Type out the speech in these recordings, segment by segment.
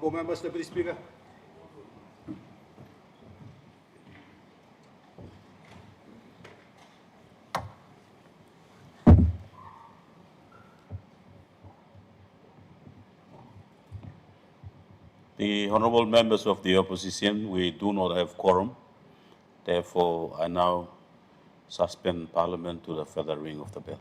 Honourable members, Deputy Speaker. The honourable members of the opposition, we do not have quorum. Therefore, I now suspend Parliament to the further reading of the bill.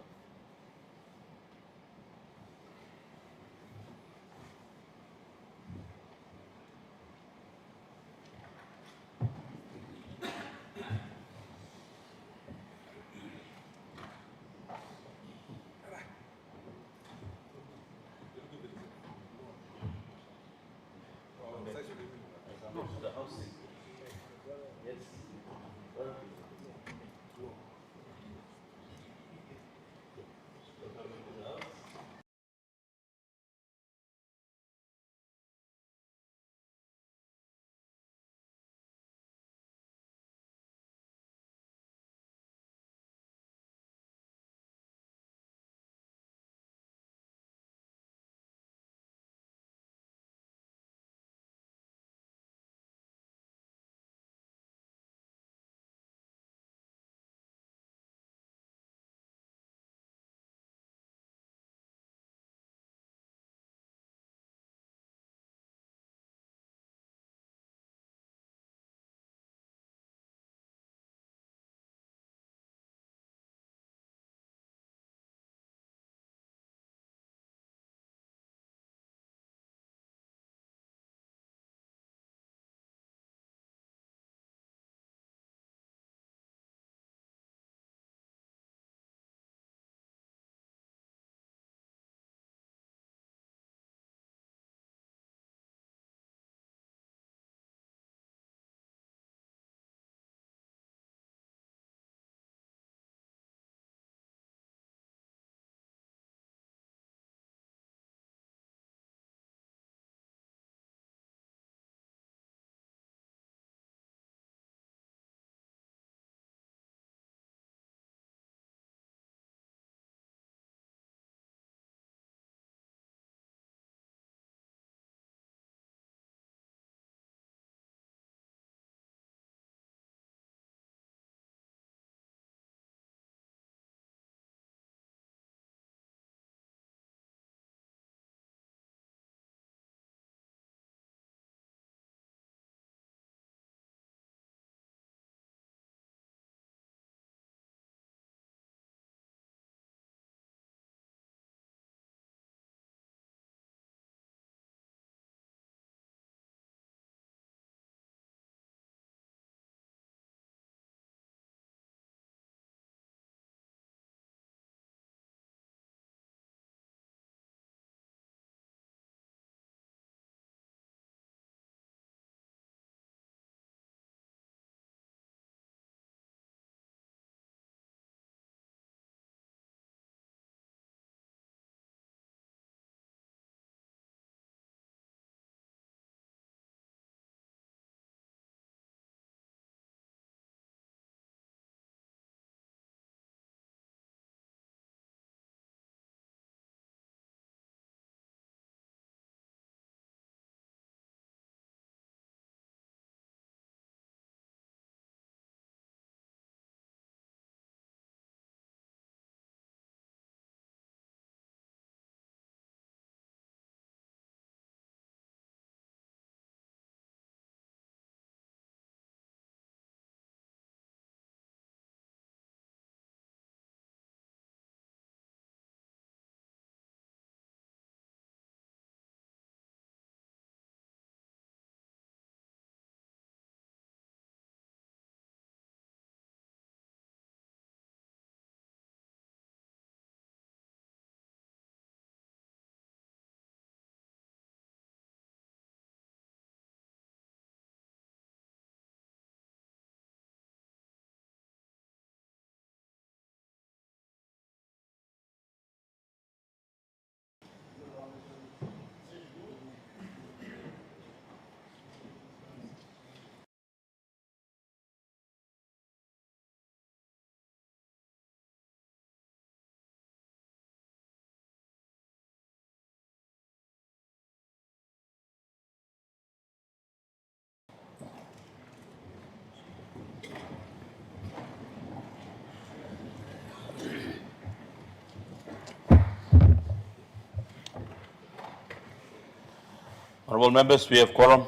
Honourable members, we have quorum.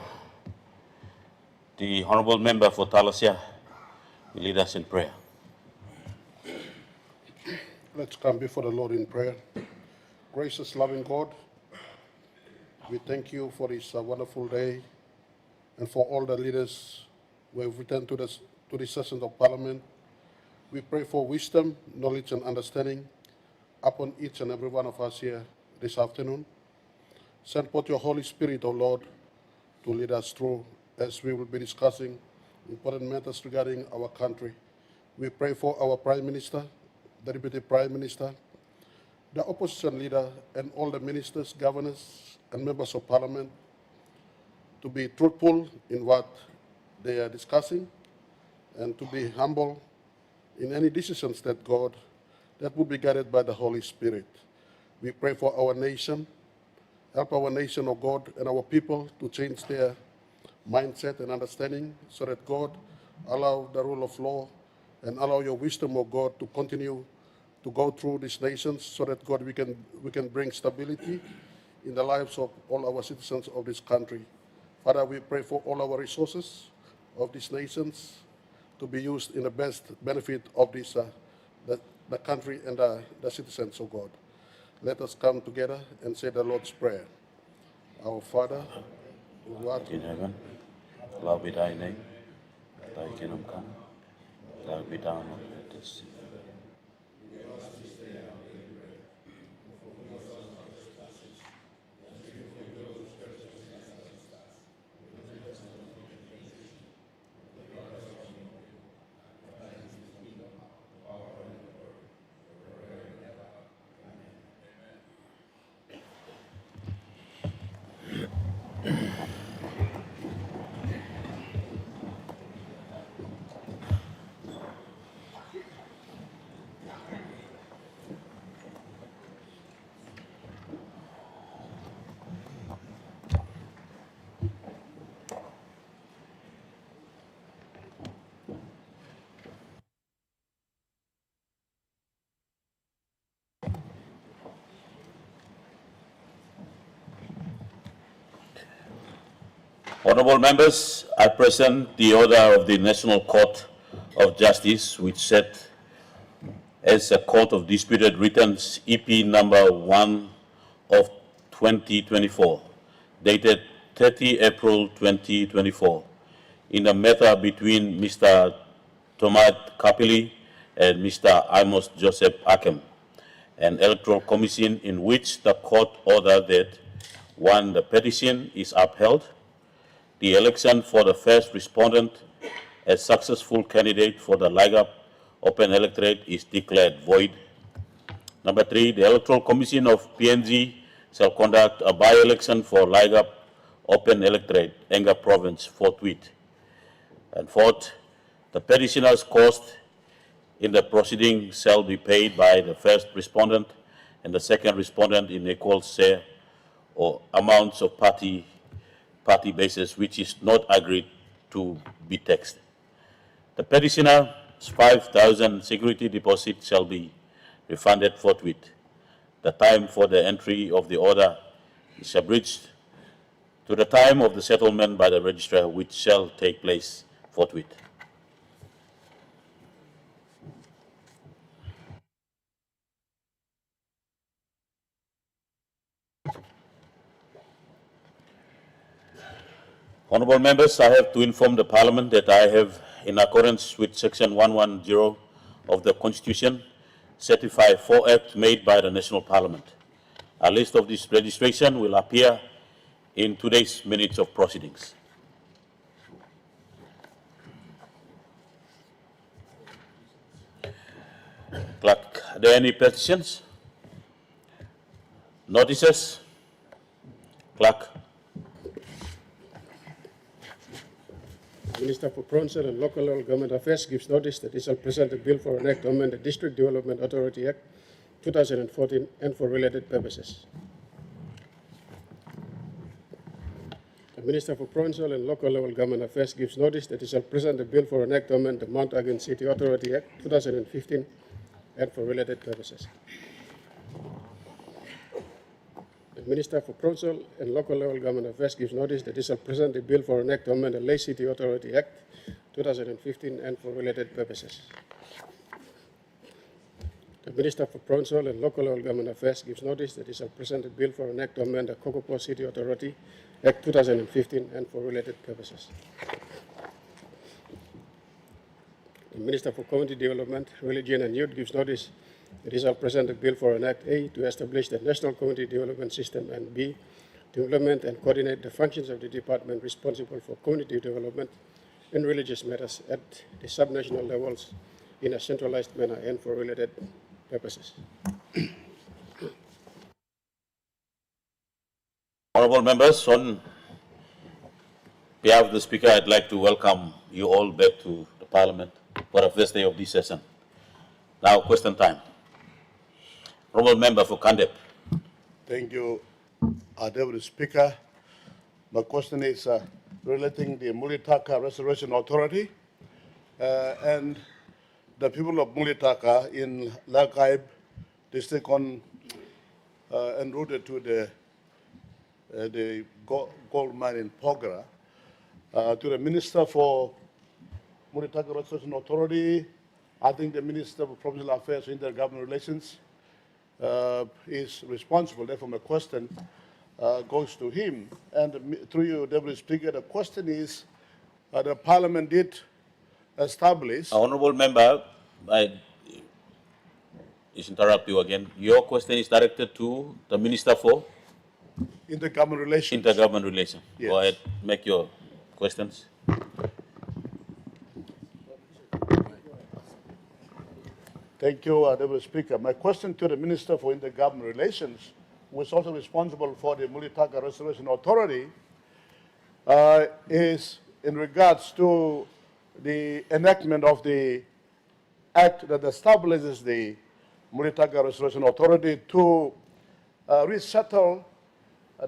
The Honourable Member for Talasia will lead us in prayer. Let's come before the Lord in prayer. Gracious, loving God, we thank you for this wonderful day and for all the leaders who have returned to the sessions of Parliament. We pray for wisdom, knowledge, and understanding upon each and every one of us here this afternoon. Send forth your Holy Spirit, O Lord, to lead us through as we will be discussing important matters regarding our country. We pray for our Prime Minister, the Deputy Prime Minister, the opposition leader, and all the ministers, governors, and members of Parliament to be truthful in what they are discussing and to be humble in any decisions that will be guided by the Holy Spirit. We pray for our nation. Help our nation, O God, and our people to change their mindset and understanding so that God allow the rule of law and allow your wisdom, O God, to continue to go through these nations so that, God, we can bring stability in the lives of all our citizens of this country. Father, we pray for all our resources of these nations to be used in the best benefit of this, the country and the citizens of God. Let us come together and say the Lord's Prayer. Our Father, who art In heaven, hallowed be thy name. Thy kingdom come. Thy will be done on earth as in heaven. Honourable members, I present the order of the National Court of Justice, which set as a Court of Disputed Returns EP number 1 of 2024, dated 30 April 2024, in the matter between Mr. Tomat Kapili and Mr. Amos Joseph Akem, an electoral commission in which the court ordered that 1. The petition is upheld, the election for the first respondent as successful candidate for the Ligap open electorate is declared void. Number 3, the Electoral Commission of PNG shall conduct a by-election for Ligap open electorate, Enga Province, forthwith. And 4th, the petitioner's cost in the proceeding shall be paid by the first respondent and the second respondent in equal share or amounts of party basis which is not agreed to be taxed. The petitioner's 5,000 security deposit shall be refunded forthwith. The time for the entry of the order is abridged to the time of the settlement by the registrar, which shall take place forthwith. Honourable members, I have to inform the Parliament that I have, in accordance with Section 110 of the Constitution, certified 4 acts made by the National Parliament. A list of this registration will appear in today's minutes of proceedings. Clerk, are there any petitions? Notices? Clerk. Minister for Provincial and Local Government Affairs gives notice that he shall present a bill for an act to amend the District Development Authority Act 2014 and for related purposes. The Minister for Provincial and Local Government Affairs gives notice that he shall present a bill for an act to amend the Mount Again City Authority Act 2015 and for related purposes. The Minister for Provincial and Local Level Government Affairs gives notice that he shall present a bill for an act to amend the Lake City Authority Act 2015 and for related purposes. The Minister for Provincial and Local Level Government Affairs gives notice that he shall present a bill for an act to amend the Kokopo City Authority Act 2015 and for related purposes. The Minister for Community Development, Religion and Youth gives notice that he shall present a bill for an Act A to establish the National Community Development System and B to implement and coordinate the functions of the department responsible for community development and religious matters at the subnational levels in a centralized manner and for related purposes. Honorable members, on behalf of the Speaker, I'd like to welcome you all back to the Parliament for the first day of this session. Now, question time. Honorable Member for Kandep. Thank you, Deputy Speaker. My question is relating the Mulitaka Restoration Authority and the people of Mulitaka in Lagaib district en route to the gold mine in Pogra. To the Minister for Mulitaka Restoration Authority, I think the Minister for Provincial Affairs and Intergovernmental Relations is responsible. Therefore, my question goes to him. And through you, Deputy Speaker, the question is, the Parliament did establish... Honorable Member, I interrupt you again. Your question is directed to the Minister for Intergovernmental Relations. Intergovernmental Relations. Yes. Go ahead, make your questions. Thank you, Deputy Speaker. My question to the Minister for Intergovernmental Relations, who is also responsible for the Mulitaka Restoration Authority, is in regards to the enactment of the act that establishes the Mulitaka Restoration Authority to resettle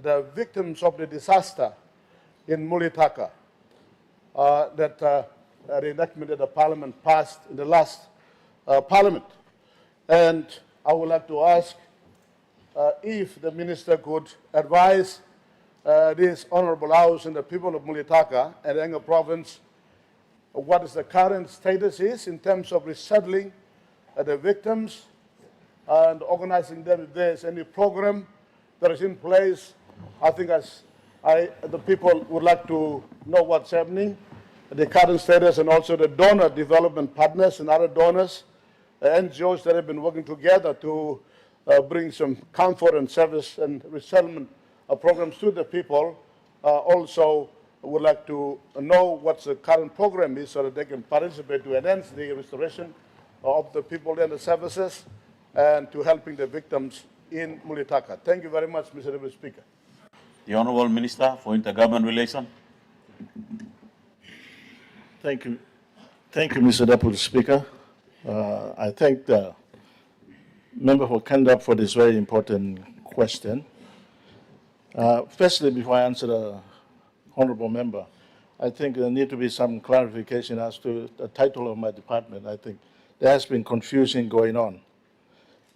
the victims of the disaster in Mulitaka, that the enactment that the Parliament passed in the last Parliament. And I would like to ask if the Minister could advise this Honourable House and the people of Mulitaka and Enga Province what is the current status is in terms of resettling the victims and organizing them. If there's any program that is in place, I think the people would like to know what's happening, the current status, and also the donor development partners and other donors, NGOs that have been working together to bring some comfort and service and resettlement programs to the people. Also would like to know what the current program is so that they can participate to enhance the restoration of the people and the services and to helping the victims in Mulitaka. Thank you very much, Mr. Deputy Speaker. The Honourable Minister for Intergovernmental Relations. Thank you. Thank you, Mr. Deputy Speaker. I thank the member for Kandap for this very important question. Firstly, before I answer the honourable member, I think there need to be some clarification as to the title of my department. I think there has been confusion going on.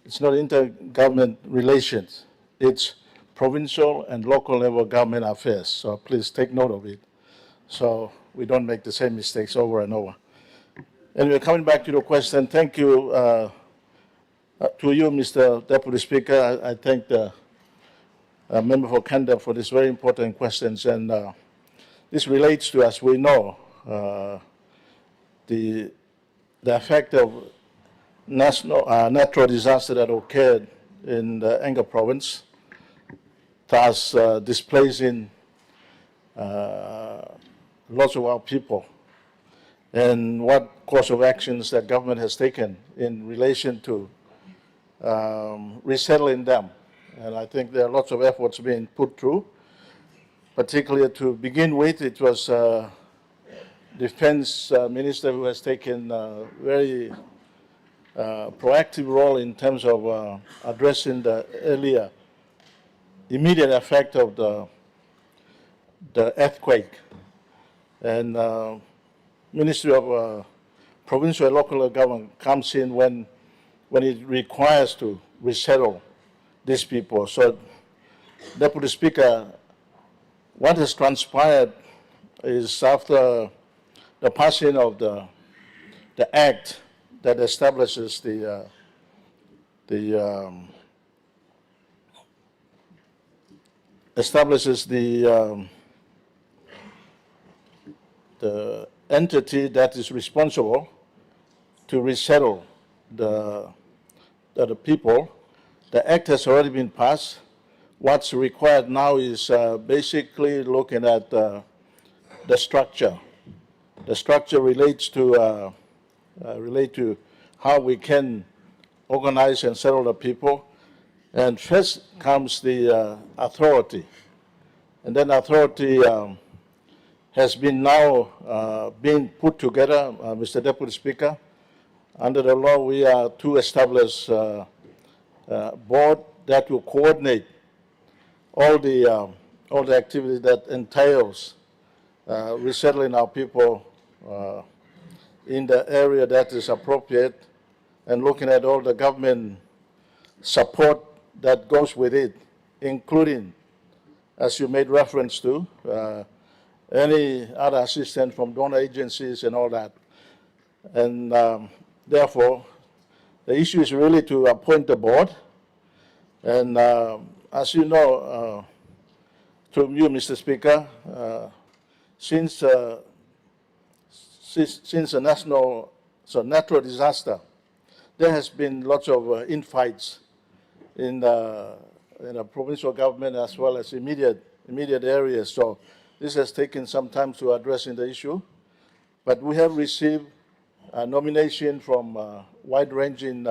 It's not intergovernment relations. It's provincial and local level government affairs. So please take note of it so we don't make the same mistakes over and over. Anyway, coming back to the question, thank you to you, Mr. Deputy Speaker. I thank the member for Kanda for these very important questions. And this relates to, as we know, the effect of natural disaster that occurred in the Enga province, thus displacing lots of our people, and what course of actions that government has taken in relation to resettling them. And I think there are lots of efforts being put through. Particularly to begin with, it was Defense Minister who has taken a very proactive role in terms of addressing the earlier immediate effect of the earthquake. And Ministry of Provincial and Local Government comes in when it requires to resettle these people. So Deputy Speaker, what has transpired is after the passing of the act that establishes the entity that is responsible to resettle the people. The act has already been passed. What's required now is basically looking at the structure. The structure relates to how we can organize and settle the people. And first comes the authority. And then authority has been now being put together, Mr. Deputy Speaker. Under the law, we are to establish a board that will coordinate all the activity that entails resettling our people in the area that is appropriate and looking at all the government support that goes with it, including, as you made reference to, any other assistance from donor agencies and all that. And therefore, the issue is really to appoint the board. And as you know, through you, Mr. Speaker, since a natural disaster, there has been lots of infights in the provincial government as well as immediate areas. So this has taken some time to addressing the issue, but we have received a nomination from wide-ranging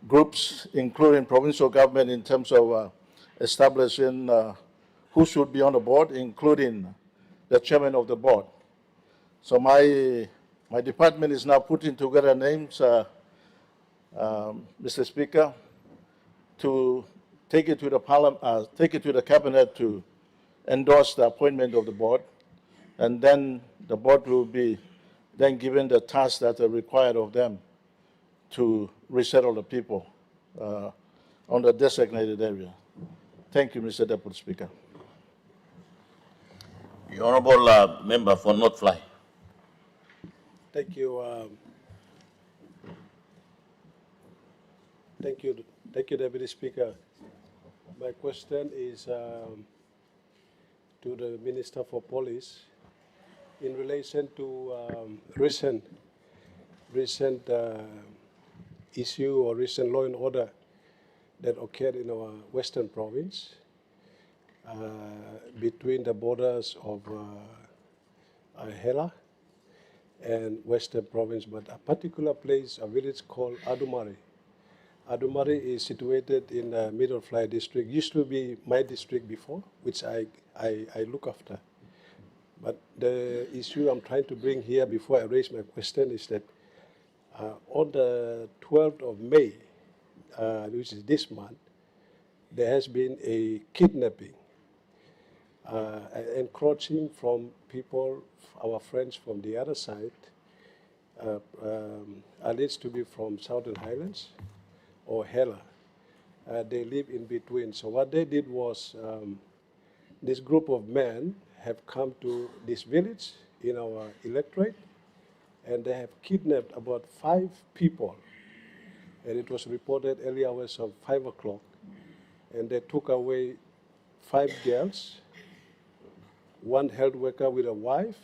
groups, including provincial government, in terms of establishing who should be on the board, including the chairman of the board. So my department is now putting together names, Mr. Speaker, to take it to the Parliament, take it to the cabinet to endorse the appointment of the board, and then the board will be then given the tasks that are required of them to resettle the people on the designated area. Thank you, Mr. Deputy Speaker. The Honourable Member for North Fly. Thank you. Thank you, Deputy Speaker. My question is to the Minister for Police in relation to recent issue or recent law and order that occurred in our Western Province between the borders of Hela and Western Province, but a particular place, a village called Adumari. Adumari is situated in the Middle Fly district. Used to be my district before, which I look after. But the issue I'm trying to bring here before I raise my question is that on the 12th of May, which is this month, there has been a kidnapping, encroaching from people, our friends from the other side, alleged to be from Southern Highlands or Hela. They live in between. So what they did was, this group of men have come to this village in our electorate, and they have kidnapped about 5 people. And it was reported early hours of 5 o'clock. And they took away 5 girls, 1 health worker with a wife,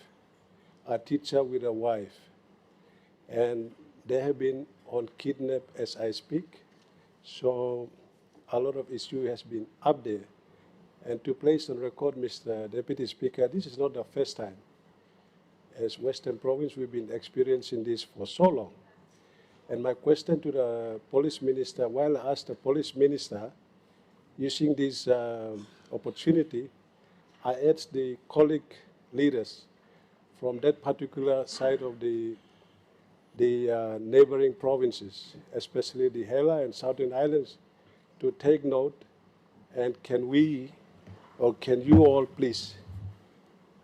a teacher with a wife. And they have been on kidnap as I speak. So a lot of issue has been up there. And to place on record, Mr. Deputy Speaker, this is not the first time. As Western Province, we've been experiencing this for so long. And my question to the Police Minister, while I asked the Police Minister, using this opportunity, I asked the colleague leaders from that particular side of the neighboring provinces, especially the Hela and Southern Islands, to take note, and can we, or can you all please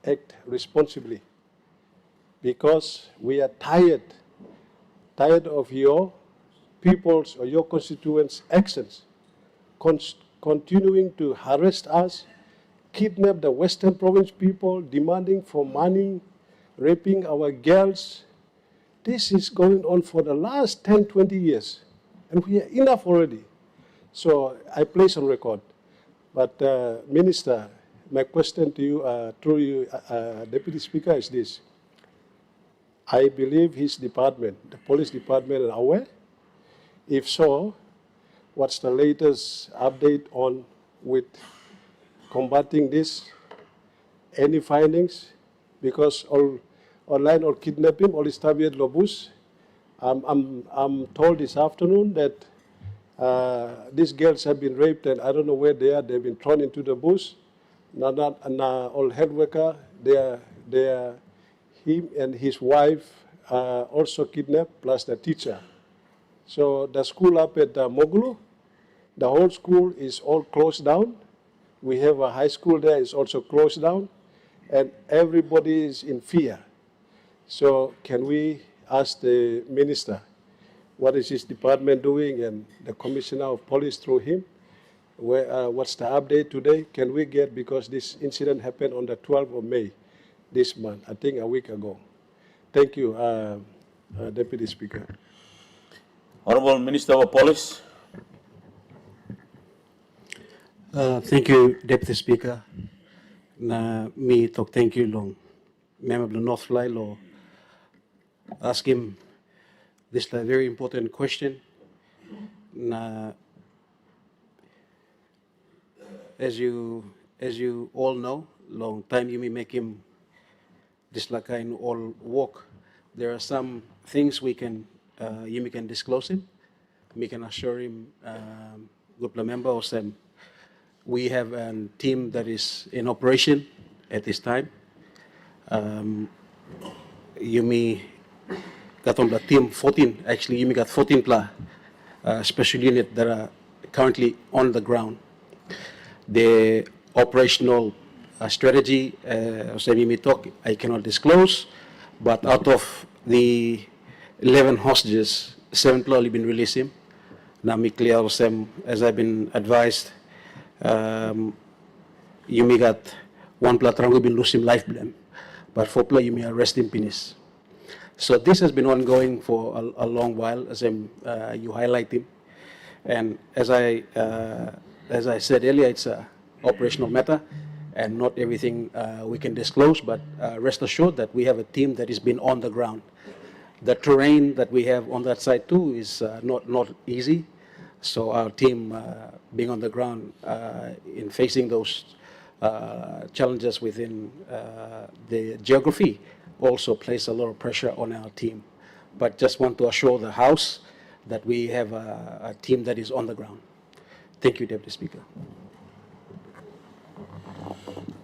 act responsibly? Because we are tired of your people's or your constituents' actions continuing to harass us, kidnap the Western Province people, demanding for money, raping our girls. This is going on for the last 10, 20 years, and we are enough already. So I place on record. But Minister, my question to you, through you, Deputy Speaker, is this. I believe his department, the police department, are aware. If so, what's the latest update on with combating this? Any findings? Because online or kidnapping, all is tabiat lobus. I'm told this afternoon that these girls have been raped, and I don't know where they are. They've been thrown into the bush. All health worker, him and his wife also kidnapped, plus the teacher. So the school up at Mogulu, the whole school is all closed down. We have a high school there, is also closed down, and everybody is in fear. So can we ask the minister, what is his department doing, and the commissioner of police through him? What's the update today? Can we get, because this incident happened on the 12th of May this month, I think a week ago. Thank you, Deputy Speaker. Honorable Minister of Police. Thank you, Deputy Speaker. Me talk thank you long. Member of the North Fly Law. Ask him this is a very important question. As you all know, long time you may make him this like in all work. There are some things we can you can disclose him. We can assure him, good member of them. We have a team that is in operation at this time. You may got on the team 14. Actually, you may got 14 special unit that are currently on the ground. The operational strategy, you may talk, I cannot disclose, but out of the 11 hostages, 7 have been released. Now, me clear them, as I've been advised. You may got 1 trango been losing life blame, but 4 you may arrest him penis. So this has been ongoing for a long while, as you highlight him, and as I said earlier, it's a operational matter, and not everything we can disclose. But rest assured that we have a team that has been on the ground. The terrain that we have on that side too is not easy. So our team being on the ground in facing those challenges within the geography also place a lot of pressure on our team. But just want to assure the House that we have a team that is on the ground. Thank you, Deputy Speaker.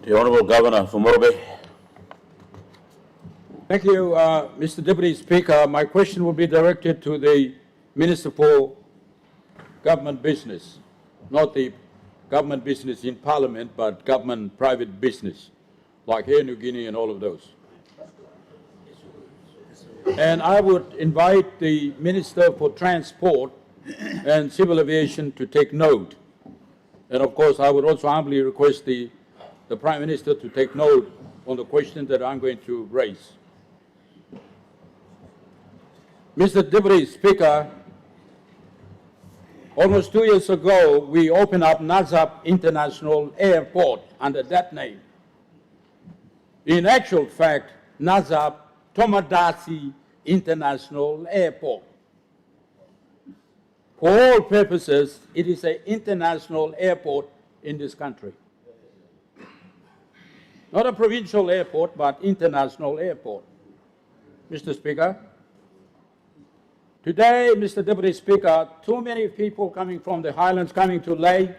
The Honorable Governor from Morobe. Thank you, Mr. Deputy Speaker. My question will be directed to the Minister for Government Business, not the government business in Parliament, but government private business, like Air New Guinea and all of those. And I would invite the Minister for Transport and Civil Aviation to take note. And of course, I would also humbly request the Prime Minister to take note on the question that I'm going to raise. Mr. Deputy Speaker, almost 2 years ago, we opened up Nazab International Airport under that name. In actual fact, Nazab Tomadasi International Airport. For all purposes, it is an international airport in this country. Not a provincial airport, but international airport. Mr. Speaker, today, Mr. Deputy Speaker, too many people coming from the highlands coming to Nazab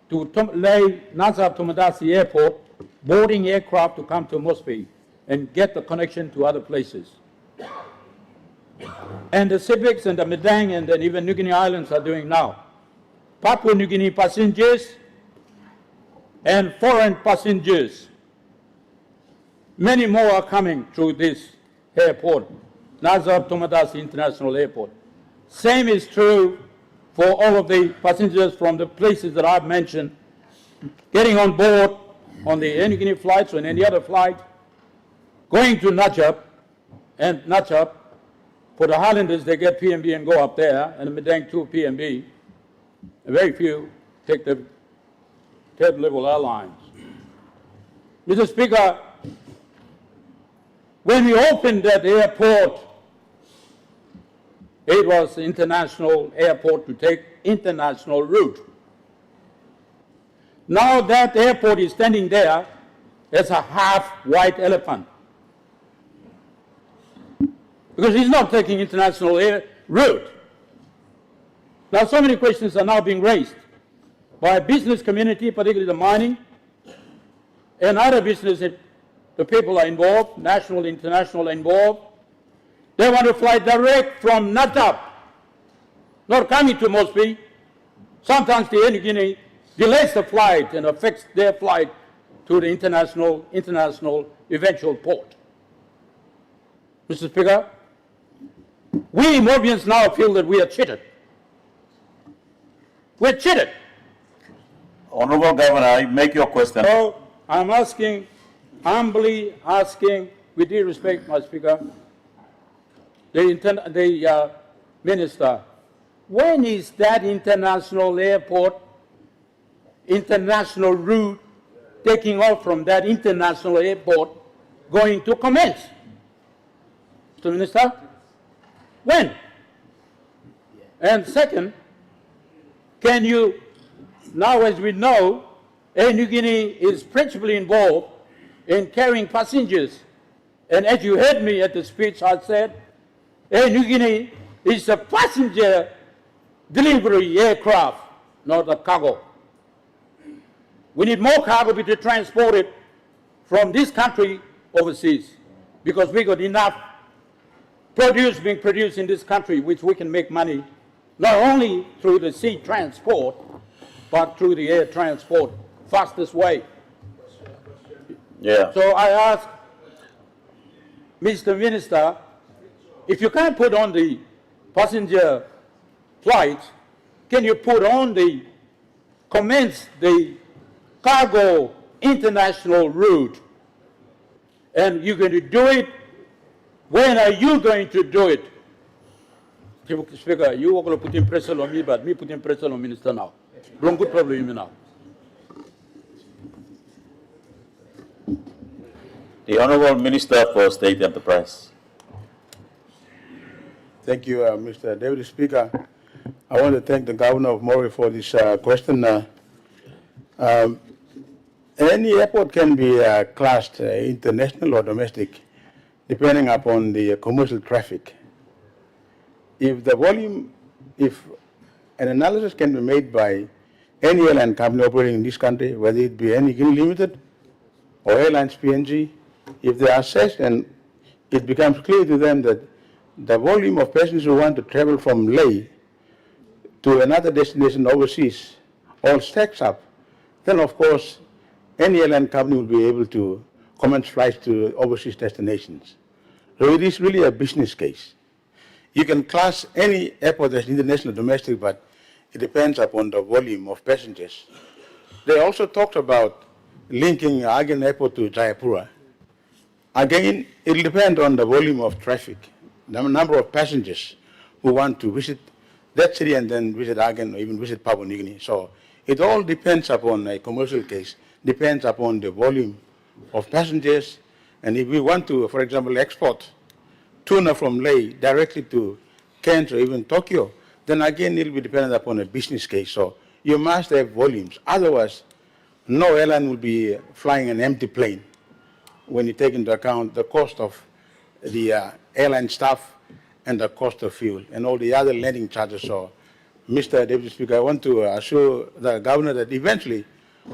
Tomadasi Airport, boarding aircraft to come to Mosby and get the connection to other places. And the civics and the Medang and then even New Guinea Islands are doing now. Papua New Guinea passengers and foreign passengers. Many more are coming through this airport, Nazab Tomadasi International Airport. Same is true for all of the passengers from the places that I've mentioned getting on board on the Air Guinea flights or any other flight, going to Nazab, and Nazab, for the Highlanders, they get PMB and go up there, and the Medang to PMB. Very few take the third-level airlines. Mr. Speaker, when we opened that airport, it was an international airport to take international route. Now that airport is standing there as a half-white elephant, because he's not taking international air route. Now so many questions are now being raised by business community, particularly the mining, and other businesses. The people are involved, national, international are involved. They want to fly direct from Nazab, not coming to Mosby. Sometimes the Air Guinea delays the flight and affects their flight to the international eventual port. Mr. Speaker, we Mobians now feel that we are cheated. We're cheated. Honorable Governor, I make your question. So I'm asking, humbly asking, with due respect, my Speaker, the Minister, when is that international airport, international route, taking off from that international airport going to commence? Mr. Minister, when? And second, can you, now as we know, Air Guinea is principally involved in carrying passengers. And as you heard me at the speech, I said, Air Guinea is a passenger delivery aircraft, not a cargo. We need more cargo to be transported from this country overseas, because we got enough produce being produced in this country which we can make money not only through the sea transport, but through the air transport, fastest way. Yeah. So I ask Mr. Minister, if you can't put on the passenger flights, can you put on the, commence the cargo international route? And you're going to do it. When are you going to do it? Speaker, you are going to put in pressure on me, but me putting pressure on Minister now. Don't good problem you now. The Honorable Minister for State Enterprise. Thank you, Mr. Deputy Speaker. I want to thank the Governor of Maury for this question. Any airport can be classed international or domestic, depending upon the commercial traffic. If the volume, if an analysis can be made by any airline company operating in this country, whether it be any Guinea Limited or Airlines PNG, if they are assessed and it becomes clear to them that the volume of passengers who want to travel from Leh to another destination overseas all stacks up, then of course any airline company will be able to commence flights to overseas destinations. So it is really a business case. You can class any airport as international or domestic, but it depends upon the volume of passengers. They also talked about linking Agen Airport to Jayapura. Again, it will depend on the volume of traffic, the number of passengers who want to visit that city and then visit Agen or even visit Papua New Guinea. So it all depends upon a commercial case, depends upon the volume of passengers. And if we want to, for example, export tuna from Leh directly to Kent or even Tokyo, then again it will be dependent upon a business case. So you must have volumes. Otherwise, no airline will be flying an empty plane when you take into account the cost of the airline staff and the cost of fuel and all the other landing charges. So, Mr. Deputy Speaker, I want to assure the Governor that eventually,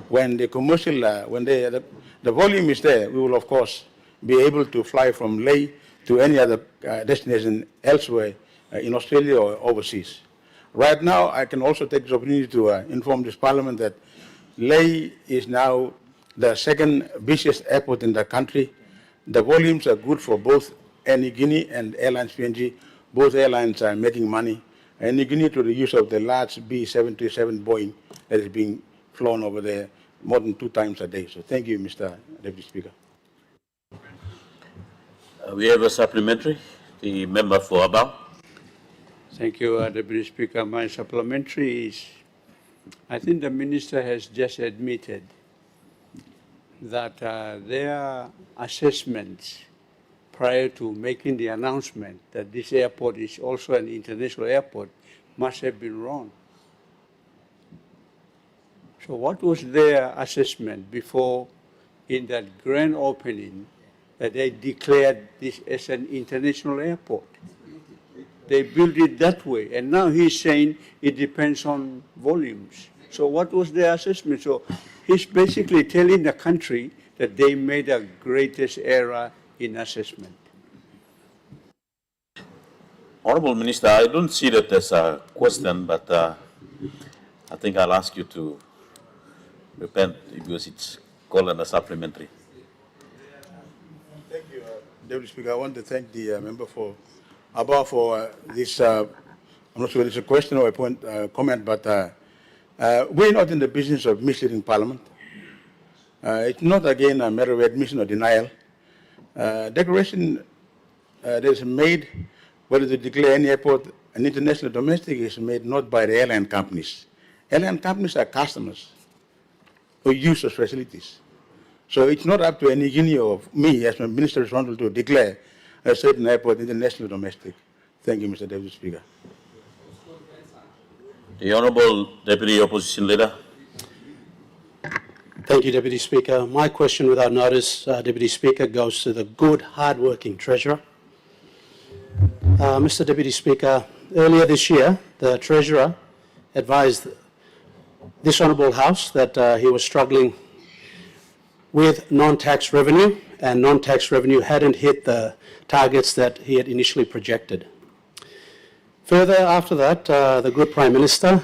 when the commercial, when the volume is there, we will of course be able to fly from Leh to any other destination elsewhere in Australia or overseas. Right now, I can also take this opportunity to inform this Parliament that Leh is now the second busiest airport in the country. The volumes are good for both Air Guinea and Airlines PNG. Both airlines are making money. and Guinea to the use of the large B737 Boeing that is being flown over there more than 2 times a day. So thank you, Mr. Deputy Speaker. We have a supplementary. The member for Abao. Thank you, Deputy Speaker. My supplementary is, I think the Minister has just admitted that their assessments prior to making the announcement that this airport is also an international airport must have been wrong. So what was their assessment before, in that grand opening, that they declared this as an international airport? They built it that way, and now he's saying it depends on volumes. So what was their assessment? So he's basically telling the country that they made the greatest error in assessment. Honorable Minister, I don't see that as a question, but I think I'll ask you to repent because it's called a supplementary. Thank you, Deputy Speaker. I want to thank the member for Abao for this. I'm not sure whether it's a question or a point, comment, but we're not in the business of misleading Parliament. It's not, again, a matter of admission or denial. Declaration that is made, whether to declare any airport an international or domestic, is made not by the airline companies. Airline companies are customers who use those facilities. So it's not up to any Guinea or me as a minister responsible to declare a certain airport international or domestic. Thank you, Mr. Deputy Speaker. The Honorable Deputy Opposition Leader. Thank you, Deputy Speaker. My question, without notice, Deputy Speaker, goes to the good, hard-working Treasurer. Mr. Deputy Speaker, earlier this year, the Treasurer advised this Honourable House that he was struggling with non-tax revenue, and non-tax revenue hadn't hit the targets that he had initially projected. Further, after that, the good Prime Minister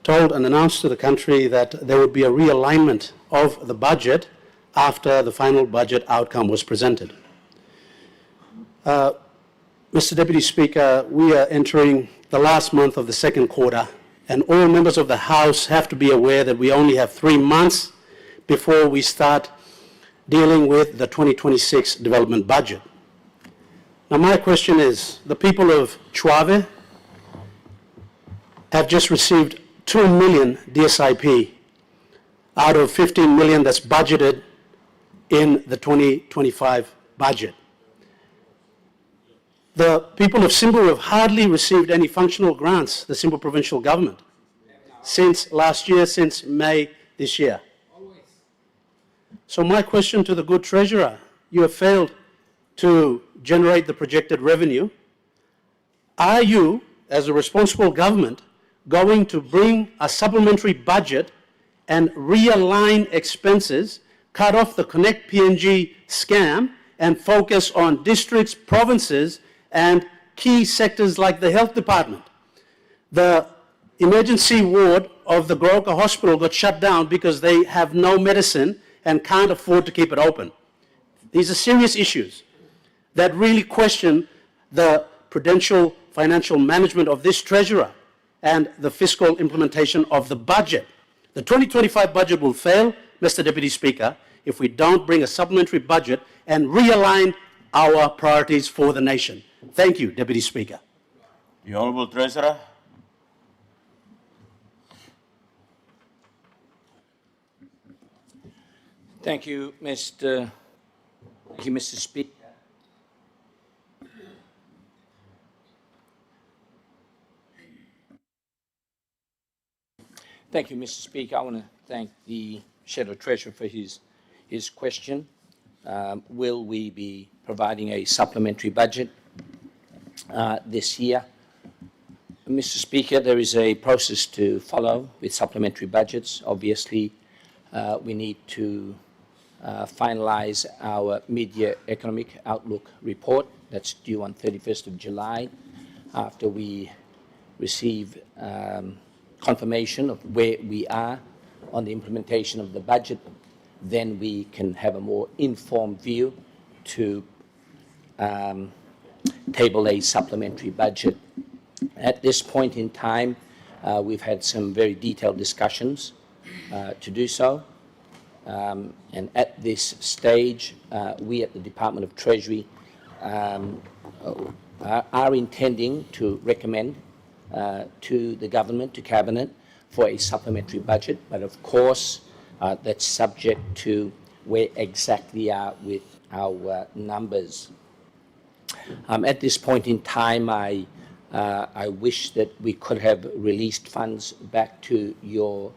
told and announced to the country that there would be a realignment of the budget after the final budget outcome was presented. Mr. Deputy Speaker, we are entering the last month of the second quarter, and all members of the House have to be aware that we only have 3 months before we start dealing with the 2026 development budget. Now, my question is, the people of Chuave have just received 2 million DSIP out of 15 million that's budgeted in the 2025 budget. The people of Simbu have hardly received any functional grants, the Simbu Provincial Government, since last year, since May this year. So my question to the good Treasurer, you have failed to generate the projected revenue. Are you, as a responsible government, going to bring a supplementary budget and realign expenses, cut off the Connect PNG scam, and focus on districts, provinces, and key sectors like the health department? The emergency ward of the Goroka Hospital got shut down because they have no medicine and can't afford to keep it open. These are serious issues that really question the prudential financial management of this Treasurer and the fiscal implementation of the budget. The 2025 budget will fail, Mr. Deputy Speaker, if we don't bring a supplementary budget and realign our priorities for the nation. Thank you, Deputy Speaker. The Honorable Treasurer. Thank you, Mr. Speaker. Thank you, Mr. Speaker. I want to thank the Shadow Treasurer for his question. Will we be providing a supplementary budget this year? Mr. Speaker, there is a process to follow with supplementary budgets. Obviously, we need to finalize our mid-year economic outlook report that's due on 31st of July. After we receive confirmation of where we are on the implementation of the budget, then we can have a more informed view to table a supplementary budget At this point in time, we've had some very detailed discussions to do so. And at this stage, we at the Department of Treasury are intending to recommend to the government, to Cabinet, for a supplementary budget. But of course, that's subject to where exactly we are with our numbers. At this point in time, I wish that we could have released funds back to your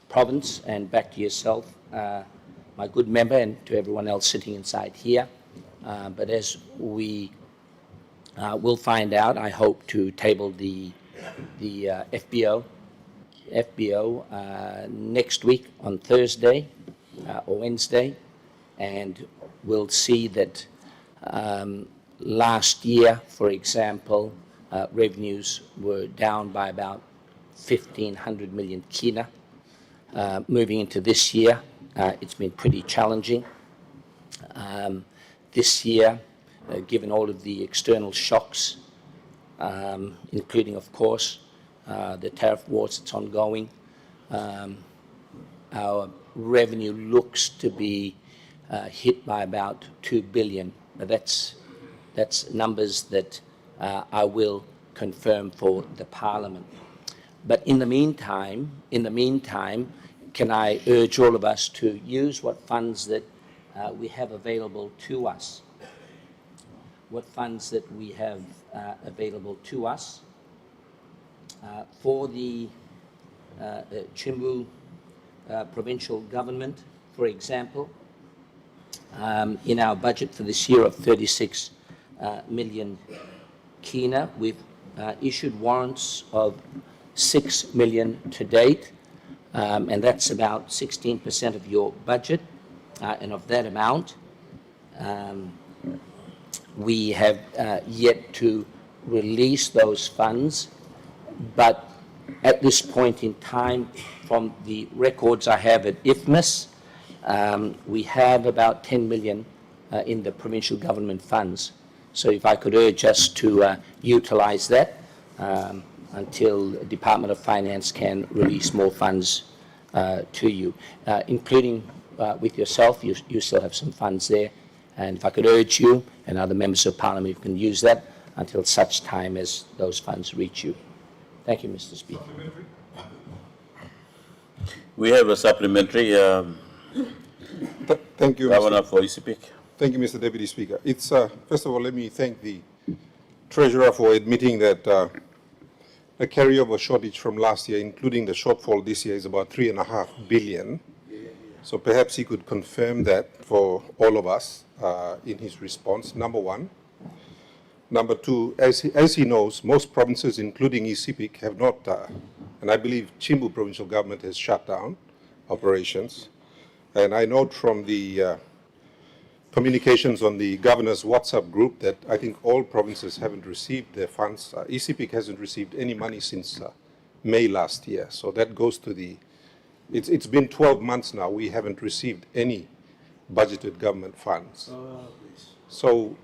province and back to yourself, my good member, and to everyone else sitting inside here. But as we will find out, I hope to table the FBO next week on Thursday or Wednesday, and we'll see that last year, for example, revenues were down by about 1,500 million kina. Moving into this year, it's been pretty challenging. This year, given all of the external shocks, including, of course, the tariff wars that's ongoing, our revenue looks to be hit by about 2 billion. But that's numbers that I will confirm for the Parliament. But in the meantime, can I urge all of us to use what funds that we have available to us? What funds that we have available to us for the Chimbu provincial government, for example, in our budget for this year of 36 million kina, we've issued warrants of 6 million to date, and that's about 16% of your budget. And of that amount, we have yet to release those funds, but at this point in time, from the records I have at IFMIS, we have about 10 million in the provincial government funds. So if I could urge us to utilize that until the Department of Finance can release more funds to you, including with yourself, you still have some funds there. And if I could urge you and other members of Parliament, you can use that until such time as those funds reach you. Thank you, Mr. Speaker. We have a supplementary. Thank you, Governor, for ECPIC. Thank you, Mr. Deputy Speaker. It's first of all, let me thank the Treasurer for admitting that the carryover shortage from last year, including the shortfall this year, is about 3.5 billion. So perhaps he could confirm that for all of us in his response, number one. Number two, as he knows, most provinces, including ECPIC, have not, and I believe Chimbu provincial government has shut down operations. And I note from the communications on the governor's WhatsApp group that I think all provinces haven't received their funds. ECPIC hasn't received any money since May last year. So that goes to the, it's been 12 months now, we haven't received any budgeted government funds. So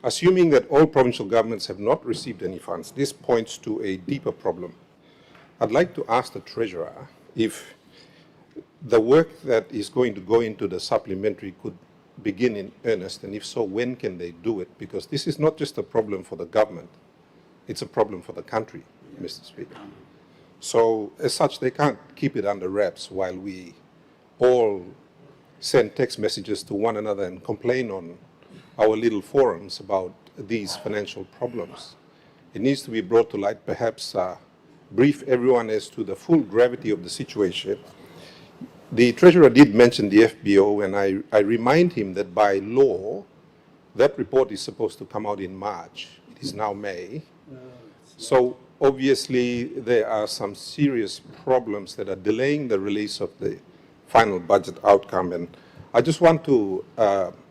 assuming that all provincial governments have not received any funds, this points to a deeper problem. I'd like to ask the Treasurer if the work that is going to go into the supplementary could begin in earnest, and if so, when can they do it? Because this is not just a problem for the government, it's a problem for the country, Mr. Speaker. So as such, they can't keep it under wraps while we all send text messages to one another and complain on our little forums about these financial problems. It needs to be brought to light, perhaps brief everyone as to the full gravity of the situation. The Treasurer did mention the FBO, and I remind him that by law, that report is supposed to come out in March. It is now May. So obviously, there are some serious problems that are delaying the release of the final budget outcome. And I just want to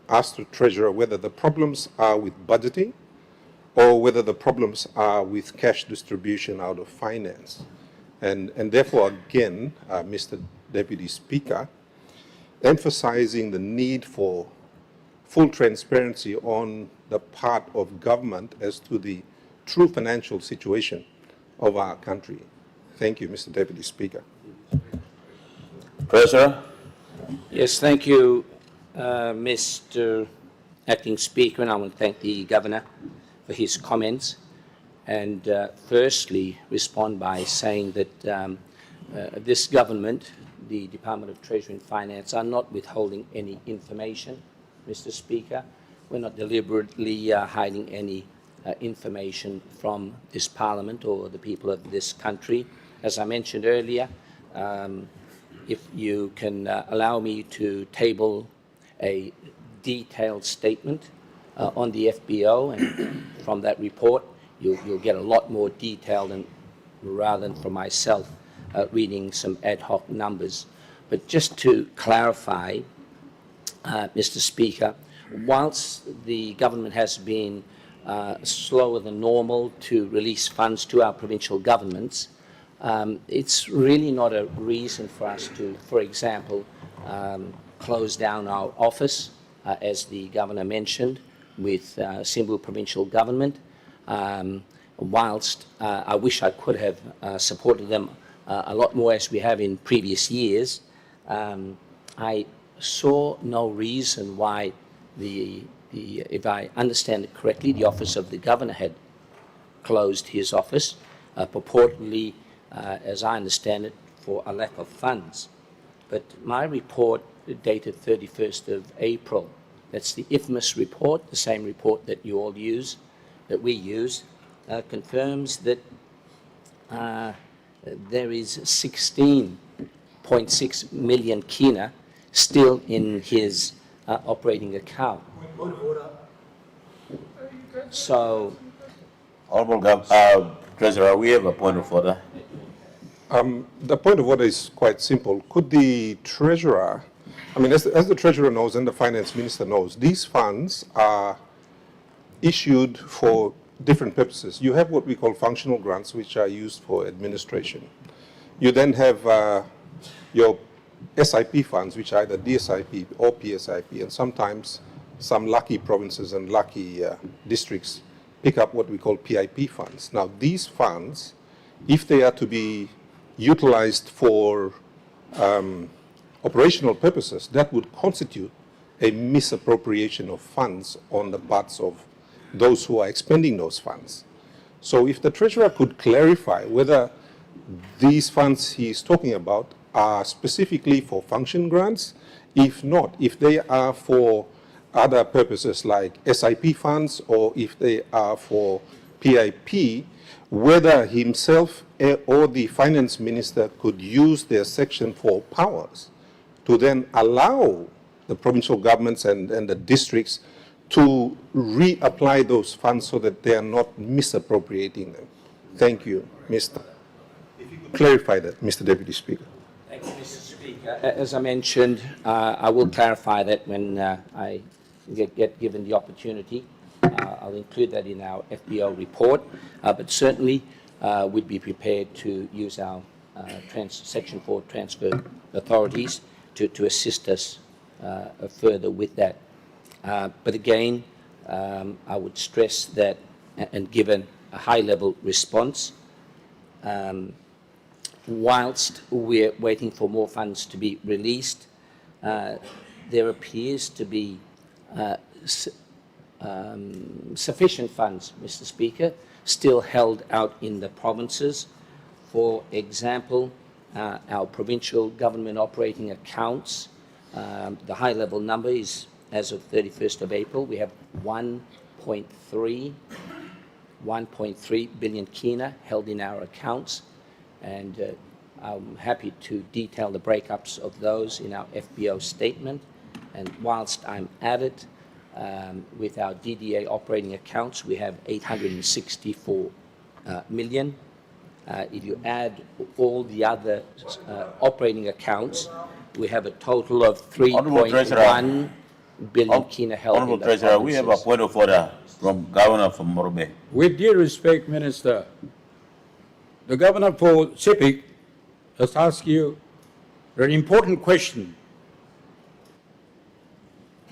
ask the Treasurer whether the problems are with budgeting or whether the problems are with cash distribution out of finance. And therefore, again, Mr. Deputy Speaker, emphasizing the need for full transparency on the part of government as to the true financial situation of our country. Thank you, Mr. Deputy Speaker. Treasurer. Yes, thank you, Mr. Acting Speaker, and I want to thank the Governor for his comments. And firstly, respond by saying that this government, the Department of Treasury and Finance, are not withholding any information, Mr. Speaker. We're not deliberately hiding any information from this Parliament or the people of this country. As I mentioned earlier, if you can allow me to table a detailed statement on the FBO, and from that report, you'll get a lot more detail than rather than from myself reading some ad hoc numbers. But just to clarify, Mr. Speaker, whilst the government has been slower than normal to release funds to our provincial governments, it's really not a reason for us to, for example, close down our office, as the Governor mentioned, with Simbu Provincial Government. Whilst I wish I could have supported them a lot more as we have in previous years, I saw no reason why if I understand it correctly, the office of the Governor had closed his office, purportedly, as I understand it, for a lack of funds. But my report dated 31st of April, that's the infamous report, the same report that you all use, that we use, confirms that there is 16.6 million kina still in his operating account. So, Honorable Treasurer, we have a point of order. The point of order is quite simple. Could the Treasurer, I mean, as the Treasurer knows and the Finance Minister knows, these funds are issued for different purposes. You have what we call functional grants, which are used for administration. You then have your SIP funds, which are either DSIP or PSIP, and sometimes some lucky provinces and lucky districts pick up what we call PIP funds. Now, these funds, if they are to be utilized for operational purposes, that would constitute a misappropriation of funds on the parts of those who are expending those funds. So if the Treasurer could clarify whether these funds he is talking about are specifically for function grants, if not, if they are for other purposes like SIP funds or if they are for PIP, whether himself or the Finance Minister could use their Section 4 powers to then allow the provincial governments and the districts to reapply those funds so that they are not misappropriating them. Thank you, Mr. If you could clarify that, Mr. Deputy Speaker. thank you, Mr. Speaker. As I mentioned, I will clarify that when I get given the opportunity. I'll include that in our FBO report, but certainly we'd be prepared to use our Section 4 transfer authorities to assist us further with that. But again, I would stress that, and given a high-level response, whilst we're waiting for more funds to be released, there appears to be sufficient funds, Mr. Speaker, still held out in the provinces. For example, our provincial government operating accounts, the high-level number is, as of 31st of April, we have 1.3 billion kina held in our accounts, and I'm happy to detail the breakups of those in our FBO statement. And whilst I'm at it, with our DDA operating accounts, we have 864 million. If you add all the other operating accounts, we have a total of 3.1 billion kina held in the provinces. Treasurer, we have a point of order from Governor from Morobe. With due respect, Minister, the Governor for CIPIC has asked you an important question.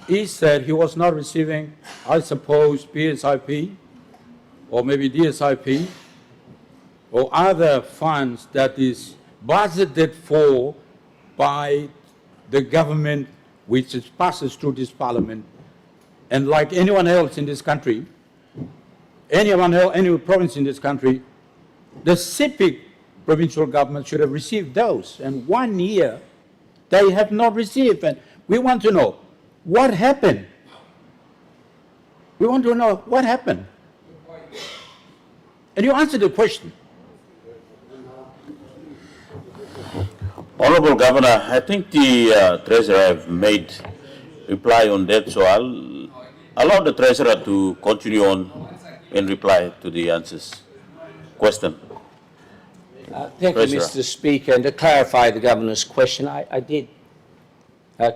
He said he was not receiving, I suppose, PSIP or maybe DSIP, or other funds that is budgeted for by the government, which passes through this parliament, and like anyone else in this country, anyone else, any province in this country, the CIPIC provincial government should have received those. And 1 year, they have not received. And we want to know what happened. We want to know what happened. And you answered the question. Honorable Governor, I think the Treasurer have made reply on that, so I'll allow the Treasurer to continue on and reply to the question. Thank you, Treasurer. Mr. Speaker. And to clarify the Governor's question, I did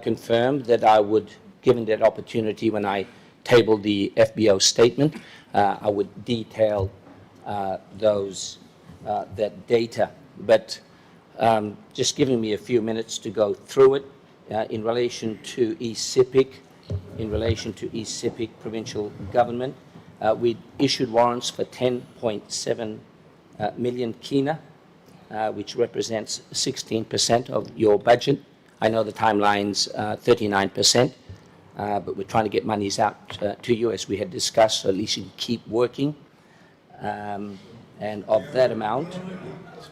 confirm that I would, given that opportunity when I tabled the FBO statement, I would detail that data. But just giving me a few minutes to go through it in relation to ECIPIC, provincial government, we issued warrants for 10.7 million kina, which represents 16% of your budget. I know the timeline's 39%, but we're trying to get monies out to you as we had discussed, so at least you can keep working. And of that amount,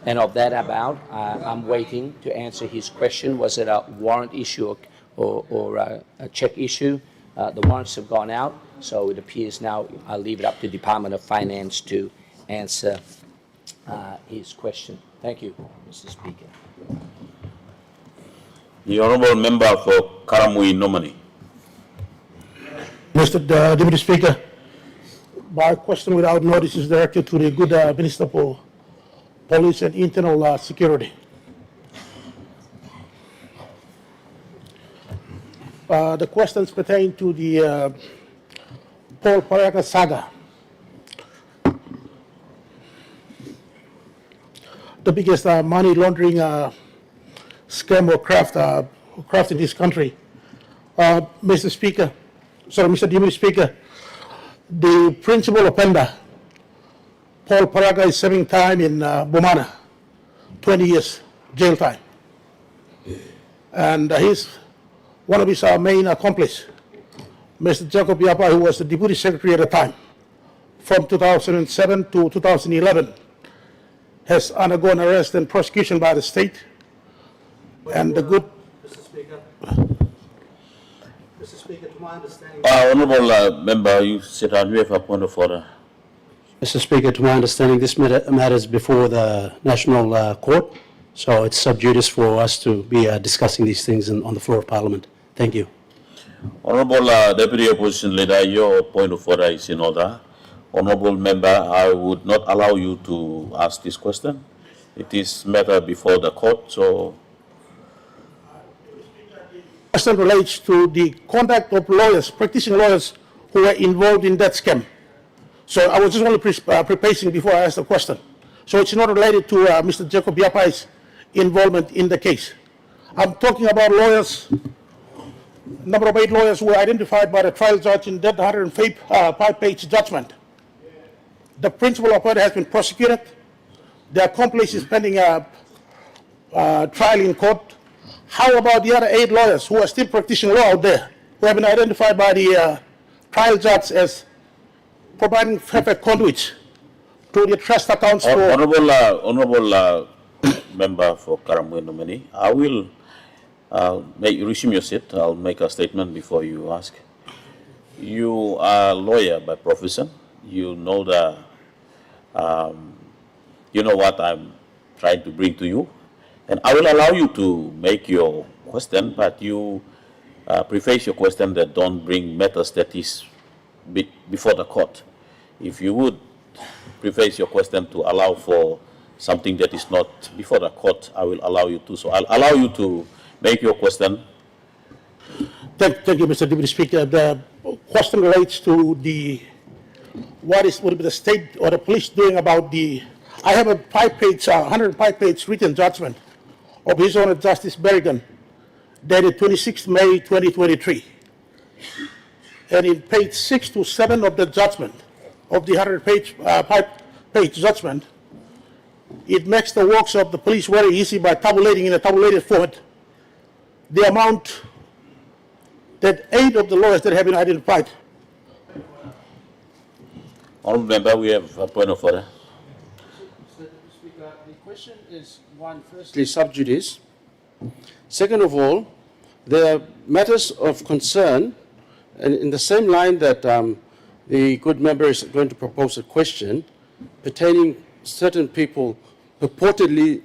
I'm waiting to answer his question. Was it a warrant issue or a check issue? The warrants have gone out, so it appears now I'll leave it up to the Department of Finance to answer his question. Thank you, Mr. Speaker. The Honourable Member for Karamui Nomani. Mr. Deputy Speaker, my question without notice is directed to the good Minister for Police and Internal Security. The questions pertain to the Paul Paraka saga. The biggest money laundering scam or craft in this country. Mr. Deputy Speaker, the principal offender, Paul Paraka, is serving time in Bomana, 20 years jail time. And he's one of his main accomplices, Mr. Jacob Yapa, who was the Deputy Secretary at the time, from 2007 to 2011, has undergone arrest and prosecution by the state. And the good... Mr. Speaker, to my understanding... Honourable Member, you sit down. You have a point of order. Mr. Speaker, to my understanding, this matter is before the National Court, so it's sub judice for us to be discussing these things on the floor of Parliament. Thank you. Honourable Deputy Opposition Leader, your point of order is in order. Honourable Member, I would not allow you to ask this question. It is matter before the court, so... The question relates to the conduct of lawyers, practicing lawyers who were involved in that scam. So I was just only preparing before I asked the question. So it's not related to Mr. Jacob Yapai's involvement in the case. I'm talking about lawyers, number of 8 lawyers who were identified by the trial judge in that 105-page judgment. The principal offender has been prosecuted. The accomplice is pending a trial in court. How about the other 8 lawyers who are still practicing law out there, who have been identified by the trial judge as providing perfect conduits to the trust accounts for... Honourable Member for Karamui Nomani, I will resume your seat. I'll make a statement before you ask. You are a lawyer by profession. You know you know what I'm trying to bring to you. And I will allow you to make your question, but you preface your question that don't bring matters that is before the court. If you would preface your question to allow for something that is not before the court, I will allow you to. So I'll allow you to make your question. Thank you, Mr. Deputy Speaker. The question relates to what would be the state or the police doing about I have a 105-page written judgment of His Honor Justice Berrigan, dated 26 May 2023. And in page 6 to 7 of the judgment of the 100-page judgment, it makes the works of the police very easy by tabulating in a tabulated format the amount that 8 of the lawyers that have been identified. Honourable Member, we have a point of order. Mr. Speaker, the question is, one, firstly, sub judice. Second of all, there are matters of concern, and in the same line that the good member is going to propose a question pertaining certain people purportedly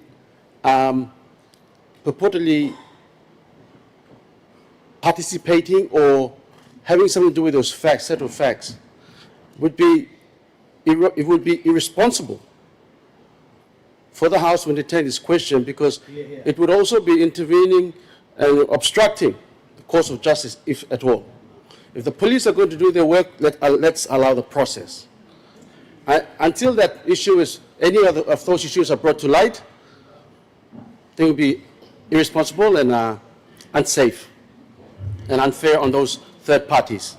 participating or having something to do with those facts, set of facts, it would be irresponsible for the House to entertain this question, because it would also be intervening and obstructing the course of justice, if at all. If the police are going to do their work, let's allow the process. Until that issue is, any other of those issues are brought to light, they will be irresponsible and unsafe and unfair on those third parties.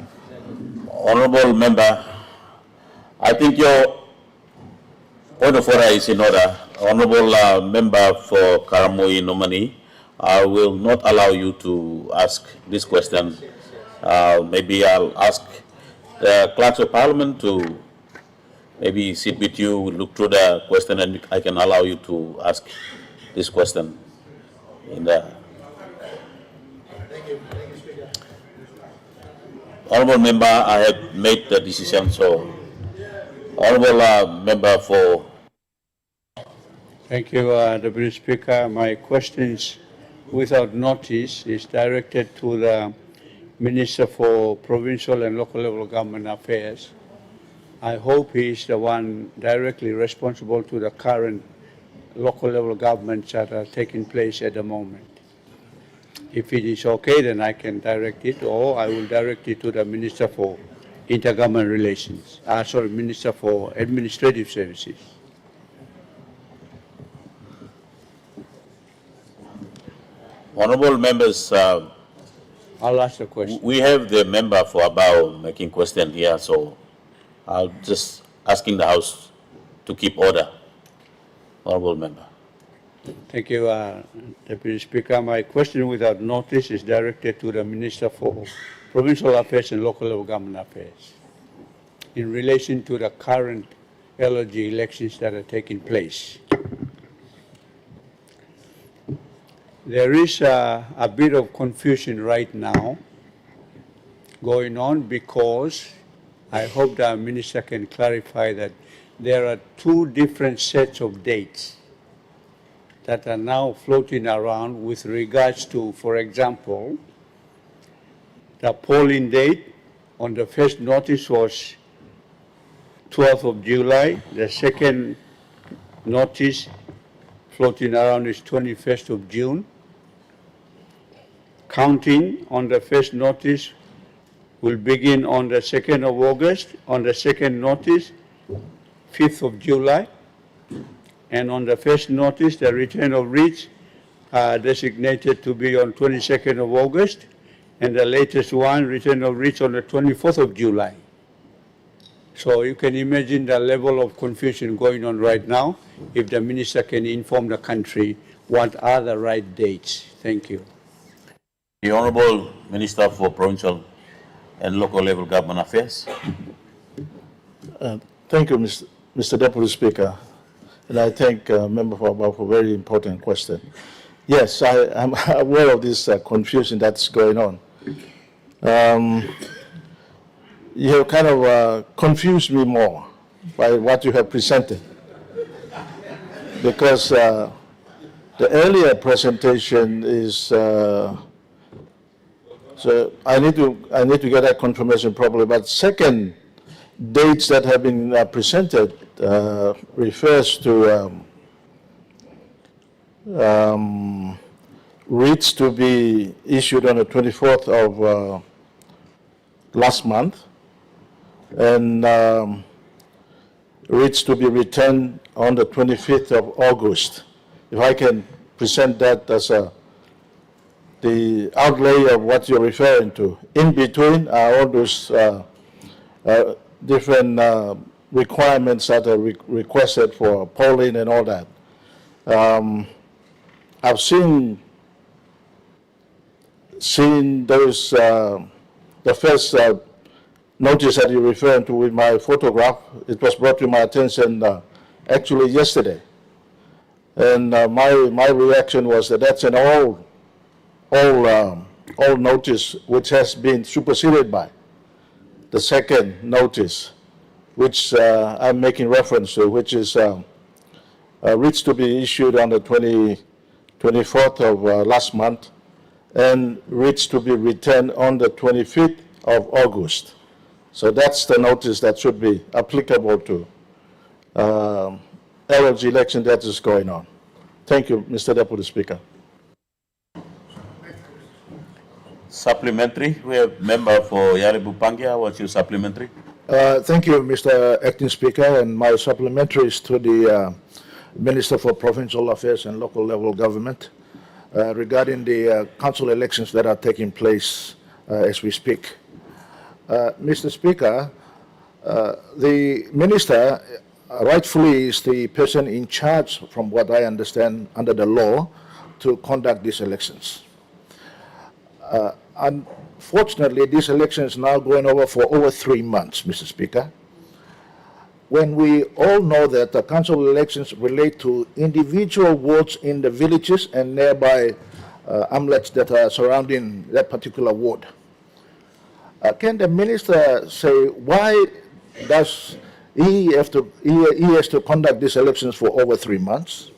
Honourable Member, I think your point of order is in order. Honourable Member for Karamui Nomani, I will not allow you to ask this question. Maybe I'll ask the clerks of Parliament to maybe sit with you, look through the question, and I can allow you to ask this question in the... Honourable Member, I have made the decision, so Honourable Member for... Thank you, Deputy Speaker. My questions without notice is directed to the Minister for Provincial and Local Level Government Affairs. I hope he is the one directly responsible to the current local level governments that are taking place at the moment. If it is okay, then I can direct it, or I will direct it to the Minister for Intergovernmental Relations, Minister for Administrative Services. Honourable members, I'll ask the question. we have the member for Abao making question here, so I'll just asking the House to keep order. Honourable Member. Thank you, Deputy Speaker. My question without notice is directed to the Minister for Provincial Affairs and Local Level Government Affairs in relation to the current LOG elections that are taking place. There is a bit of confusion right now going on, because I hope the Minister can clarify that there are 2 different sets of dates that are now floating around with regards to, for example, the polling date on the first notice was 12th of July. The second notice floating around is 21st of June. Counting on the first notice will begin on the 2nd of August, on the second notice, 5th of July, and on the first notice, the return of writs designated to be on 22nd of August, and the latest one, return of writs on the 24th of July. So you can imagine the level of confusion going on right now. If the Minister can inform the country what are the right dates. Thank you. The Honourable Minister for Provincial and Local Level Government Affairs. Thank you, Mr. Deputy Speaker. And I thank Member for a very important question. Yes, I'm aware of this confusion that's going on. You have kind of confused me more by what you have presented, because the earlier presentation is so I need to get that confirmation properly. But second dates that have been presented refers to writs to be issued on the 24th of last month, and writs to be returned on the 25th of August. If I can present that as the outlay of what you're referring to. In between are all those different requirements that are requested for polling and all that. I've seen those, the first notice that you're referring to with my photograph. It was brought to my attention actually yesterday. And my reaction was that that's an old notice which has been superseded by the second notice, which I'm making reference to, which is reached to be issued on the 24th of last month and reached to be returned on the 25th of August. So that's the notice that should be applicable to LLG election that is going on. Thank you, Mr. Deputy Speaker. Supplementary, we have member for Yaribu Pangia. What's your supplementary? Thank you, Mr. Acting Speaker, and my supplementary is to the Minister for Provincial Affairs and Local Level Government regarding the council elections that are taking place as we speak. Mr. Speaker, the Minister rightfully is the person in charge, from what I understand, under the law, to conduct these elections. Unfortunately, this election is now going over for over 3 months, Mr. Speaker. When we all know that the council elections relate to individual votes in the villages and nearby hamlets that are surrounding that particular ward. Can the minister say why does he has to conduct these elections for over 3 months?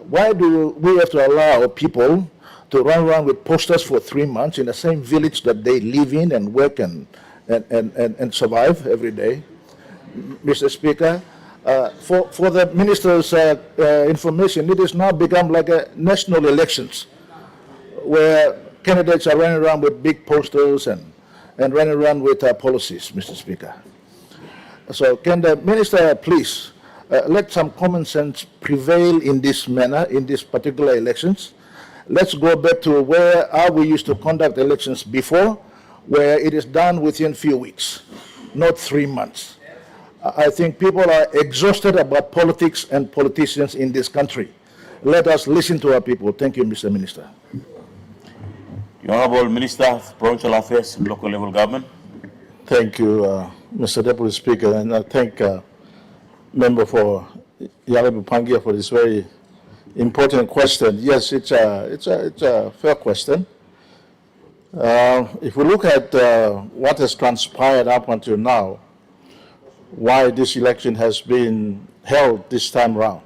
Why do we have to allow people to run around with posters for 3 months in the same village that they live in and work and survive every day? Mr. Speaker, for the minister's information, it has now become like a national elections where candidates are running around with big posters and running around with policies, Mr. Speaker. So can the minister please let some common sense prevail in this manner, in these particular elections? Let's go back to where we used to conduct elections before, where it is done within a few weeks, not 3 months. I think people are exhausted about politics and politicians in this country. Let us listen to our people. Thank you, Mr. Minister. The Honorable Minister of Provincial Affairs and Local Level Government. Thank you, Mr. Deputy Speaker, and I thank Member for Yaribu Pangia for this very important question. Yes, it's a fair question. If we look at what has transpired up until now, why this election has been held this time around.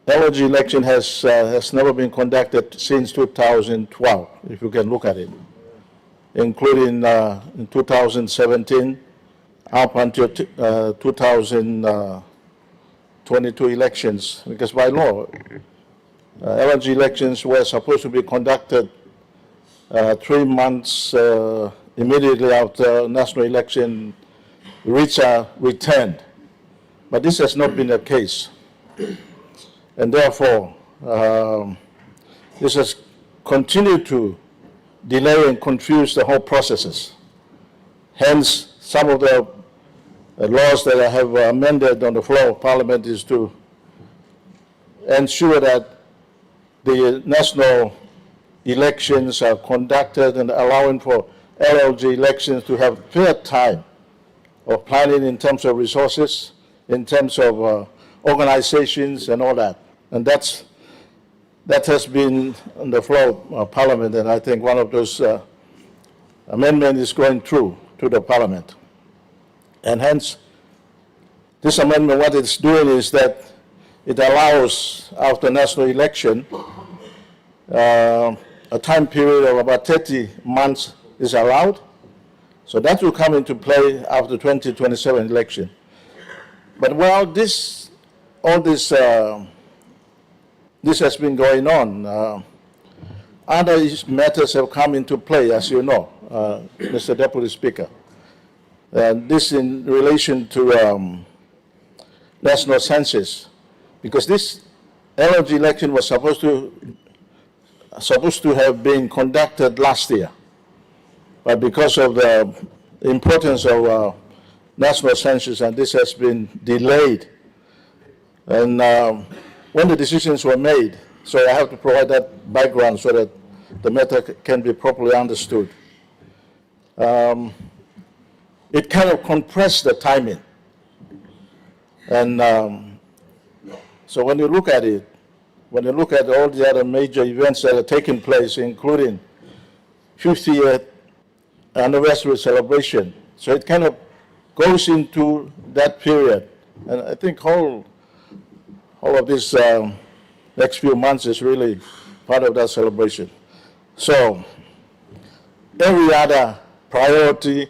LOG election has never been conducted since 2012, if you can look at it, including in 2017 up until 2022 elections, because by law, LNG elections were supposed to be conducted 3 months immediately after national election returned. But this has not been the case. And therefore, this has continued to delay and confuse the whole processes. Hence, some of the laws that I have amended on the floor of Parliament is to ensure that the national elections are conducted and allowing for LLG elections to have fair time of planning in terms of resources, in terms of organizations and all that. And that has been on the floor of Parliament, and I think one of those amendments is going through to the Parliament. And hence, this amendment, what it's doing is that it allows, after national election, a time period of about 30 months is allowed. So that will come into play after 2027 election. But while this has been going on, other matters have come into play, as you know, Mr. Deputy Speaker. This in relation to national census, because this LNG election was supposed to have been conducted last year. but because of the importance of national census, and this has been delayed. And when the decisions were made, so I have to provide that background so that the matter can be properly understood. It kind of compressed the timing. And so when you look at it, when you look at all the other major events that are taking place, including 50th anniversary celebration, so it kind of goes into that period. And I think all of this next few months is really part of that celebration. So every other priority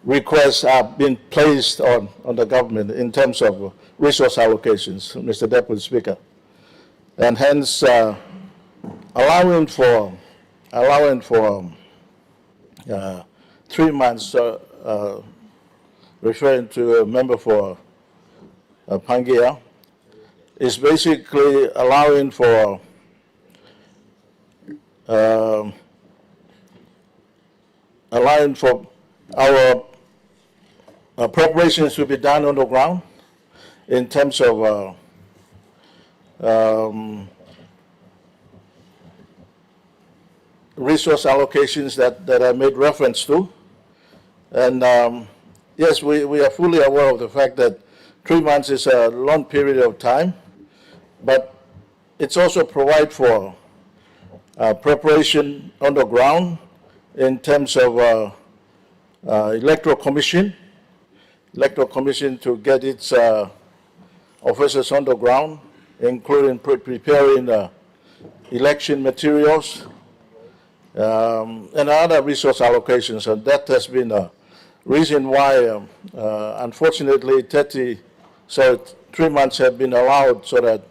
requests have been placed on the government in terms of resource allocations, Mr. Deputy Speaker. And hence allowing for 3 months, referring to a member for Pangaea, is basically allowing for our preparations to be done on the ground in terms of resource allocations that I made reference to. And yes, we are fully aware of the fact that 3 months is a long period of time, but it's also provide for preparation on the ground in terms of electoral commission to get its officers on the ground, including preparing election materials and other resource allocations. And that has been a reason why, unfortunately, 3 months have been allowed so that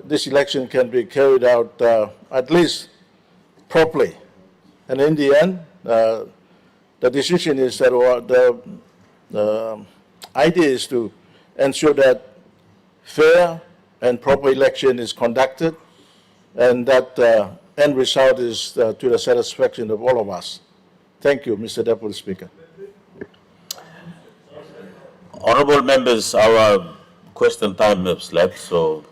this election can be carried out at least properly. And in the end, the decision is that the idea is to ensure that fair and proper election is conducted, and that end result is to the satisfaction of all of us. Thank you, Mr. Deputy Speaker. Honorable members, our question time has left, so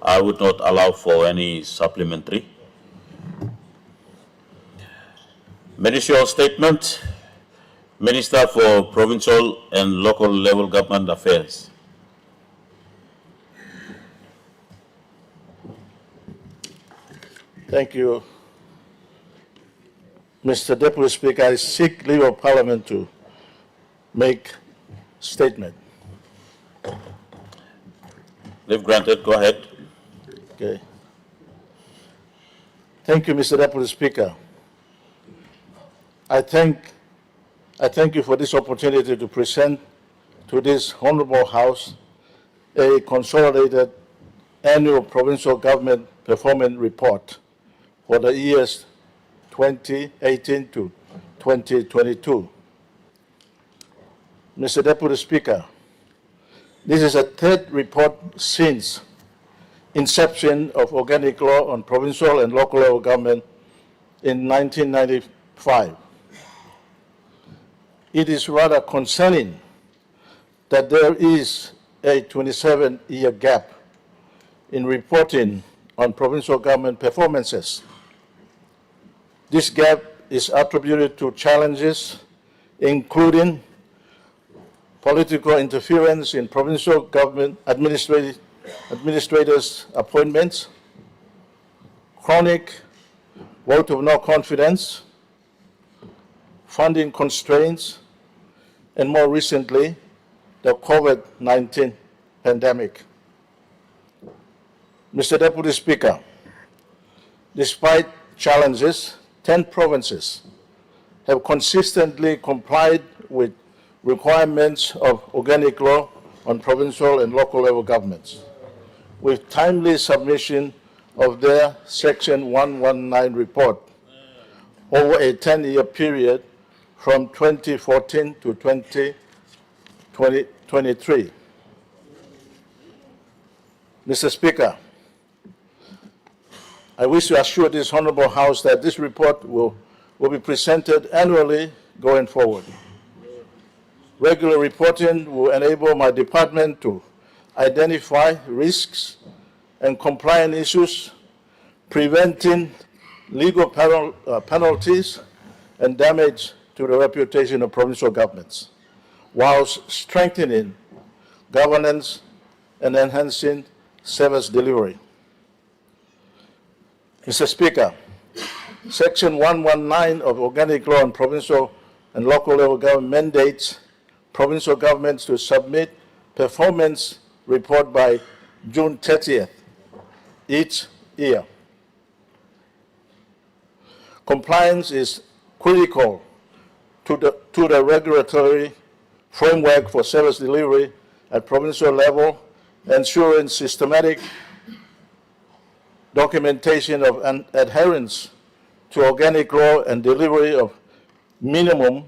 I would not allow for any supplementary. Ministerial statement, Minister for Provincial and Local Level Government Affairs. Thank you. Mr. Deputy Speaker, I seek leave of Parliament to make statement. Leave granted, go ahead. Okay. Thank you, Mr. Deputy Speaker. I thank you for this opportunity to present to this honorable House a consolidated annual provincial government performance report for the years 2018 to 2022. Mr. Deputy Speaker, this is a third report since inception of organic law on provincial and local level government in 1995. It is rather concerning that there is a 27-year gap in reporting on provincial government performances. This gap is attributed to challenges including political interference in provincial government administrators' appointments, chronic vote of no confidence, funding constraints, and more recently, the COVID-19 pandemic. Mr. Deputy Speaker, despite challenges, 10 provinces have consistently complied with requirements of organic law on provincial and local level governments, with timely submission of their Section 119 report over a 10-year period from 2014 to 2023. Mr. Speaker, I wish to assure this honorable House that this report will will be presented annually going forward. Regular reporting will enable my department to identify risks and compliance issues, preventing legal penalties and damage to the reputation of provincial governments, whilst strengthening governance and enhancing service delivery. Mr. Speaker, Section 119 of Organic Law on Provincial and Local Level Government mandates provincial governments to submit performance report by June 30th each year. Compliance is critical to the regulatory framework for service delivery at provincial level, ensuring systematic documentation of adherence to organic law and delivery of minimum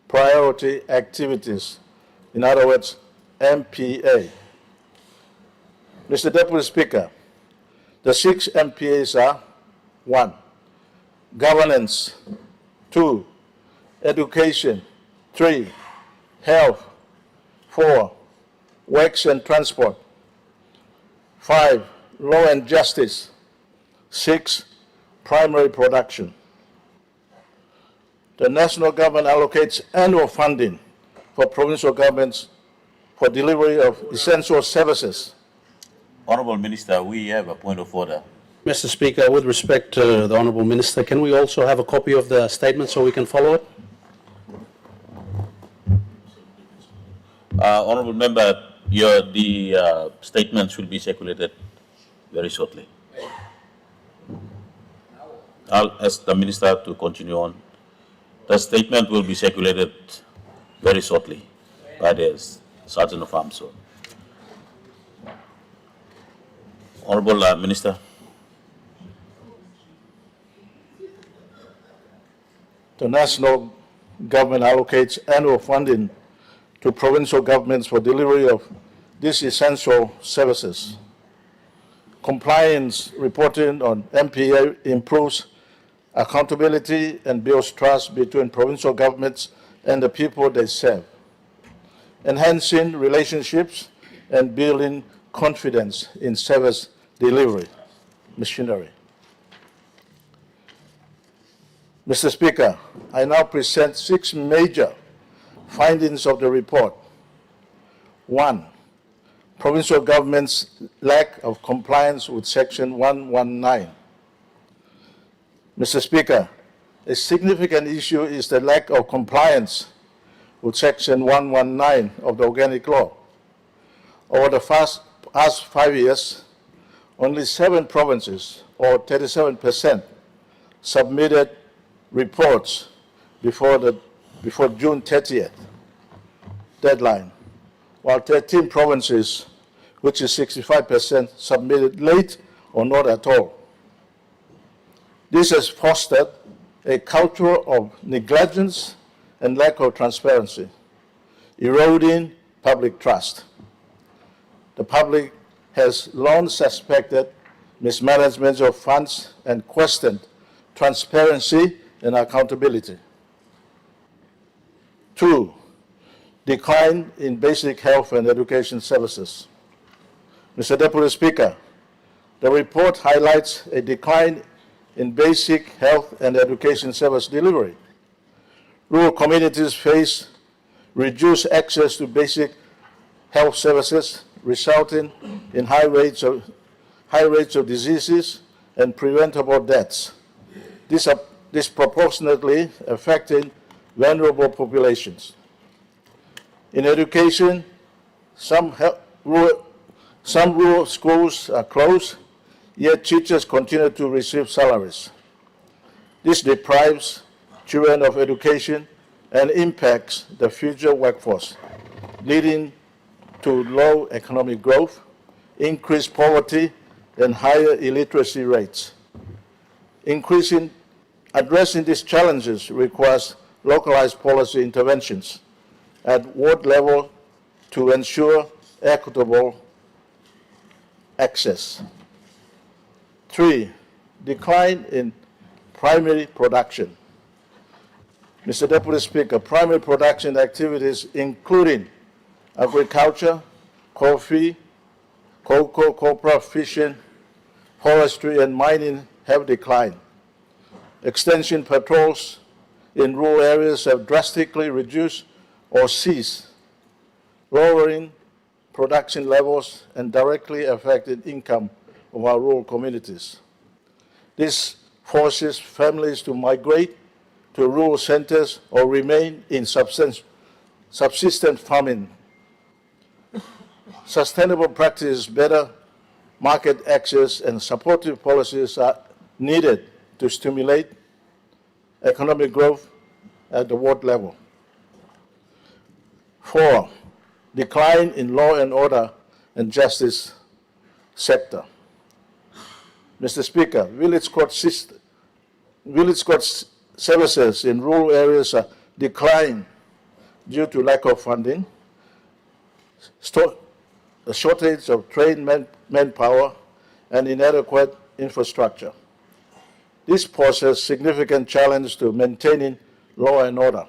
priority activities, in other words, MPA. Mr. Deputy Speaker, the 6 MPAs are: 1. Governance; 2. Education; 3. Health; 4. Works and Transport; 5. Law and Justice; 6. Primary Production. The national government allocates annual funding for provincial governments for delivery of essential services. Honorable Minister, we have a point of order. Mr. Speaker, with respect to the Honourable Minister, can we also have a copy of the statement so we can follow it? Honorable Member, the statements will be circulated very shortly. I'll ask the Minister to continue on. The statement will be circulated very shortly by the Sergeant of Arms. Honorable Minister. The national government allocates annual funding to provincial governments for delivery of these essential services. Compliance reporting on MPA improves accountability and builds trust between provincial governments and the people they serve, enhancing relationships and building confidence in service delivery machinery. Mr. Speaker, I now present 6 major findings of the report. 1. Provincial government's lack of compliance with Section 119. Mr. Speaker, a significant issue is the lack of compliance with Section 119 of the Organic Law. Over the past 5 years, only 7 provinces, or 37%, submitted reports before June 30th deadline, while 13 provinces, which is 65%, submitted late or not at all. This has fostered a culture of negligence and lack of transparency, eroding public trust. The public has long suspected mismanagement of funds and questioned transparency and accountability. 2. Decline in basic health and education services. Mr. Deputy Speaker, the report highlights a decline in basic health and education service delivery. Rural communities face reduced access to basic health services, resulting in high rates of diseases and preventable deaths, disproportionately affecting vulnerable populations. In education, some rural schools are closed, yet teachers continue to receive salaries. This deprives children of education and impacts the future workforce, leading to low economic growth, increased poverty, and higher illiteracy rates. Addressing these challenges requires localized policy interventions at ward level to ensure equitable access. 3. Decline in primary production. Mr. Deputy Speaker, primary production activities including agriculture, coffee, cocoa, copra, fishing, forestry, and mining have declined. Extension patrols in rural areas have drastically reduced or ceased, lowering production levels and directly affected income of our rural communities. This forces families to migrate to rural centers or remain in subsistence farming. Sustainable practices, better market access, and supportive policies are needed to stimulate economic growth at the ward level. 4, decline in law and order and justice sector. Mr. Speaker, village court services in rural areas are declining due to lack of funding, a shortage of trained manpower, and inadequate infrastructure. This poses significant challenge to maintaining law and order.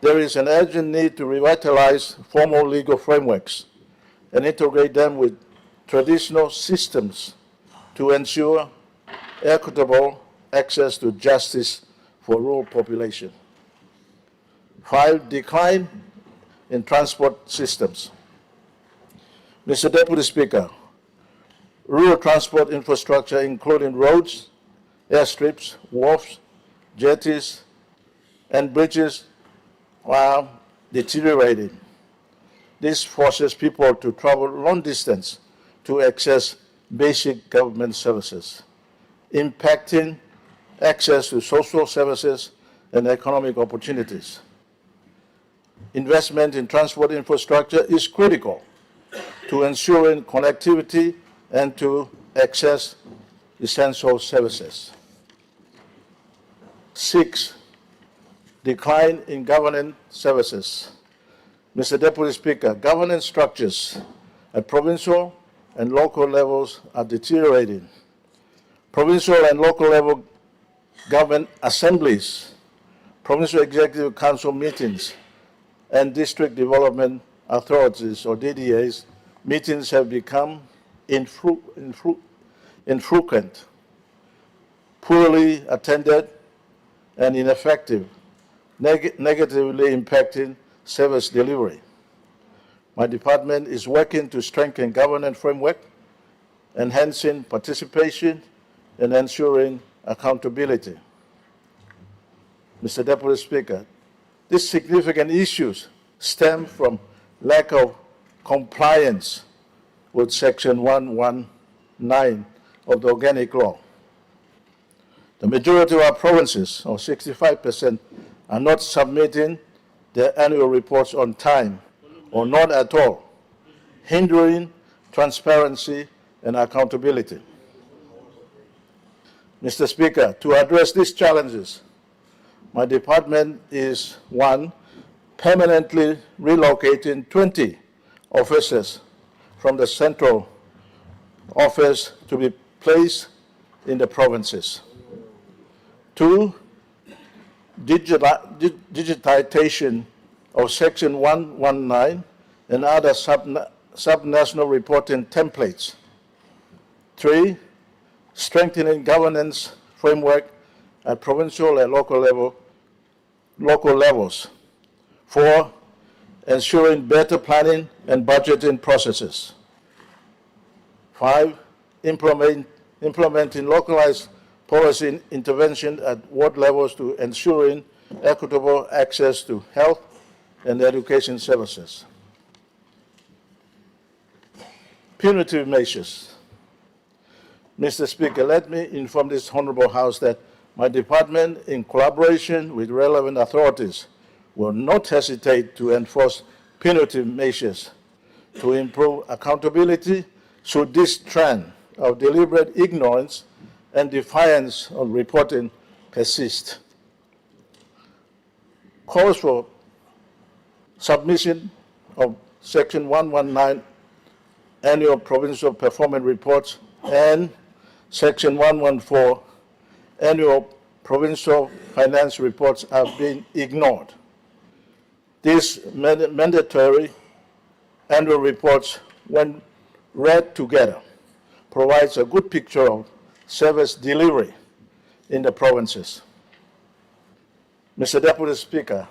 There is an urgent need to revitalize formal legal frameworks and integrate them with traditional systems to ensure equitable access to justice for rural population. 5, decline in transport systems. Mr. Deputy Speaker, rural transport infrastructure, including roads, airstrips, wharves, jetties, and bridges, are deteriorating. This forces people to travel long distance to access basic government services, impacting access to social services and economic opportunities. Investment in transport infrastructure is critical to ensuring connectivity and to access essential services. 6, decline in governance services. Mr. Deputy Speaker, governance structures at provincial and local levels are deteriorating. Provincial and local level government assemblies, provincial executive council meetings, and district development authorities, or DDAs, meetings have become infrequent, poorly attended, and ineffective, negatively impacting service delivery. My department is working to strengthen governance framework, enhancing participation, and ensuring accountability. Mr. Deputy Speaker, these significant issues stem from lack of compliance with Section 119 of the Organic Law. The majority of our provinces, or 65%, are not submitting their annual reports on time or not at all, hindering transparency and accountability. Mr. Speaker, to address these challenges, my department is 1, permanently relocating 20 officers from the central office to be placed in the provinces. 2, digitization of Section 119 and other subnational reporting templates. 3, strengthening governance framework at provincial and local levels. 4, ensuring better planning and budgeting processes. 5, implementing localized policy intervention at ward levels to ensuring equitable access to health and education services. Punitive measures. Mr. Speaker, let me inform this Honourable House that my department, in collaboration with relevant authorities, will not hesitate to enforce punitive measures to improve accountability should this trend of deliberate ignorance and defiance of reporting persist. Calls for submission of Section 119 annual provincial performance reports and Section 114 annual provincial finance reports are being ignored. These mandatory annual reports, when read together, provides a good picture of service delivery in the provinces. Mr. Deputy Speaker,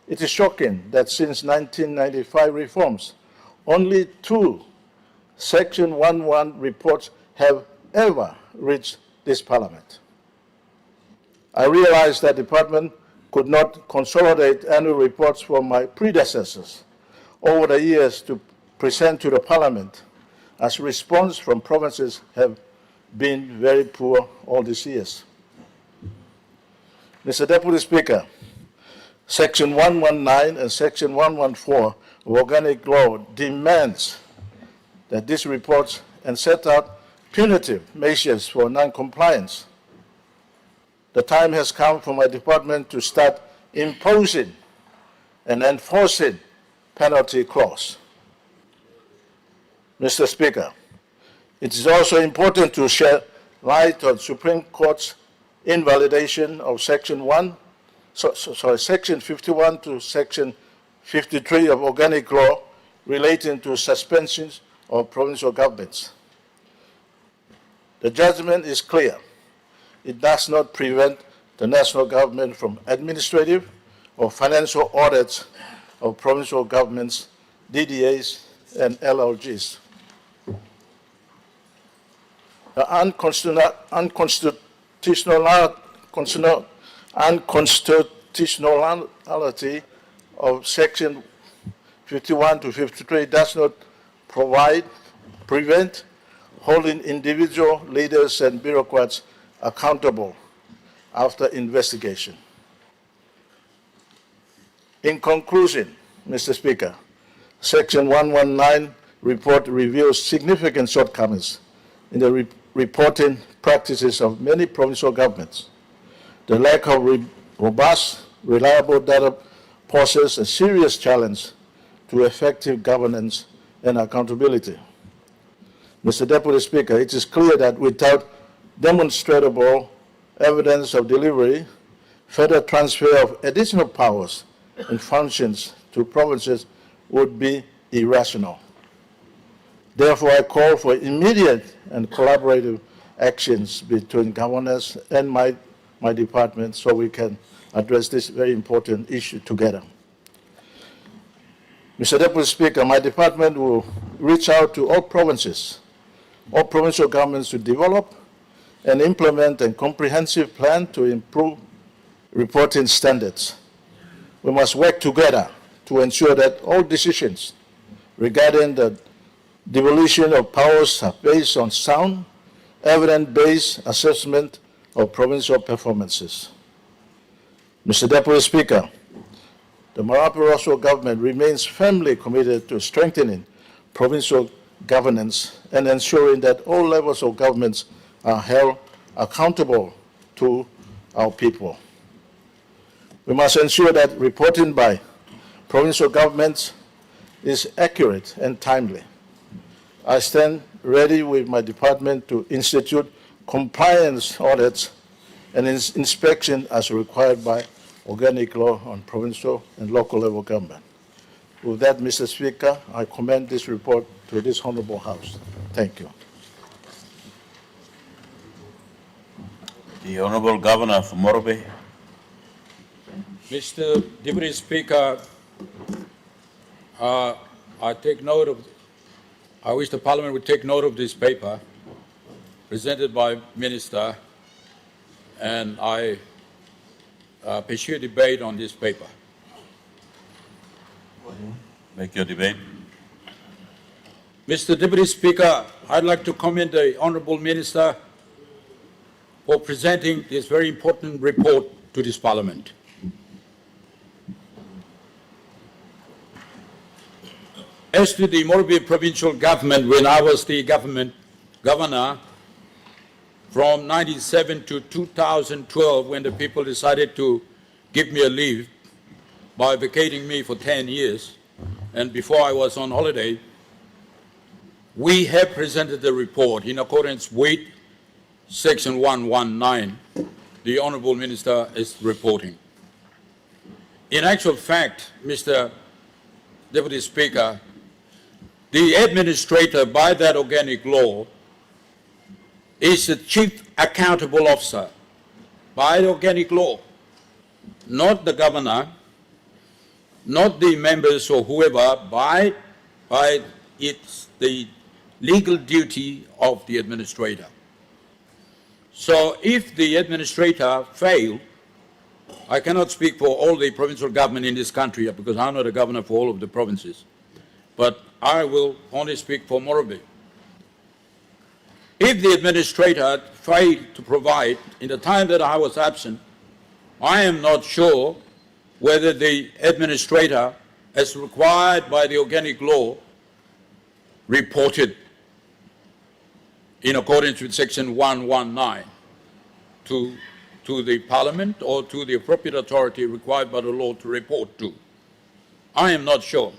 it is shocking that since 1995 reforms, only 2 Section 1.1 reports have ever reached this Parliament. I realize that the Department could not consolidate annual reports from my predecessors over the years to present to the Parliament, as response from provinces have been very poor all these years. Mr. Deputy Speaker, Section 119 and Section 114 of Organic Law demands that these reports and set out punitive measures for non-compliance. The time has come for my department to start imposing and enforcing penalty clause. Mr. Speaker, it is also important to shed light on Supreme Court's invalidation of Section 51 to Section 53 of Organic Law relating to suspensions of provincial governments. The judgment is clear. It does not prevent the national government from administrative or financial audits of provincial governments, DDAs, and LLGs. The unconstitutionality of Section 51 to 53 does not prevent holding individual leaders and bureaucrats accountable after investigation. In conclusion, Mr. Speaker, Section 119 report reveals significant shortcomings in the reporting practices of many provincial governments. The lack of robust, reliable data poses a serious challenge to effective governance and accountability. Mr. Deputy Speaker, it is clear that without demonstrable evidence of delivery, further transfer of additional powers and functions to provinces would be irrational. Therefore, I call for immediate and collaborative actions between governors and my department so we can address this very important issue together. Mr. Deputy Speaker, my department will reach out to all provinces, all provincial governments to develop and implement a comprehensive plan to improve reporting standards. We must work together to ensure that all decisions regarding the devolution of powers are based on sound, evidence-based assessment of provincial performances. Mr. Deputy Speaker, the Marape-Rosso government remains firmly committed to strengthening provincial governance and ensuring that all levels of governments are held accountable to our people. We must ensure that reporting by provincial governments is accurate and timely. I stand ready with my department to institute compliance audits and inspection as required by organic law on provincial and local level government. With that, Mr. Speaker, I commend this report to this Honorable House. Thank you. The Honorable Governor of Morobe. Mr. Deputy Speaker, I wish the Parliament would take note of this paper presented by Minister, and I pursue debate on this paper. Make your debate. Mr. Deputy Speaker, I'd like to commend the Honourable Minister for presenting this very important report to this Parliament. As to the Morobe provincial government, when I was the governor from 1997 to 2012, when the people decided to give me a leave by vacating me for 10 years, and before I was on holiday, we have presented the report in accordance with Section 119 the Honourable Minister is reporting. In actual fact, Mr. Deputy Speaker, the administrator by that organic law is the chief accountable officer by the organic law, not the governor, not the members or whoever, by it's the legal duty of the administrator. So if the administrator failed, I cannot speak for all the provincial government in this country because I'm not a governor for all of the provinces, but I will only speak for Morobe. If the administrator failed to provide in the time that I was absent, I am not sure whether the administrator, as required by the organic law, reported in accordance with section 119 to the Parliament or to the appropriate authority required by the law to report to. I am not sure.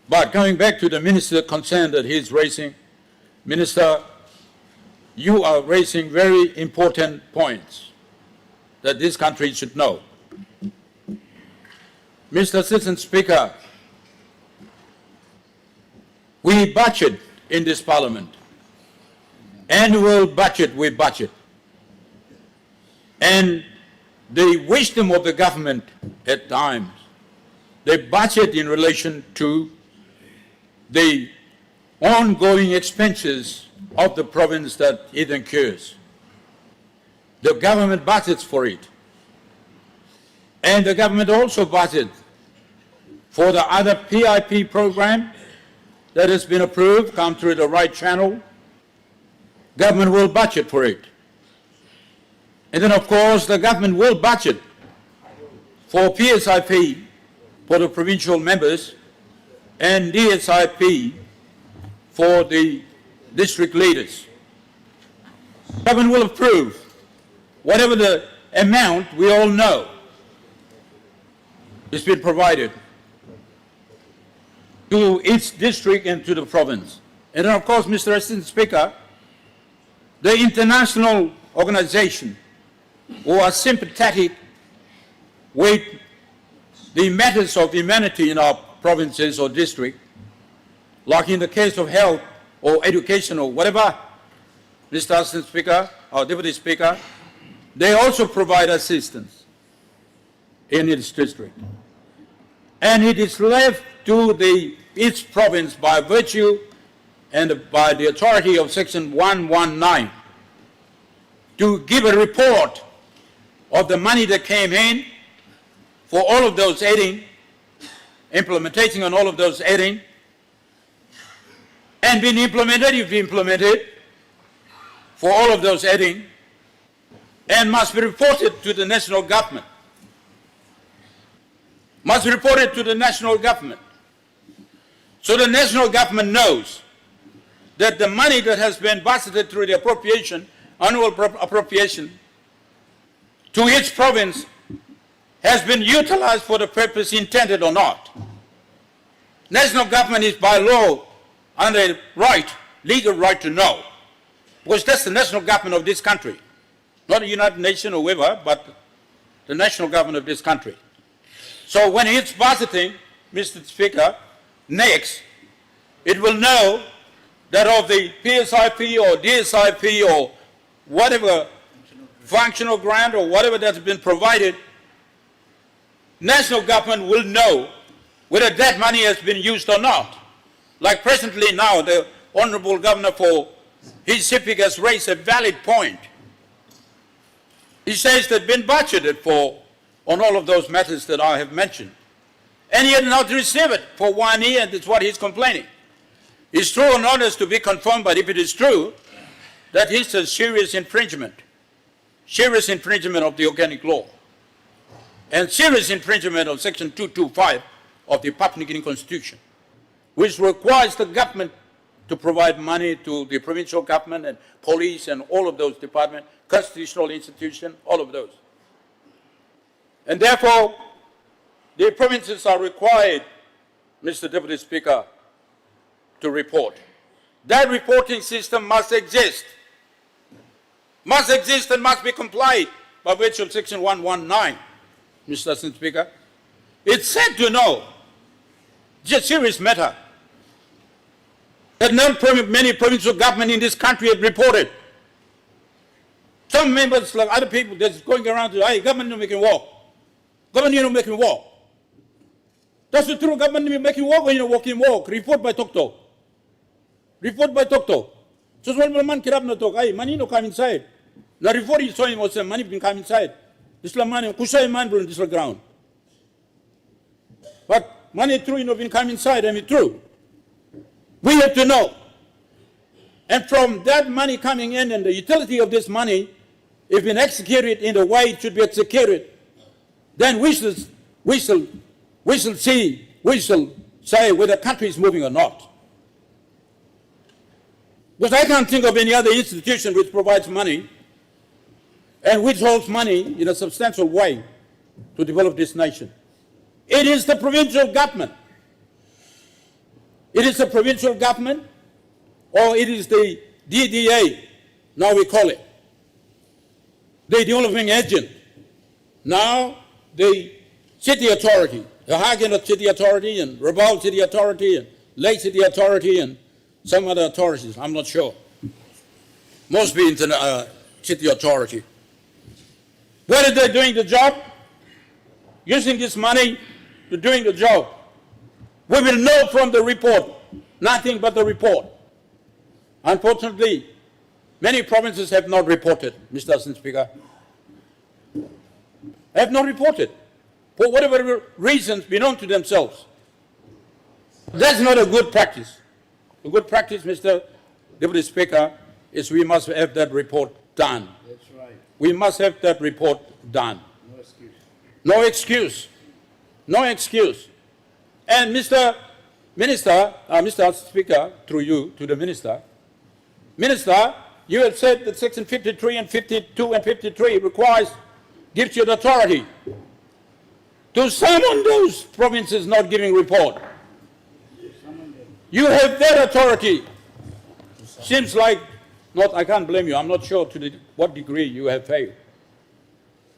But coming back to the Minister concern that he's raising, Minister, you are raising very important points that this country should know. Mr. Assistant Speaker, we budget in this Parliament. Annual budget, we budget. And the wisdom of the government at times, they budget in relation to the ongoing expenses of the province that it incurs. The government budgets for it. And the government also budgets for the other PIP program that has been approved, come through the right channel. Government will budget for it. And then, of course, the government will budget for PSIP for the provincial members and DSIP for the district leaders. Government will approve whatever the amount we all know has been provided to each district and to the province. And then, of course, Mr. Assistant Speaker, the international organization who are sympathetic with the matters of humanity in our provinces or district, like in the case of health or education or whatever, Mr. Assistant Speaker or Deputy Speaker, they also provide assistance in its district. And it is left to each province by virtue and by the authority of section 119 to give a report of the money that came in for all of those aiding, implementation on all of those aiding, and being implemented, if implemented, for all of those aiding, and must be reported to the national government. Must be reported to the national government. So the national government knows that the money that has been budgeted through the appropriation, annual appropriation, to each province has been utilized for the purpose intended or not. National government is by law under right, legal right to know, because that's the national government of this country, not the United Nations or whoever, but the national government of this country. So when it's budgeting, Mr. Speaker, next, it will know that of the PSIP or DSIP or whatever functional grant or whatever that's been provided, national government will know whether that money has been used or not. Like presently now, the Honourable Governor for his CIPIC has raised a valid point. He says they've been budgeted for on all of those matters that I have mentioned. And he had not received it for 1 year, and that's what he's complaining. It's true or not is to be confirmed, but if it is true, that is a serious infringement of the organic law, and serious infringement of section 225 of the Papua New Guinea Constitution, which requires the government to provide money to the provincial government and police and all of those departments, constitutional institutions, all of those. And therefore, the provinces are required, Mr. Deputy Speaker, to report. That reporting system must exist and must be complied by virtue of Section 119, Mr. Assistant Speaker. It's sad to know, it's a serious matter, that not many provincial government in this country have reported. Some members, like other people, they're going around to, hey, government is making war. Government is making war. That's the true government is making war or walking walk. Report by Tokto. Report by Tokto. So when man kirap na talk, hey, money no come inside. The report is showing us money can come inside. This money, kushay man on this ground. But money true, been come inside, and it's true. We have to know. And from that money coming in and the utility of this money, if been executed in the way it should be executed, then we shall say whether the country is moving or not. Because I can't think of any other institution which provides money and which holds money in a substantial way to develop this nation. It is the provincial government. It is the provincial government, or it is the DDA, now we call it, the developing agent. Now the city authority, the Hagen City Authority and Rabaul City Authority and Lake City Authority and some other authorities, I'm not sure. Must be city authority. What are they doing the job? Using this money to doing the job. We will know from the report, nothing but the report. Unfortunately, many provinces have not reported, Mr. Assistant Speaker. Have not reported, for whatever reasons belong to themselves. That's not a good practice. A good practice, Mr. Deputy Speaker, is we must have that report done. That's right. We must have that report done. No excuse. No excuse. No excuse. And Mr. Minister, Mr. Speaker, through you to the Minister, Minister, you have said that Section 53 and 52 and 53 gives you the authority to summon those provinces not giving report. You have that authority. Seems like, I can't blame you. I'm not sure to what degree you have failed.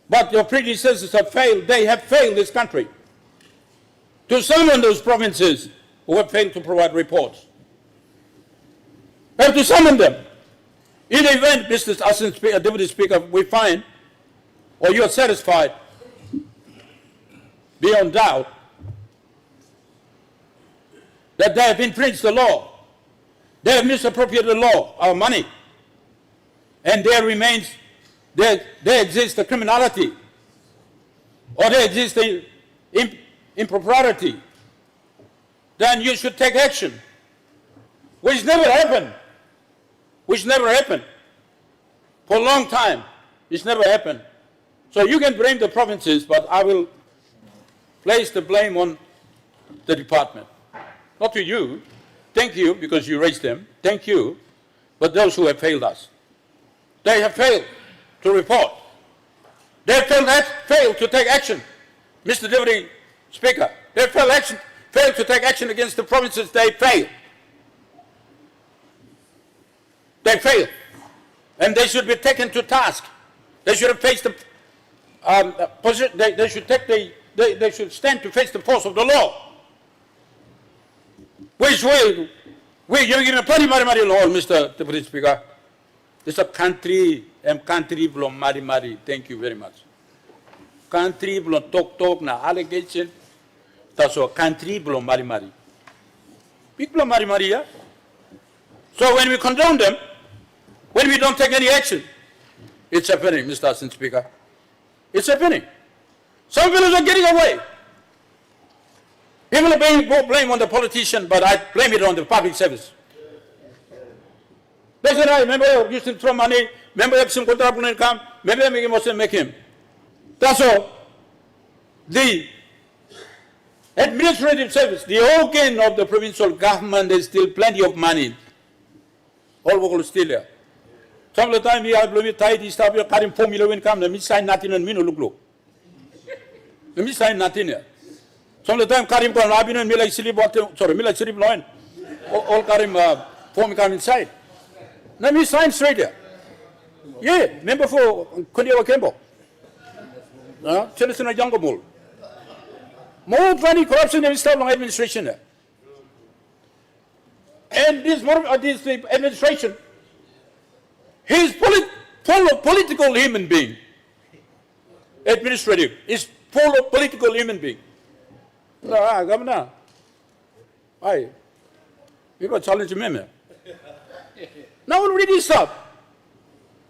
But your predecessors have failed. They have failed this country to summon those provinces who have failed to provide reports. We have to summon them. In the event, Mr. Assistant Speaker, Deputy Speaker, we find, or you are satisfied, beyond doubt, that they have infringed the law, they have misappropriated the law, our money, and there exists the criminality, or there exists the impropriety, then you should take action, which never happened. For a long time, it's never happened. So you can blame the provinces, but I will place the blame on the department. Not to you. Thank you, because you raised them. Thank you. But those who have failed us. They have failed to report. They have failed to take action. Mr. Deputy Speaker, they have failed to take action against the provinces. They failed. They failed. And they should be taken to task. They should have faced the position. They should stand to face the force of the law. Which way? You're giving a plenty mari law, Mr. Deputy Speaker. This is a country belum mari. Thank you very much. Country belum talk na allegation. That's a country belum mari. Big belum mari, yeah? So when we condone them, when we don't take any action, it's happening, Mr. Assistant Speaker. It's happening. Some fellows are getting away. People are blame on the politician, but I blame it on the public service. They said, I remember you used to throw money, remember you some contract income, maybe make him. That's all. The administrative service, the organ of the provincial government, there's still plenty of money. All local still there. Some of the time, we have tied this stuff, we are carrying 4 million income, let me sign nothing and me no look. Let me sign nothing here. Some of the time, Karim Kwan Rabin and Mila Silib, Mila Silib Loin, all Karim form come inside. Let me sign straight here. Yeah, member for Kundiwa Kembo. Citizen of Younger Bull. More funny corruption than style of administration. And this administration, he's full of political human being. Administrative is full of political human being. Governor, you got challenge me. Now already stop.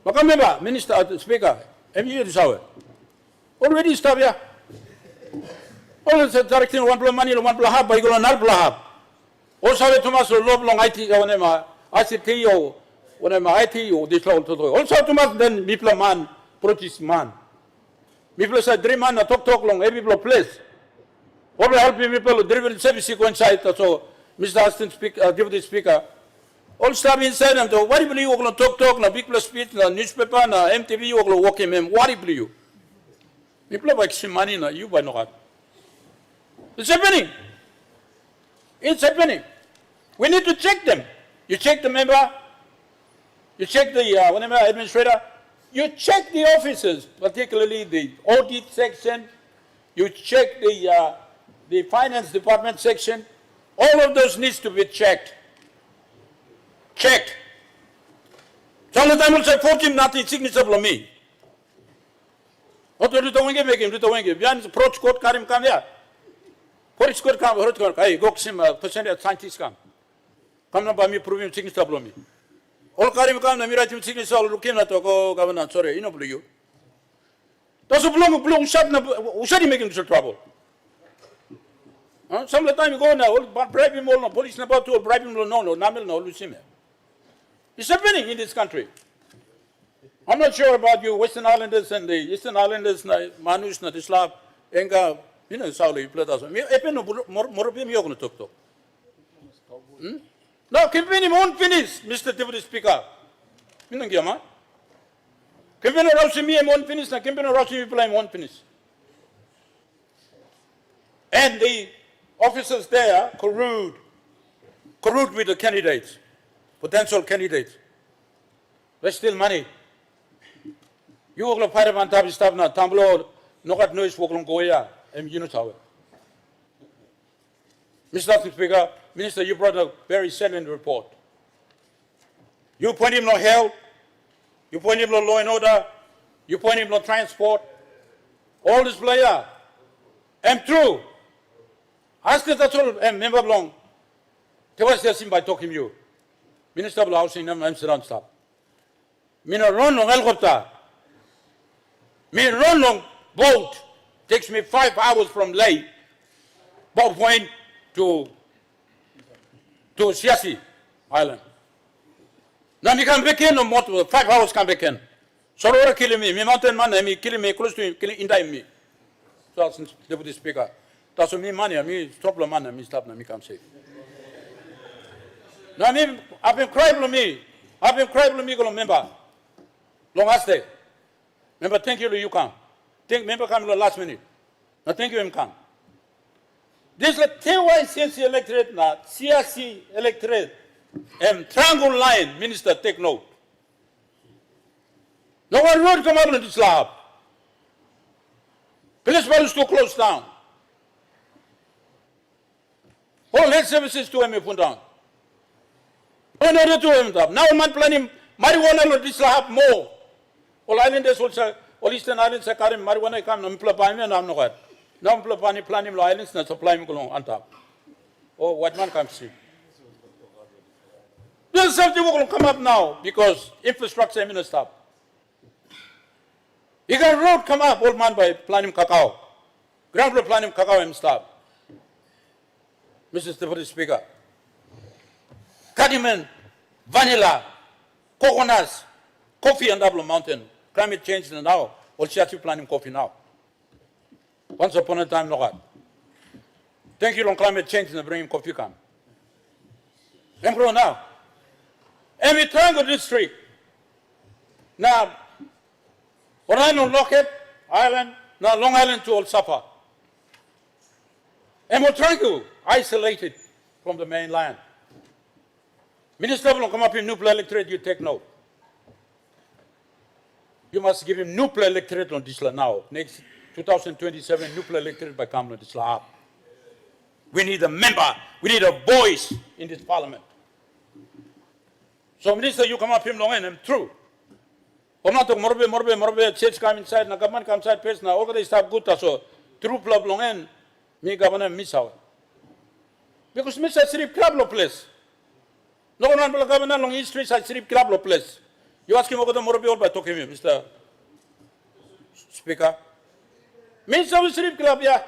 But remember, Minister, Speaker, already stop here. All the directing one money, one half, by going another half. Also, Thomas, love long IT, whenever ICT or whenever IT or this all to do. Also, Thomas, then people man, protest man. People say, dream man, talk long, every people place. All the helping people, driven service sequence site, so Mr. Austin Speaker, Deputy Speaker. All stop inside and what do you believe? You're talk, na big plus speech, na newspaper, na MTV, you're going to walk him. What do you believe? People have extra money, na you buy no. It's happening. It's happening. We need to check them. You check the member, you check the whatever administrator, you check the officers, particularly the audit section, you check the finance department section. All of those needs to be checked. Checked. Some of them will say 14 nothing signature from me. What do you do? Make him do the wing. Beyond approach court, Karim come here. Police court come, hey, go sim percent scientists come. Come now by me proving signature from me. All Karim come, na writing signature, looking at go governor, sorry, you know, you. That's a blue shot, Ushadi making trouble. Some of the time you go now, bribe him all, police about to bribe him, no, Namil, no, Lucime. It's happening in this country. I'm not sure about you, Western Islanders and the Eastern Islanders, Manus, Natislav, Enga, you know, Sauli, Platas. More of him, you're going to talk to. No, campaign won't finish, Mr. Deputy Speaker. You know, Giama. Campaign arousing me, I won't finish, and campaign arousing people, I won't finish. And the officers there collude with the candidates, potential candidates. They steal money. You will fight about Tabi stuff now, Tamblo, no got noise for Goya, and you know how. Mr. Speaker, Minister, you brought a very salient report. You point him no health, you point him no law and order, you point him no transport, all this player. And true. Ask us that's all, and member long. Tell us this by talking to you. Minister of Housing, Amsterdam stop. Mina run long helicopter. Me run long boat. Takes me 5 hours from Ley, Bob Point to Siasi Island. Now me come back in on motor, 5 hours come back in. So they're killing me. Me mountain man, me killing me close to him, killing in me. So Deputy Speaker. That's me money, me stop the money, me stop, me come say. Now me, I've been crying for me. I've been crying for me, go member. Long last day. Member, thank you, you come. Member come the last minute. Now thank you, him come. This is KYCNC electorate now, CRC electorate, and triangle line, Minister, take note. No one road come up in this lab. Police is to close down. All health services to him put down. All order to him up. Now man planning marijuana will this have more. All islanders also, all Eastern Islands are carrying marijuana come no plan and I'm not. Now planning islands and supply him on top. Oh, what man can see. There's something will come up now because infrastructure is in a stop. You got a road come up, old man by planning cacao. Ground floor planning cacao and stop. Mr. Deputy Speaker, cardamom, vanilla, coconuts, coffee and Double Mountain. Climate change now. All Shatu planning coffee now. Once upon a time, no God. Thank you on climate change and bringing coffee come. Emperor now. And we triangle district. Now, when I know Lockheed Island, now Long Island to Old Suffolk. And we're trying to isolate it from the mainland. Minister will come up in nuclear electorate, you take note. You must give him nuclear electorate on this land now. Next 2027 nuclear elected by Kamala Islam. We need a member, we need a voice in this parliament. So Minister, you come up here and I'm true. I'm not talking morbe, church come inside, na government come inside, place na organize staff good so true club long end, me governor miss out. Because Mr. Sirip club lo place. No one will governor long East Street side Sirip club lo place. You ask him about the morbe all by talking to him, Mr. Speaker. Mr. Sirip club, yeah.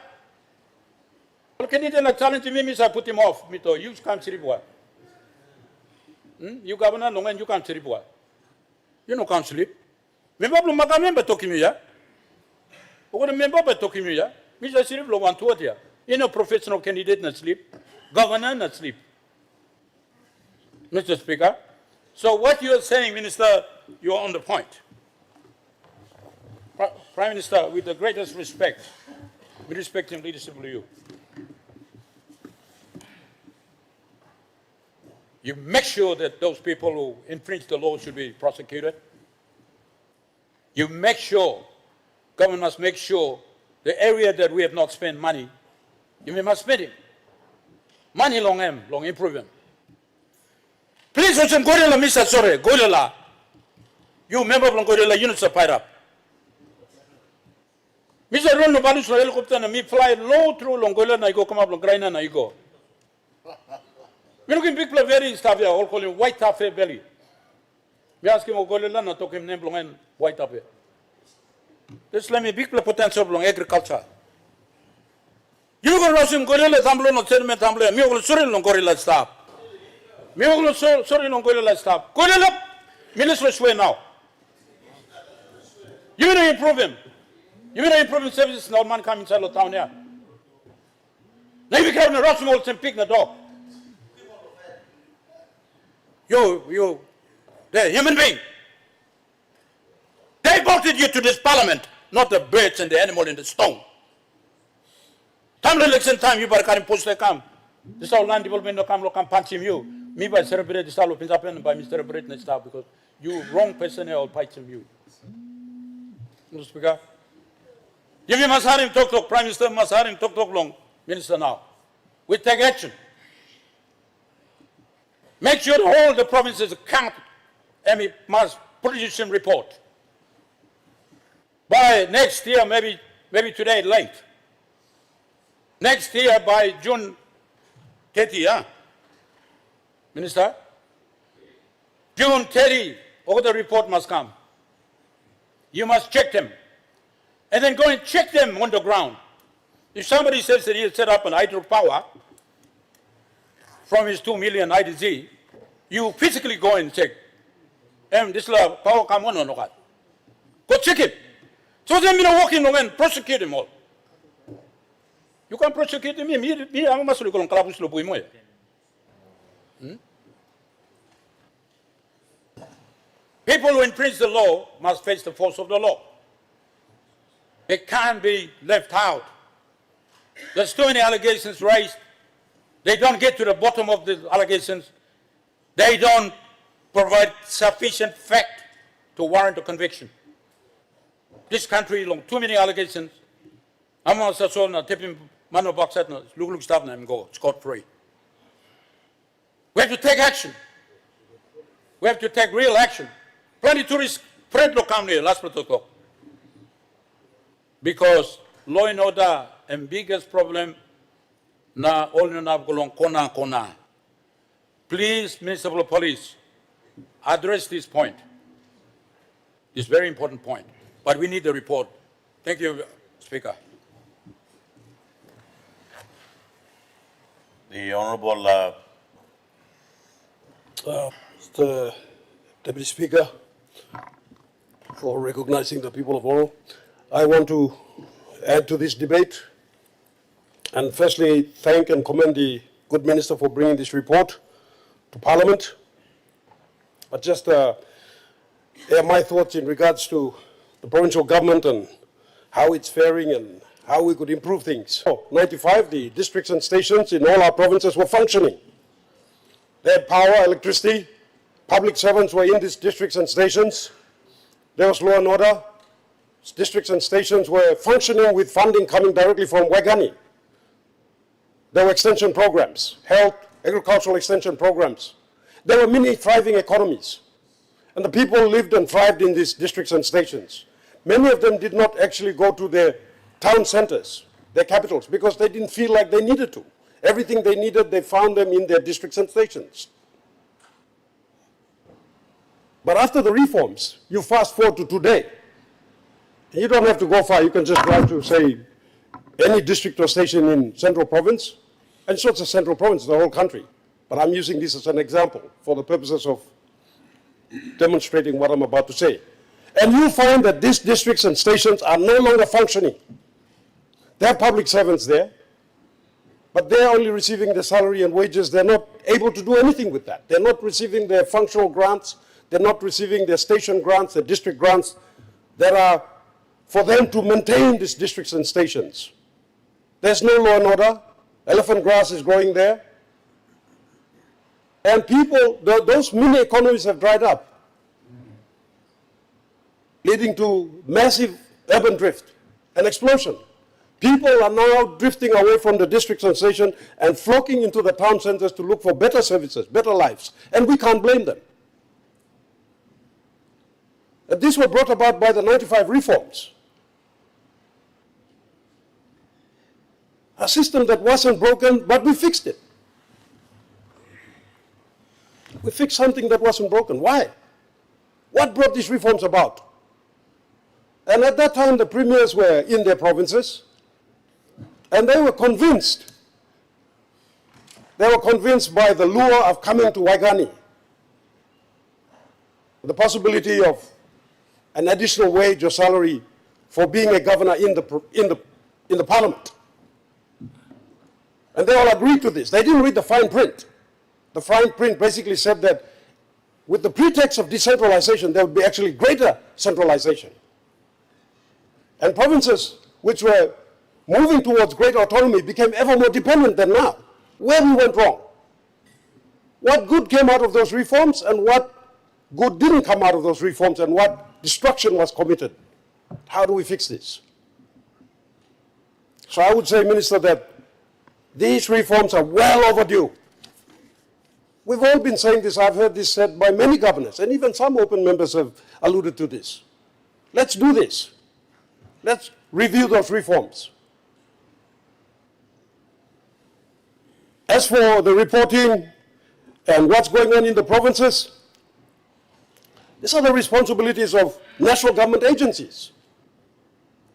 Well, can you then challenge me, Mr. Put him off, me to use can't Sirip what? You governor long and you can't sleep what? You know can't sleep. Member talking me, yeah? What a member by talking me, yeah? Mr. Sleep lo want to what, yeah? You know, professional candidate not sleep, governor not sleep. Mr. Speaker. So what you are saying, Minister, you are on the point. Prime Minister, with the greatest respect, we respect him leadership of you. You make sure that those people who infringe the law should be prosecuted. You make sure, government must make sure, the area that we have not spent money, you must spend it. Money long improvement. Please, Ocean Gorilla, Mr. Sore, Gorilla. You member of Gorilla units are pied up. Mr. Rono Balus helicopter and me fly low through Longola and I go come up Longraina and I go. We're looking big very stuff here, all calling white taffy belly. We ask him Gorilla and talk him name long and white taffy. This let me big potential long agriculture. You go rush him Gorilla, Tamblon, or Settlement, Tamblon, me will sorry long Gorilla stop. Me will sorry long Gorilla stop. Gorilla, Minister Sway now. You will improve him. You will improve services now, man come inside the town here. Now you can rush him and pick the dog. You, they're human being. They voted you to this parliament, not the birds and the animal in the stone. Time election time, you better carry post they come. This all land development come punch him you. Me by celebrate this all opens up and by Mr. Celebrate and stuff because you wrong person will fight him you. Mr. Speaker. You must have him talk, Prime Minister must have him talk long, Minister now. We take action. Make sure all the provinces account and we must produce a report. By next year, maybe today late. Next year by June 30, yeah? Minister? June 30, all the report must come. You must check them. And then go and check them on the ground. If somebody says that he'll set up an hydropower from his 2 million IDZ, you physically go and check. This power come on or not. Go check it. So then, walking and prosecute them all. You can prosecute me. I'm not going to People who infringe the law must face the force of the law. They can't be left out. There's too many allegations raised. They don't get to the bottom of the allegations. They don't provide sufficient fact to warrant a conviction. This country, long too many allegations. I'm also tipping mano box at look stuff and go scot free. We have to take action. We have to take real action. Plenty tourists, Fred lo come here last protocol. Because law and order and biggest problem na all na golong kona. Please, Minister of Police, address this point. This very important point. But we need the report. Thank you, Speaker. The Honourable Mr. Deputy Speaker, for recognizing the people of Oro. I want to add to this debate and firstly thank and commend the good minister for bringing this report to Parliament. But just air my thoughts in regards to the provincial government and how it's faring and how we could improve things. In 1995, the districts and stations in all our provinces were functioning. They had power, electricity, public servants were in these districts and stations. There was law and order. districts and stations were functioning with funding coming directly from Waigani. There were extension programs, health, agricultural extension programs. There were many thriving economies. And the people lived and thrived in these districts and stations. Many of them did not actually go to their town centers, their capitals, because they didn't feel like they needed to. Everything they needed, they found them in their districts and stations. But after the reforms, you fast forward to today. You don't have to go far. You can just drive to, say, any district or station in Central Province. And it's not the Central Province, the whole country. But I'm using this as an example for the purposes of demonstrating what I'm about to say. And you'll find that these districts and stations are no longer functioning. There are public servants there, but they're only receiving their salary and wages. They're not able to do anything with that. They're not receiving their functional grants. They're not receiving their station grants, their district grants that are for them to maintain these districts and stations. There's no law and order. Elephant grass is growing there. And people, those mini economies have dried up, leading to massive urban drift and explosion. People are now drifting away from the districts and stations and flocking into the town centers to look for better services, better lives. And we can't blame them. And these were brought about by the 95 reforms. A system that wasn't broken, but we fixed it. We fixed something that wasn't broken. Why? What brought these reforms about? And at that time, the premiers were in their provinces, and they were convinced. They were convinced by the lure of coming to Waigani, the possibility of an additional wage or salary for being a governor in the parliament. And they all agreed to this. They didn't read the fine print. The fine print basically said that with the pretext of decentralization, there would be actually greater centralization. And provinces which were moving towards greater autonomy became ever more dependent than now. Where we went wrong? What good came out of those reforms and what good didn't come out of those reforms and what destruction was committed? How do we fix this? So I would say, Minister, that these reforms are well overdue. We've all been saying this. I've heard this said by many governors, and even some open members have alluded to this. Let's do this. Let's review those reforms. As for the reporting and what's going on in the provinces, these are the responsibilities of national government agencies.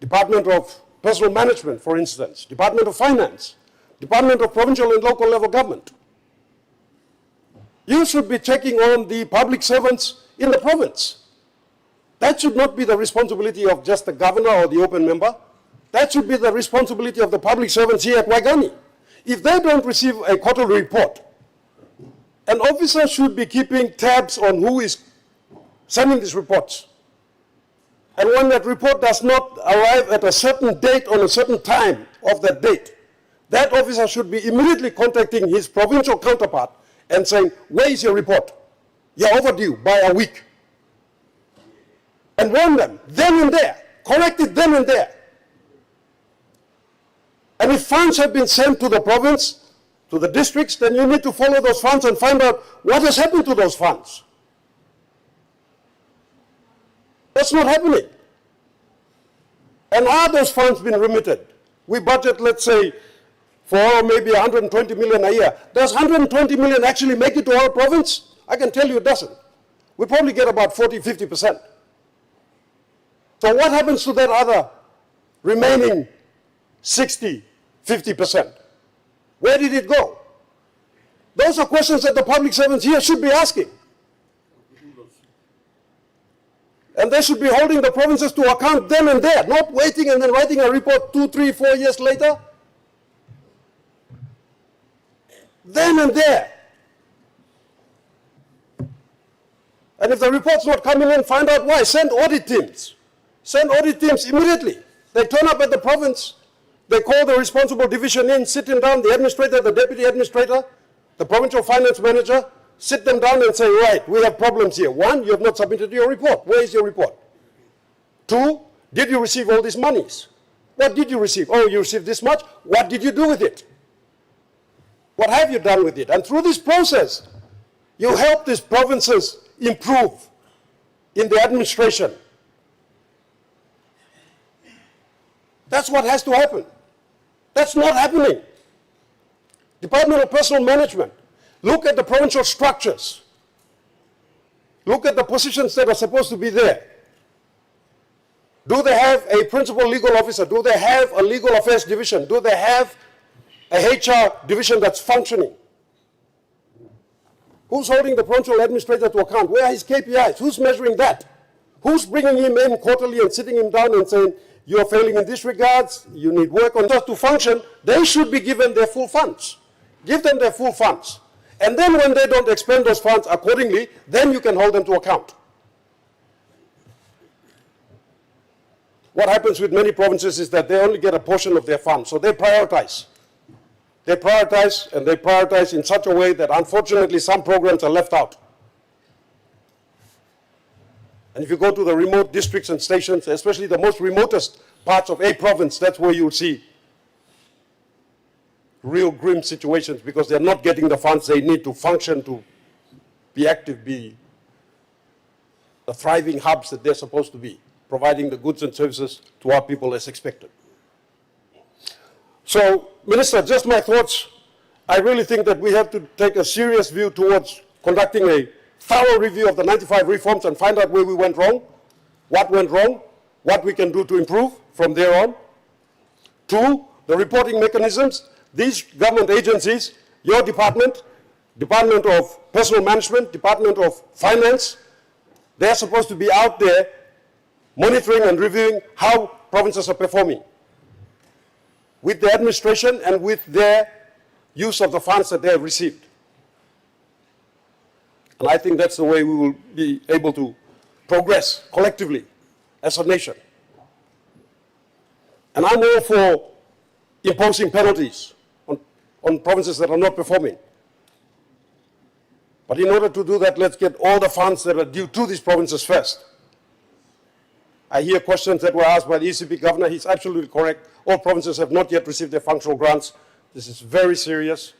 Department of Personal Management, for instance, Department of Finance, Department of Provincial and Local Level Government. You should be checking on the public servants in the province. That should not be the responsibility of just the governor or the open member. That should be the responsibility of the public servants here at Waigani. If they don't receive a quarterly report, an officer should be keeping tabs on who is sending these reports. And when that report does not arrive at a certain date on a certain time of that date, that officer should be immediately contacting his provincial counterpart and saying, where is your report? You're overdue by a week. And warn them then and there, correct it then and there. And if funds have been sent to the province, to the districts, then you need to follow those funds and find out what has happened to those funds. That's not happening. And are those funds being remitted? We budget, let's say, for maybe 120 million a year. Does 120 million actually make it to our province? I can tell you it doesn't. We probably get about 40, 50%. So what happens to that other remaining 60, 50%? Where did it go? Those are questions that the public servants here should be asking. And they should be holding the provinces to account then and there, not waiting and then writing a report 2, 3, 4 years later. Then and there. And if the report's not coming in, find out why. Send audit teams. Send audit teams immediately. They turn up at the province. They call the responsible division in, sit them down, the administrator, the deputy administrator, the provincial finance manager, sit them down and say, right, we have problems here. 1, you have not submitted your report. Where is your report? 2, Did you receive all these monies? What did you receive? Oh, you received this much. What did you do with it? What have you done with it? And through this process, you help these provinces improve in the administration. That's what has to happen. That's not happening. Department of Personal Management, look at the provincial structures. Look at the positions that are supposed to be there. Do they have a principal legal officer? Do they have a legal affairs division? Do they have a HR division that's functioning? Who's holding the provincial administrator to account? Where are his KPIs? Who's measuring that? Who's bringing him in quarterly and sitting him down and saying, you're failing in this regards, you need work on that to function? They should be given their full funds. Give them their full funds. And then when they don't expend those funds accordingly, then you can hold them to account. What happens with many provinces is that they only get a portion of their funds, so they prioritize. They prioritize, and they prioritize in such a way that unfortunately some programs are left out. And if you go to the remote districts and stations, especially the most remotest parts of a province, that's where you'll see real grim situations because they're not getting the funds they need to function, to be active, be the thriving hubs that they're supposed to be, providing the goods and services to our people as expected. So, Minister, just my thoughts. I really think that we have to take a serious view towards conducting a thorough review of the 95 reforms and find out where we went wrong, what we can do to improve from there on. 2, the reporting mechanisms. These government agencies, your department, Department of Personal Management, Department of Finance, they're supposed to be out there monitoring and reviewing how provinces are performing with the administration and with their use of the funds that they have received. And I think that's the way we will be able to progress collectively as a nation. And I'm all for imposing penalties on provinces that are not performing. But in order to do that, let's get all the funds that are due to these provinces first. I hear questions that were asked by the ECB governor. He's absolutely correct. All provinces have not yet received their functional grants. This is very serious.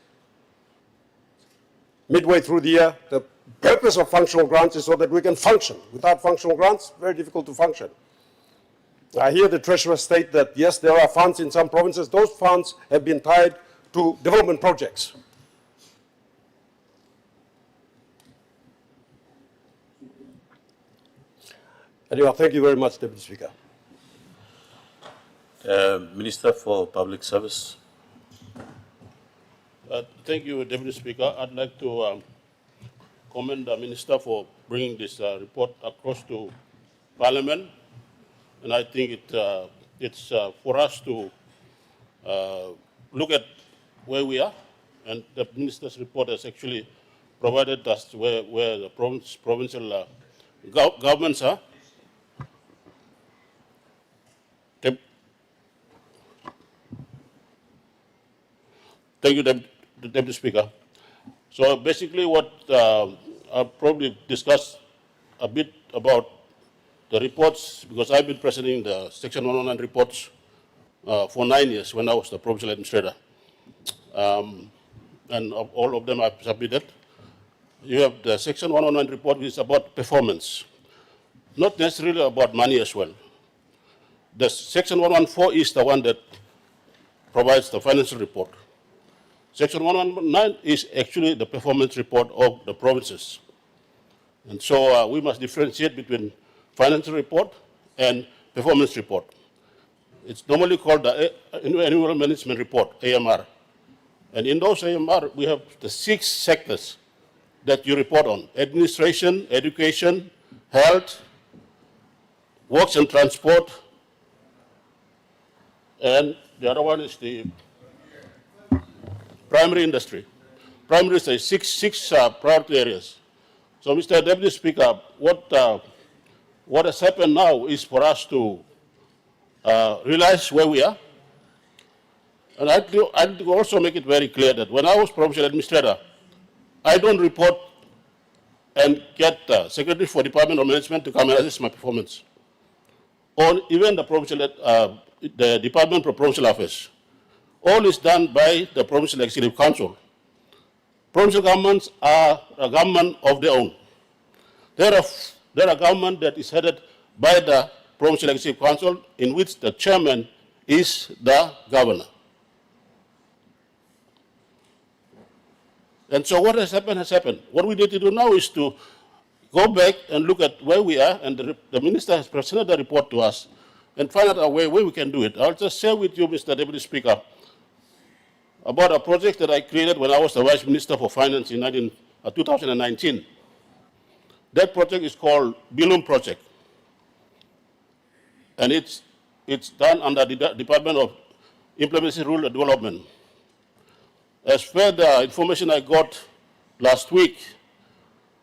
Midway through the year, the purpose of functional grants is so that we can function. Without functional grants, very difficult to function. I hear the Treasurer state that, yes, there are funds in some provinces. Those funds have been tied to development projects. Anyway, thank you very much, Deputy Speaker. Minister for Public Service. Thank you, Deputy Speaker. I'd like to commend the Minister for bringing this report across to Parliament. And I think it's for us to look at where we are. And the Minister's report has actually provided us where the provincial governments are. Thank you, Deputy Speaker. So basically what I'll probably discuss a bit about the reports, because I've been presenting the Section 109 reports for 9 years when I was the Provincial Administrator. And all of them I've submitted. You have the Section 109 report, which is about performance, not necessarily about money as well. The Section 114 is the one that provides the financial report. Section 119 is actually the performance report of the provinces. And so we must differentiate between financial report and performance report. It's normally called the Annual Management Report, AMR. And in those AMR, we have the 6 sectors that you report on: administration, education, health, works and transport, and the other one is the primary industry. Primary is six priority areas. So, Mr. Deputy Speaker, what has happened now is for us to realize where we are. And I'd also make it very clear that when I was Provincial Administrator, I don't report and get Secretary for Department of Management to come and assess my performance. or even the provincial, the Department for Provincial Affairs. All is done by the Provincial Executive Council. Provincial governments are a government of their own. They're a government that is headed by the Provincial Executive Council, in which the chairman is the governor. And so what has happened has happened. What we need to do now is to go back and look at where we are, and the minister has presented the report to us, and find out a way where we can do it. I'll just share with you, Mr. Deputy Speaker, about a project that I created when I was the Vice Minister for Finance in 2019. That project is called Bilum Project. And it's done under the Department of Implementation Rural Development. As per the information I got last week,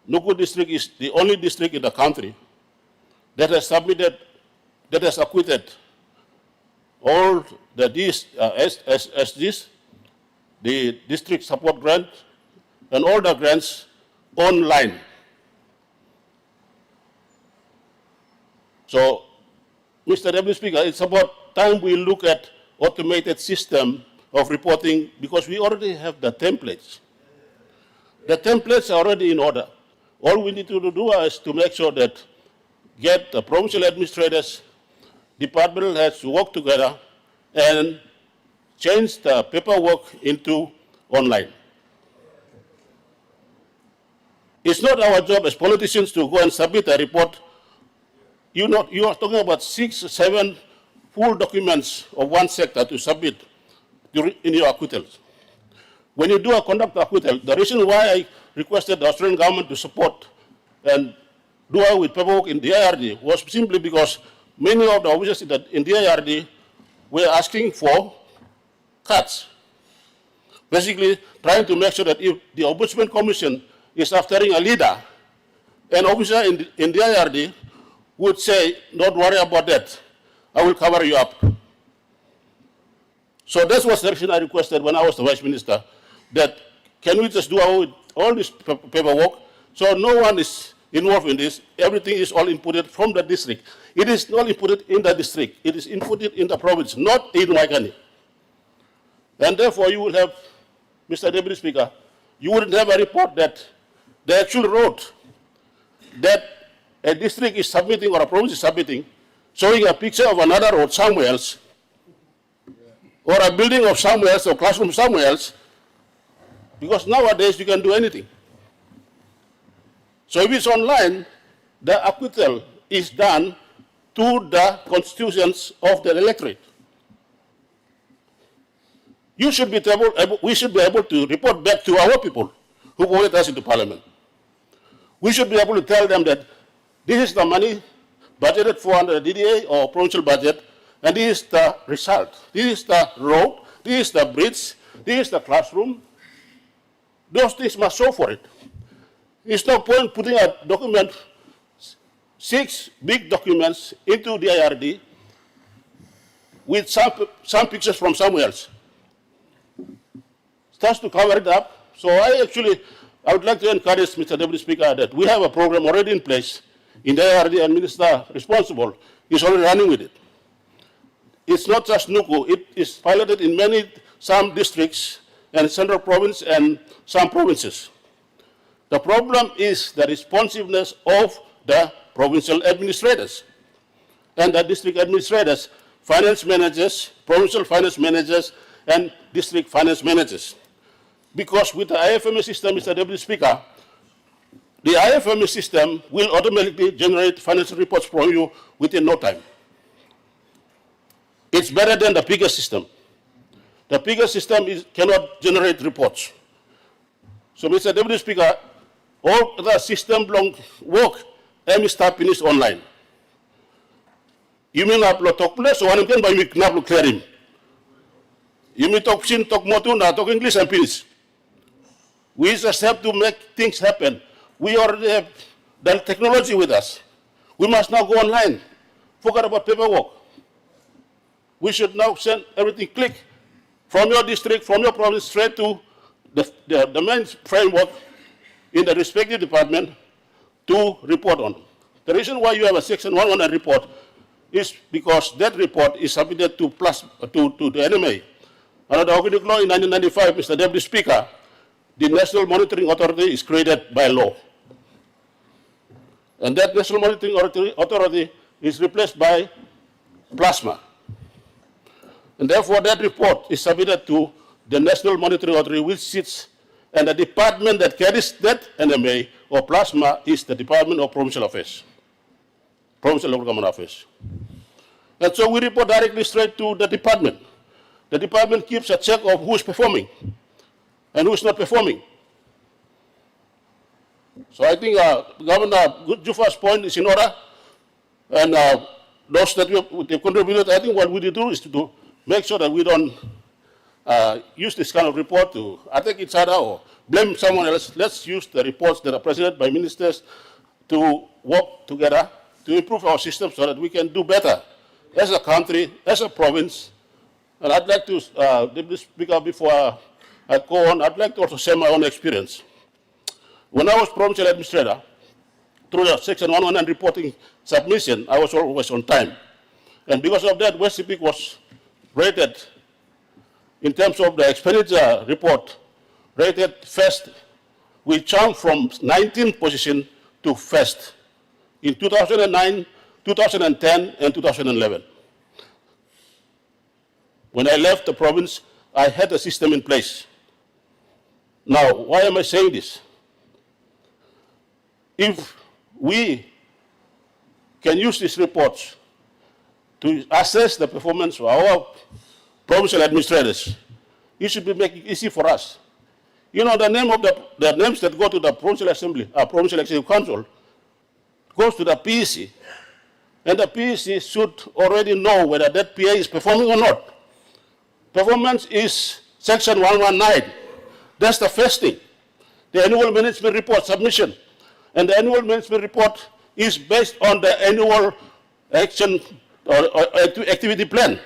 Nuku district is the only district in the country that has submitted, that has acquitted all the SGs, the district support grant, and all the grants online. So, Mr. Deputy Speaker, it's about time we look at automated system of reporting, because we already have the templates. The templates are already in order. All we need to do is to make sure that get the provincial administrators, departmental heads to work together and change the paperwork into online. It's not our job as politicians to go and submit a report. You are talking about 6 or 7 full documents of one sector to submit in your acquittals. When you do a conduct acquittal, the reason why I requested the Australian government to support and do away with paperwork in the IRD was simply because many of the officers in the IRD were asking for cuts. Basically, trying to make sure that if the Ombudsman Commission is aftering a leader, an officer in the IRD would say, don't worry about that, I will cover you up. So that was the reason I requested when I was the Vice Minister, that can we just do away with all this paperwork so no one is involved in this, everything is all inputted from the district. It is not inputted in the district, it is inputted in the province, not in Waikani. And therefore you will have, Mr. Deputy Speaker, you wouldn't have a report that they actually wrote that a district is submitting or a province is submitting, showing a picture of another road somewhere else, or a building of somewhere else, or classroom somewhere else, because nowadays you can do anything. So if it's online, the acquittal is done to the constituents of the electorate. We should be able to report back to our people who voted us into Parliament. We should be able to tell them that this is the money budgeted for under the DDA or provincial budget, and this is the result. This is the road, this is the bridge, this is the classroom. Those things must show for it. It's no point putting a document, 6 big documents into the IRD with some pictures from somewhere else. Starts to cover it up. So I would like to encourage Mr. Deputy Speaker that we have a program already in place in the IRD, and Minister responsible is already running with it. It's not just Nuku, it is piloted in some districts and central province and some provinces. The problem is the responsiveness of the provincial administrators and the district administrators, finance managers, provincial finance managers, and district finance managers. Because with the IFMS system, Mr. Deputy Speaker, the IFMS system will automatically generate financial reports from you within no time. It's better than the PIGA system. The PIGA system cannot generate reports. So, Mr. Deputy Speaker, all the system-long work start finish online. You may not talk place, so one can buy me not clear him. You may talk Shin, talk Motu, talk English and finish. We just have to make things happen. We already have the technology with us. We must now go online. Forget about paperwork. We should now send everything click from your district, from your province, straight to the main framework in the respective department to report on. The reason why you have a Section 119 report is because that report is submitted to the NMA. Under the Organic Law in 1995, Mr. Deputy Speaker, the National Monitoring Authority is created by law. And that National Monitoring Authority is replaced by Plasma. And therefore, that report is submitted to the National Monitoring Authority, which sits, and the department that carries that NMA or Plasma is the Department of Provincial Affairs, Provincial Local Government Affairs. And so we report directly straight to the department. The department keeps a check of who is performing and who is not performing. So I think Governor Jufa's point is in order, and those that we contributed, I think what we do is to make sure that we don't use this kind of report to attack each other or blame someone else. Let's use the reports that are presented by ministers to work together to improve our system so that we can do better as a country, as a province. And I'd like to, Deputy Speaker, before I go on, I'd like to also share my own experience. When I was Provincial Administrator, through the Section 119 reporting submission, I was always on time. And because of that, West Sepik was rated, in terms of the expenditure report, rated first. We jumped from 19th position to first in 2009, 2010, and 2011. When I left the province, I had a system in place. Now, why am I saying this? If we can use these reports to assess the performance of our provincial administrators, it should be making it easy for us. You know, the names that go to the Provincial Assembly, Provincial Executive Council, goes to the PEC, and the PEC should already know whether that PA is performing or not. Performance is Section 119. That's the first thing. The annual management report submission. And the annual management report is based on the annual action or activity plan.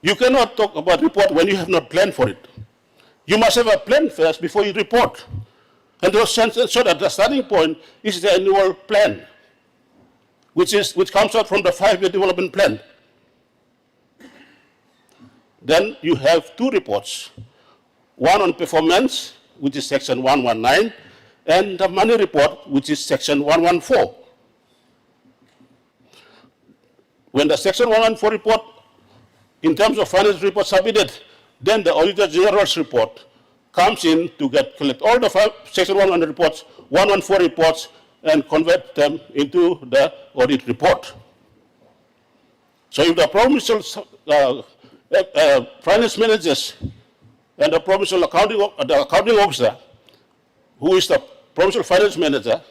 You cannot talk about report when you have not planned for it. You must have a plan first before you report. And so that the starting point is the annual plan, which comes out from the 5-year development plan. Then you have two reports, one on performance, which is Section 119, and the money report, which is Section 114. When the Section 114 report, in terms of finance report submitted, then the Auditor General's report comes in to collect all the Section 119 reports, 114 reports, and convert them into the audit report. So if the provincial finance managers and the provincial accounting officer, who is the provincial finance manager,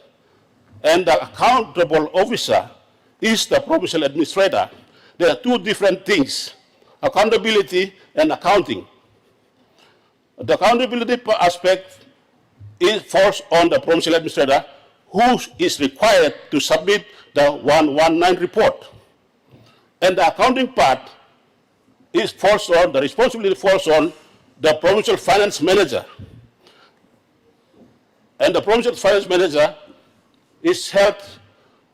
and the accountable officer is the provincial administrator, there are two different things, accountability and accounting. The accountability aspect falls on the provincial administrator, who is required to submit the 119 report. And the accounting part the responsibility falls on the provincial finance manager. And the provincial finance manager is held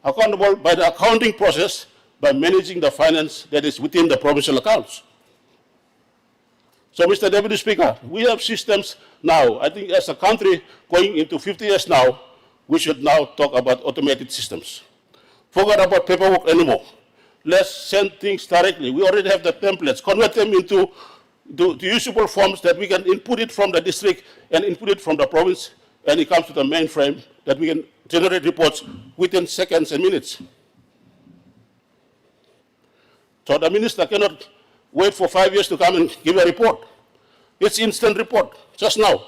accountable by the accounting process by managing the finance that is within the provincial accounts. So, Mr. Deputy Speaker, we have systems now. I think as a country going into 50 years now, we should now talk about automated systems. Forget about paperwork anymore. Let's send things directly. We already have the templates. Convert them into usable forms that we can input it from the district and input it from the province, and it comes to the mainframe that we can generate reports within seconds and minutes. So the minister cannot wait for 5 years to come and give a report. It's instant report, just now.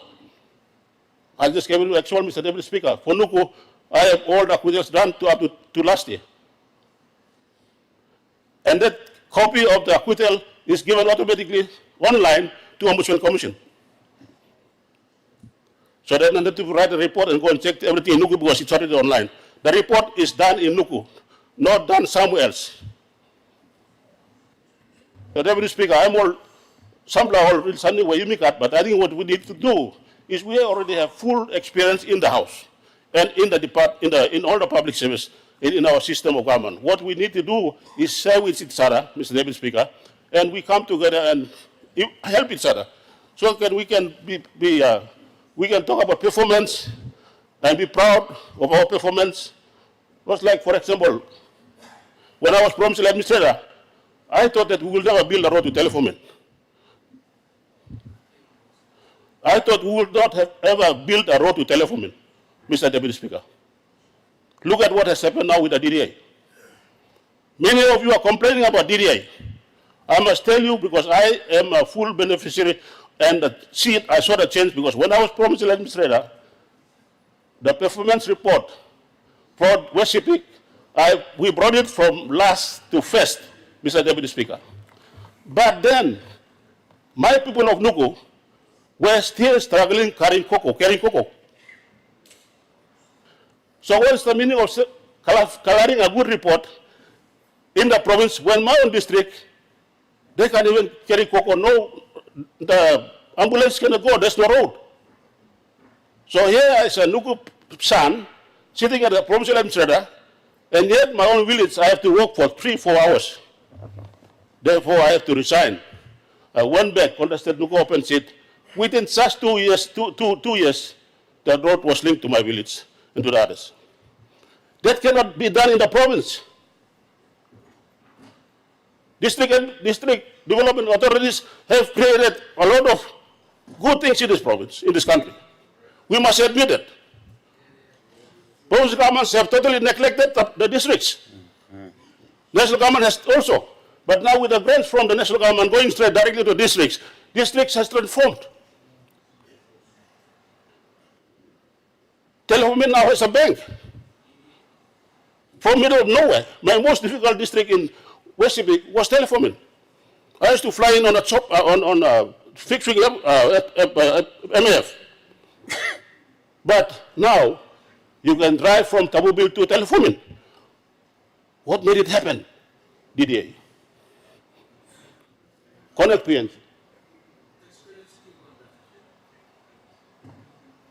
I'll just give you an example, Mr. Deputy Speaker. For Nuku, I have all the acquitals done up to last year. And that copy of the acquittal is given automatically online to Ombudsman Commission. So they don't have to write a report and go and check everything in Nuku because it's already online. The report is done in Nuku, not done somewhere else. The Deputy Speaker, but I think what we need to do is we already have full experience in the House and in all the public service in our system of government. What we need to do is share with each other, Mr. Deputy Speaker, and we come together and help each other. So we can talk about performance and be proud of our performance. Just like, for example, when I was Provincial Administrator, I thought that we will never build a road to Telephone. I thought we would not have ever built a road to Telephone, Mr. Deputy Speaker. Look at what has happened now with the DDA. Many of you are complaining about DDA. I must tell you, because I am a full beneficiary, and I saw the change, because when I was Provincial Administrator, the performance report for West Sepik, we brought it from last to first, Mr. Deputy Speaker. But then, my people of Nuku were still struggling carrying cocoa. So what is the meaning of coloring a good report in the province when my own district, they can't even carry cocoa? No, the ambulance cannot go, there's no road. So here is a Nuku son sitting at the provincial administrator, and yet my own village, I have to work for 3-4 hours. Therefore, I have to resign. I went back, contested Nuku open seat. Within just 2 years, two years, the road was linked to my village and to the others. That cannot be done in the province. District development authorities have created a lot of good things in this province, in this country. We must admit it. Provincial governments have totally neglected the districts. National government has also. But now with the grants from the national government going straight directly to districts, districts has transformed. Telephone now has a bank. From middle of nowhere, my most difficult district in West Sepik was Telephone. I used to fly in on a fixed wing MAF. But now, you can drive from Tabubil to Telephone. What made it happen? DDA. Connect PNG.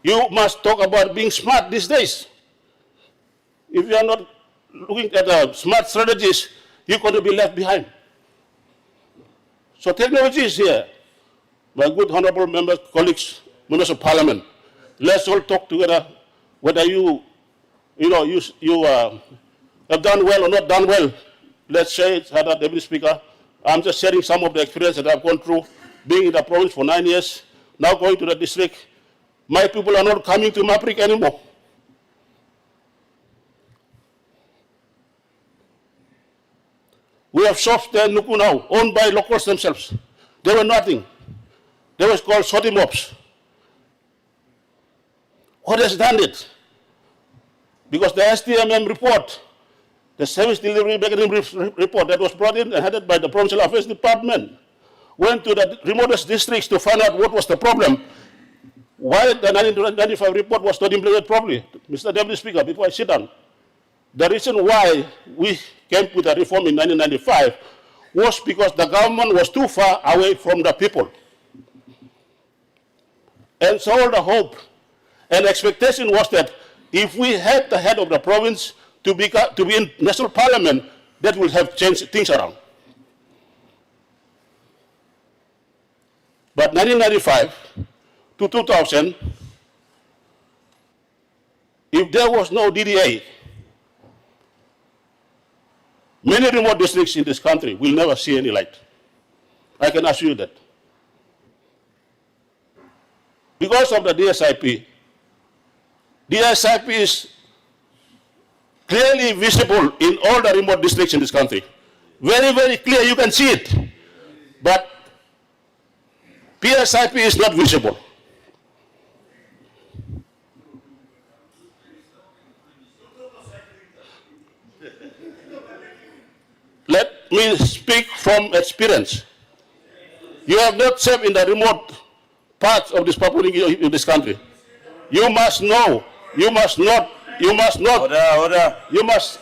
You must talk about being smart these days. If you are not looking at smart strategies, you're going to be left behind. So technology is here. My good honorable members, colleagues, members of parliament, let's all talk together whether you have done well or not done well. Let's say it, Deputy Speaker. I'm just sharing some of the experience that I've gone through, being in the province for 9 years, now going to the district. My people are not coming to Maprik anymore. We have shops there in Nuku now, owned by locals themselves. They were nothing. They were called sorting mobs. What has done it? Because the STMM report, the Service Delivery Mechanism report that was brought in and headed by the Provincial Affairs Department, went to the remotest districts to find out what was the problem. Why the 1995 report was not implemented properly. Mr. Deputy Speaker, before I sit down, the reason why we came with a reform in 1995 was because the government was too far away from the people. And so all the hope and expectation was that if we had the head of the province to be in national parliament, that will have changed things around. But 1995 to 2000, if there was no DDA, many remote districts in this country will never see any light. I can assure you that. Because of the DSIP is clearly visible in all the remote districts in this country. Very, very clear, you can see it. But PSIP is not visible. Let me speak from experience. You have not served in the remote parts of this Papua New Guinea, in this country. You must know, you must not. Order. You must.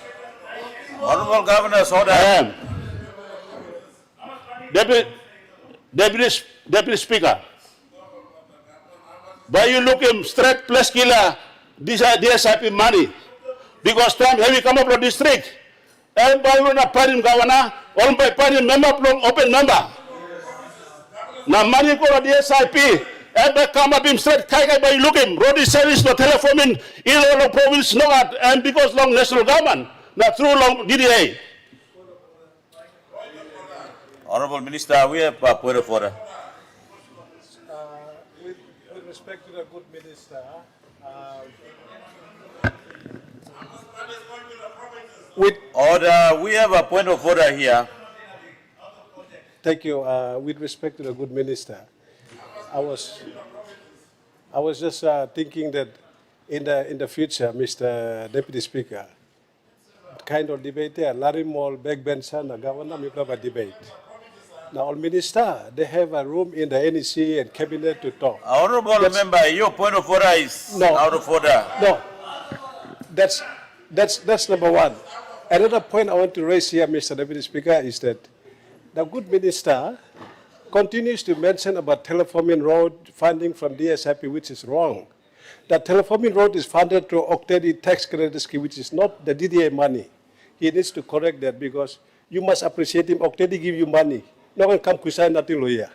Honorable Governors, order. I am. Deputy Speaker, by you look him straight plus killer, these are DSIP money. Because time heavy come up from district. And by one party governor, all by party member, open member. Now money go to the SIP. And by come up him straight, kai by look him. Road service no telephone in all the province no and because long national government, not through long DDA. Honorable Minister, we have a point of order. With respect to the good minister, Order, we have a point of order here. thank you. With respect to the good minister, I was just thinking that in the future, Mr. Deputy Speaker, kind of debate there, Larry Mall, backbench, and the governor, we have a debate. Now, all minister, they have a room in the NEC and cabinet to talk. Honorable member, your point of order is out of order. No, that's number one. Another point I want to raise here, Mr. Deputy Speaker, is that the good minister continues to mention about Teleforming Road funding from DSIP, which is wrong. The Teleforming Road is funded through Octedi tax credit scheme, which is not the DDA money. He needs to correct that because you must appreciate him. Octedi give you money. No one can question nothing lawyer.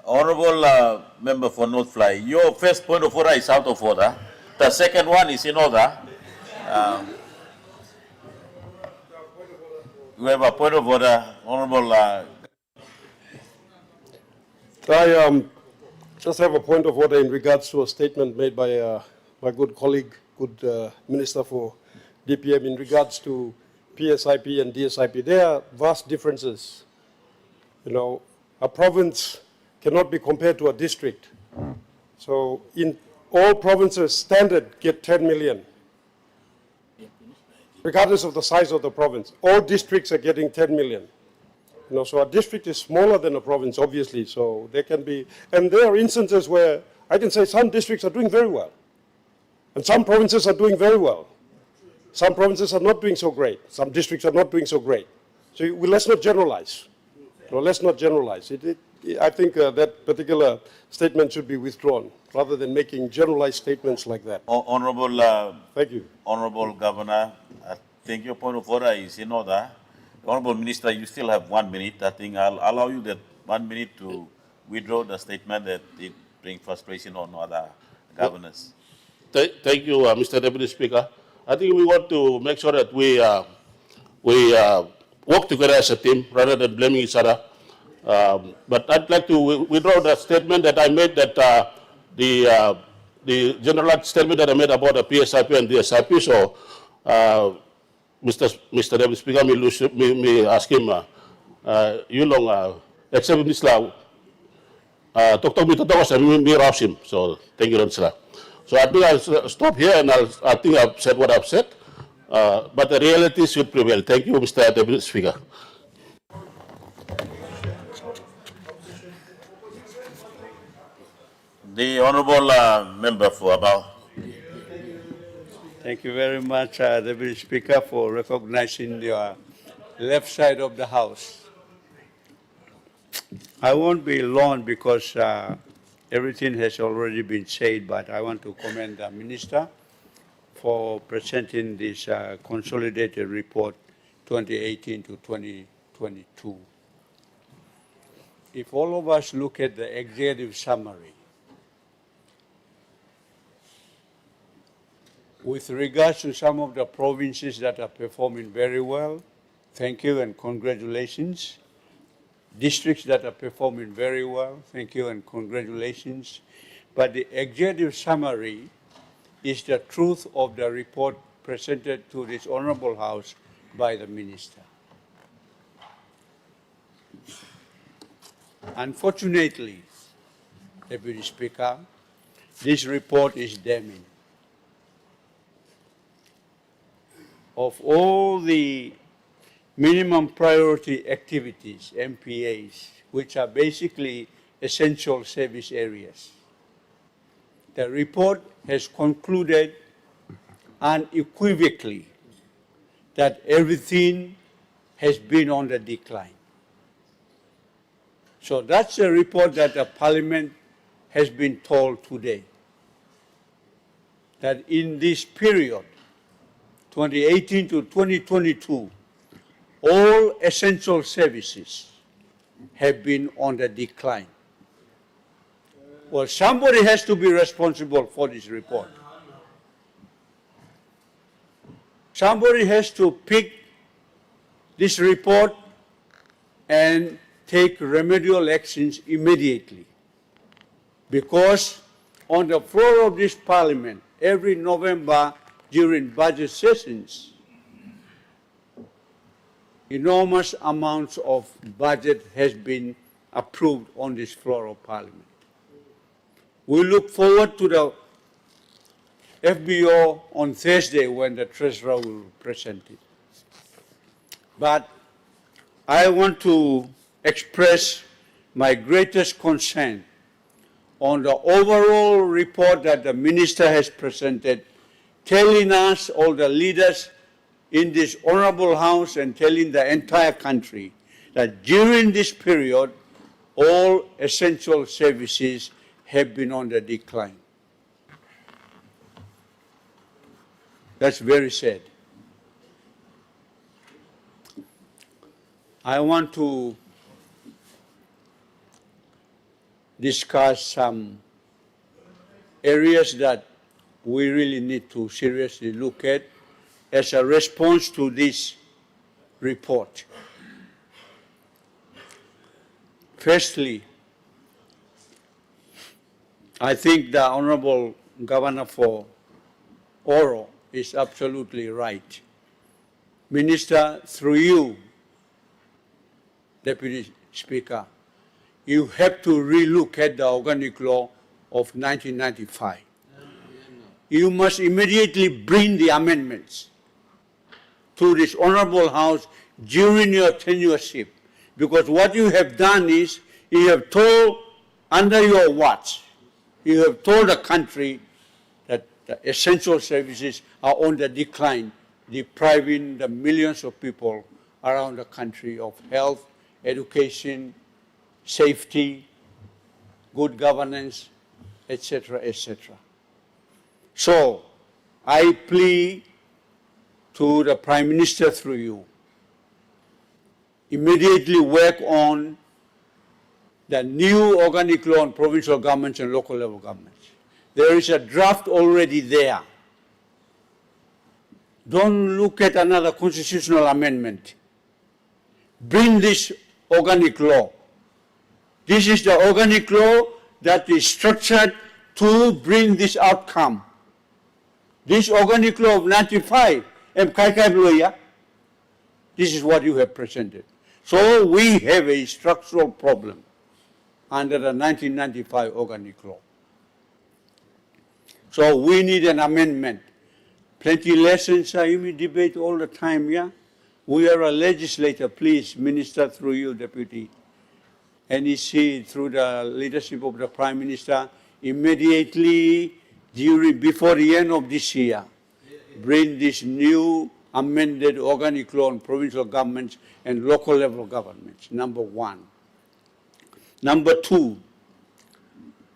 Honorable member for North Fly, your first point of order is out of order. The second one is in order. We have a point of order, Honorable. I just have a point of order in regards to a statement made by my good colleague, good Minister for DPM in regards to PSIP and DSIP. There are vast differences. You know, a province cannot be compared to a district. So in all provinces, standard get 10 million. Regardless of the size of the province, all districts are getting 10 million. You know, so a district is smaller than a province, obviously, so there can be, and there are instances where I can say some districts are doing very well, and some provinces are doing very well. Some provinces are not doing so great. Some districts are not doing so great. So let's not generalize. No, let's not generalize. I think that particular statement should be withdrawn, rather than making generalized statements like that. Honorable. Thank you. Honorable Governor, I think your point of order is in order. Honorable Minister, you still have 1 minute. I think I'll allow you that 1 minute to withdraw the statement that it brings frustration on other governors. Thank you, Mr. Deputy Speaker. I think we want to make sure that we work together as a team rather than blaming each other. But I'd like to withdraw the statement that I made that the general statement that I made about the PSIP and the SIP. So, Mr. Deputy Speaker, me ask him, you long, except this law, talk me to talk, me rouse him. So, thank you, sir. So, I think I'll stop here and I think I've said what I've said. But the reality should prevail. Thank you, Mr. Deputy Speaker. The Honorable Member for Abao. Thank you very much, Deputy Speaker, for recognizing your left side of the House. I won't be long because everything has already been said, but I want to commend the Minister for presenting this consolidated report 2018 to 2022. If all of us look at the executive summary, with regards to some of the provinces that are performing very well, thank you and congratulations. Districts that are performing very well, thank you and congratulations. But the executive summary is the truth of the report presented to this Honorable House by the Minister. Unfortunately, Deputy Speaker, this report is damning. Of all the minimum priority activities, MPAs, which are basically essential service areas, the report has concluded unequivocally that everything has been on the decline. So that's a report that the Parliament has been told today, that in this period, 2018 to 2022, all essential services have been on the decline. Well, somebody has to be responsible for this report. Somebody has to pick this report and take remedial actions immediately. Because on the floor of this parliament, every November during budget sessions, enormous amounts of budget has been approved on this floor of parliament. We look forward to the FBO on Thursday when the treasurer will present it. But I want to express my greatest concern on the overall report that the minister has presented, telling us, all the leaders in this honorable house and telling the entire country that during this period, all essential services have been on the decline. That's very sad. I want to discuss some areas that we really need to seriously look at as a response to this report. Firstly, I think the Honorable Governor for Oro is absolutely right. Minister, through you, Deputy Speaker, you have to relook at the organic law of 1995. You must immediately bring the amendments to this honorable house during your tenureship, because what you have done is you have told, under your watch, you have told the country that the essential services are on the decline, depriving the millions of people around the country of health, education, safety, good governance, etc., etc. So, I plea to the Prime Minister through you, immediately work on the new organic law on provincial governments and local level governments. There is a draft already there. Don't look at another constitutional amendment. Bring this organic law. This is the organic law that is structured to bring this outcome. This organic law of 95, this is what you have presented. So we have a structural problem under the 1995 organic law. So we need an amendment. Plenty lessons, you debate all the time, yeah? We are a legislator, please, Minister, through you, Deputy. NEC, through the leadership of the Prime Minister, immediately, before the end of this year, bring this new amended organic law on provincial governments and local level governments, number one. Number two,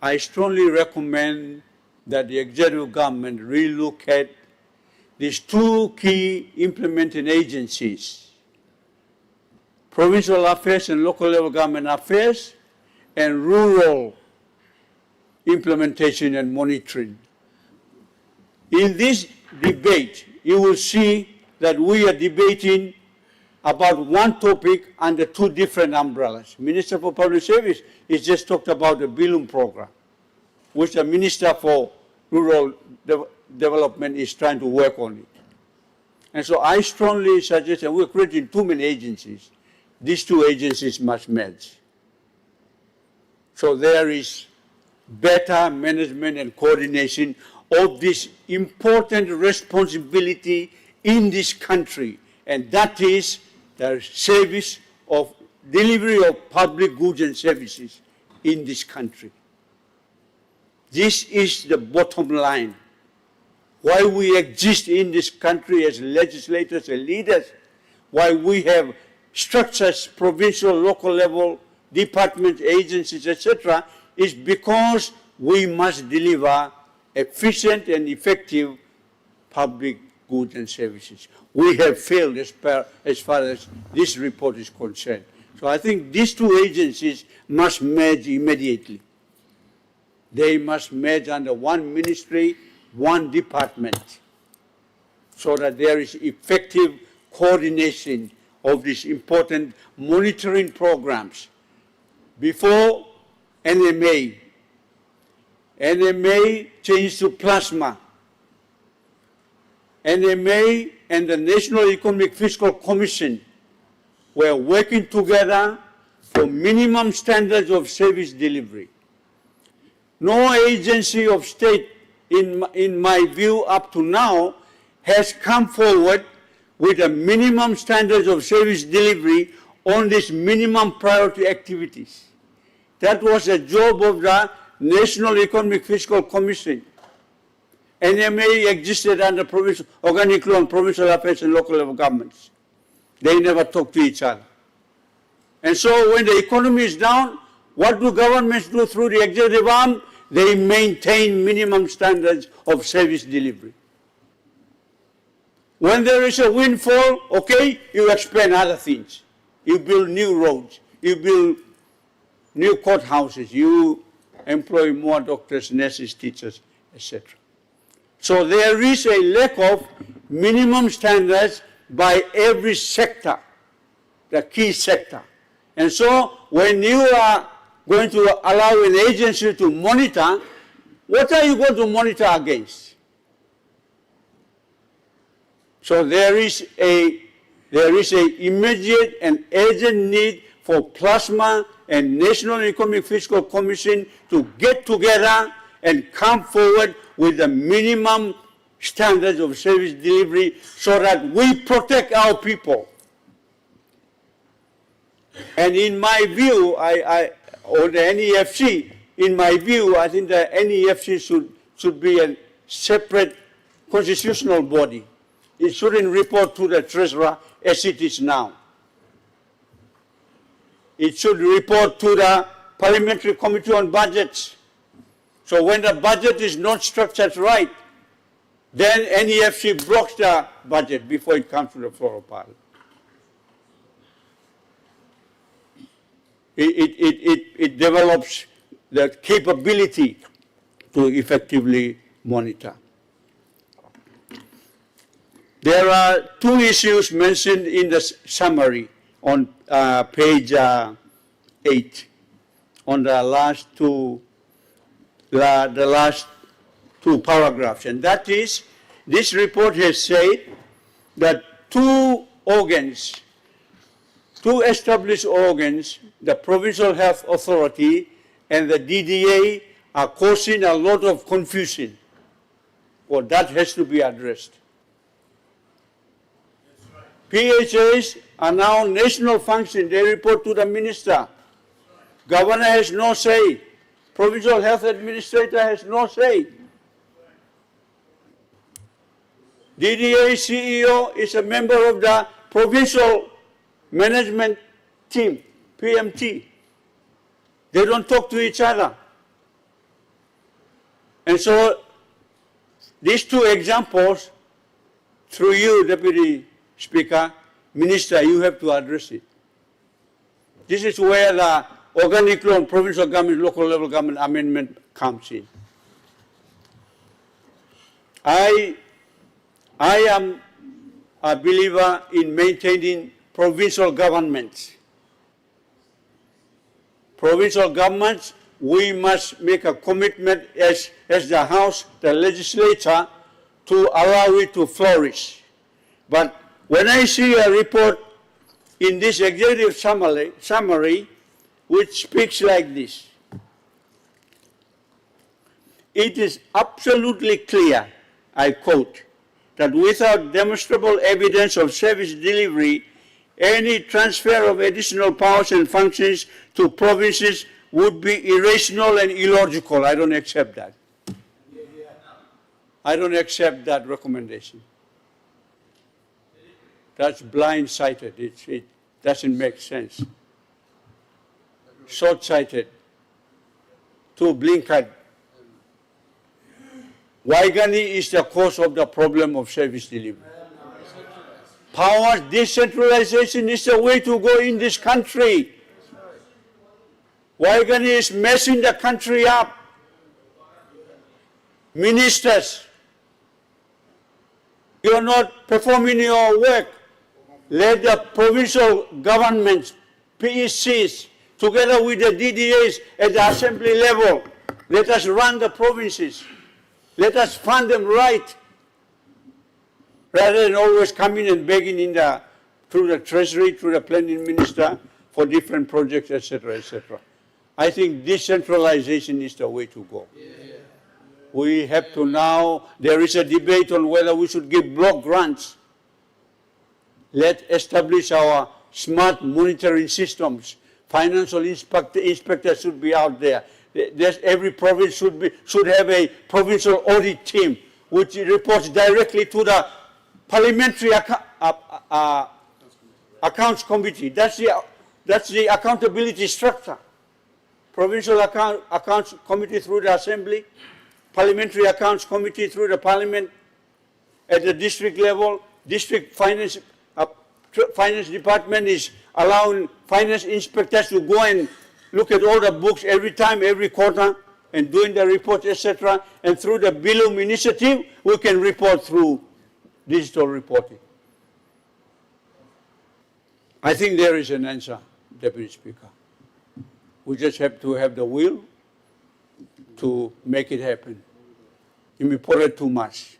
I strongly recommend that the executive government relook at these two key implementing agencies, provincial affairs and local level government affairs, and rural implementation and monitoring. In this debate, you will see that we are debating about one topic under two different umbrellas. Minister for Public Service has just talked about the Bilum program, which the Minister for Rural Development is trying to work on it. And so I strongly suggest that we're creating too many agencies. These two agencies must merge. So there is better management and coordination of this important responsibility in this country, and that is the service of delivery of public goods and services in this country. This is the bottom line. Why we exist in this country as legislators and leaders, why we have structures, provincial, local level, departments, agencies, etc., is because we must deliver efficient and effective public goods and services. We have failed as far as this report is concerned. So I think these two agencies must merge immediately. They must merge under one ministry, one department, so that there is effective coordination of these important monitoring programs. Before NMA changed to plasma. NMA and the National Economic Fiscal Commission were working together for minimum standards of service delivery. No agency of state, in my view, up to now, has come forward with a minimum standards of service delivery on these minimum priority activities. That was a job of the National Economic Fiscal Commission. NMA existed under provincial, organic law and provincial affairs and local level governments. They never talk to each other. And so when the economy is down, what do governments do through the executive arm? They maintain minimum standards of service delivery. When there is a windfall, okay, you expand other things. You build new roads, you build new courthouses, you employ more doctors, nurses, teachers, etc. So there is a lack of minimum standards by every sector, the key sector. And so when you are going to allow an agency to monitor, what are you going to monitor against? So there is a immediate and urgent need for plasma and National Economic Fiscal Commission to get together and come forward with the minimum standards of service delivery so that we protect our people. And in my view, or the NEFC, in my view, I think the NEFC should be a separate constitutional body. It shouldn't report to the treasurer as it is now. It should report to the Parliamentary Committee on Budgets. So when the budget is not structured right, then NEFC blocks the budget before it comes to the floor of Parliament. It develops the capability to effectively monitor. There are two issues mentioned in the summary on page 8, on the last two paragraphs, and that is, this report has said that two established organs, the Provincial Health Authority and the DDA, are causing a lot of confusion. Well, that has to be addressed. PHAs are now national function. They report to the minister. Governor has no say. Provincial Health Administrator has no say. DDA CEO is a member of the Provincial Management Team, PMT. They don't talk to each other. And so these two examples, through you, Deputy Speaker, Minister, you have to address it. This is where the organic law and provincial government, local level government amendment comes in. I am a believer in maintaining provincial governments. Provincial governments, we must make a commitment as the House, the legislature, to allow it to flourish. But when I see a report in this executive summary which speaks like this, it is absolutely clear, I quote, that without demonstrable evidence of service delivery, any transfer of additional powers and functions to provinces would be irrational and illogical. I don't accept that. I don't accept that recommendation. That's blind-sighted. It doesn't make sense. Short-sighted. Too blinkered. Waigani is the cause of the problem of service delivery. Power decentralization is the way to go in this country. Waigani is messing the country up. Ministers, you are not performing your work. Let the provincial governments, PECs, together with the DDAs at the assembly level, let us run the provinces. Let us fund them right, rather than always coming and begging through the treasury, through the planning minister for different projects, etc., etc. I think decentralization is the way to go. We have to now, there is a debate on whether we should give block grants. Let's establish our smart monitoring systems. Financial inspectors should be out there. Every province should have a provincial audit team which reports directly to the Parliamentary Accounts Committee. That's the accountability structure. Provincial Accounts Committee through the Assembly, Parliamentary Accounts Committee through the Parliament, at the district level, district finance department is allowing finance inspectors to go and look at all the books every time, every quarter, and doing the reports, etc. And through the Bilum initiative, we can report through digital reporting. I think there is an answer, Deputy Speaker. We just have to have the will to make it happen. It may bother too much.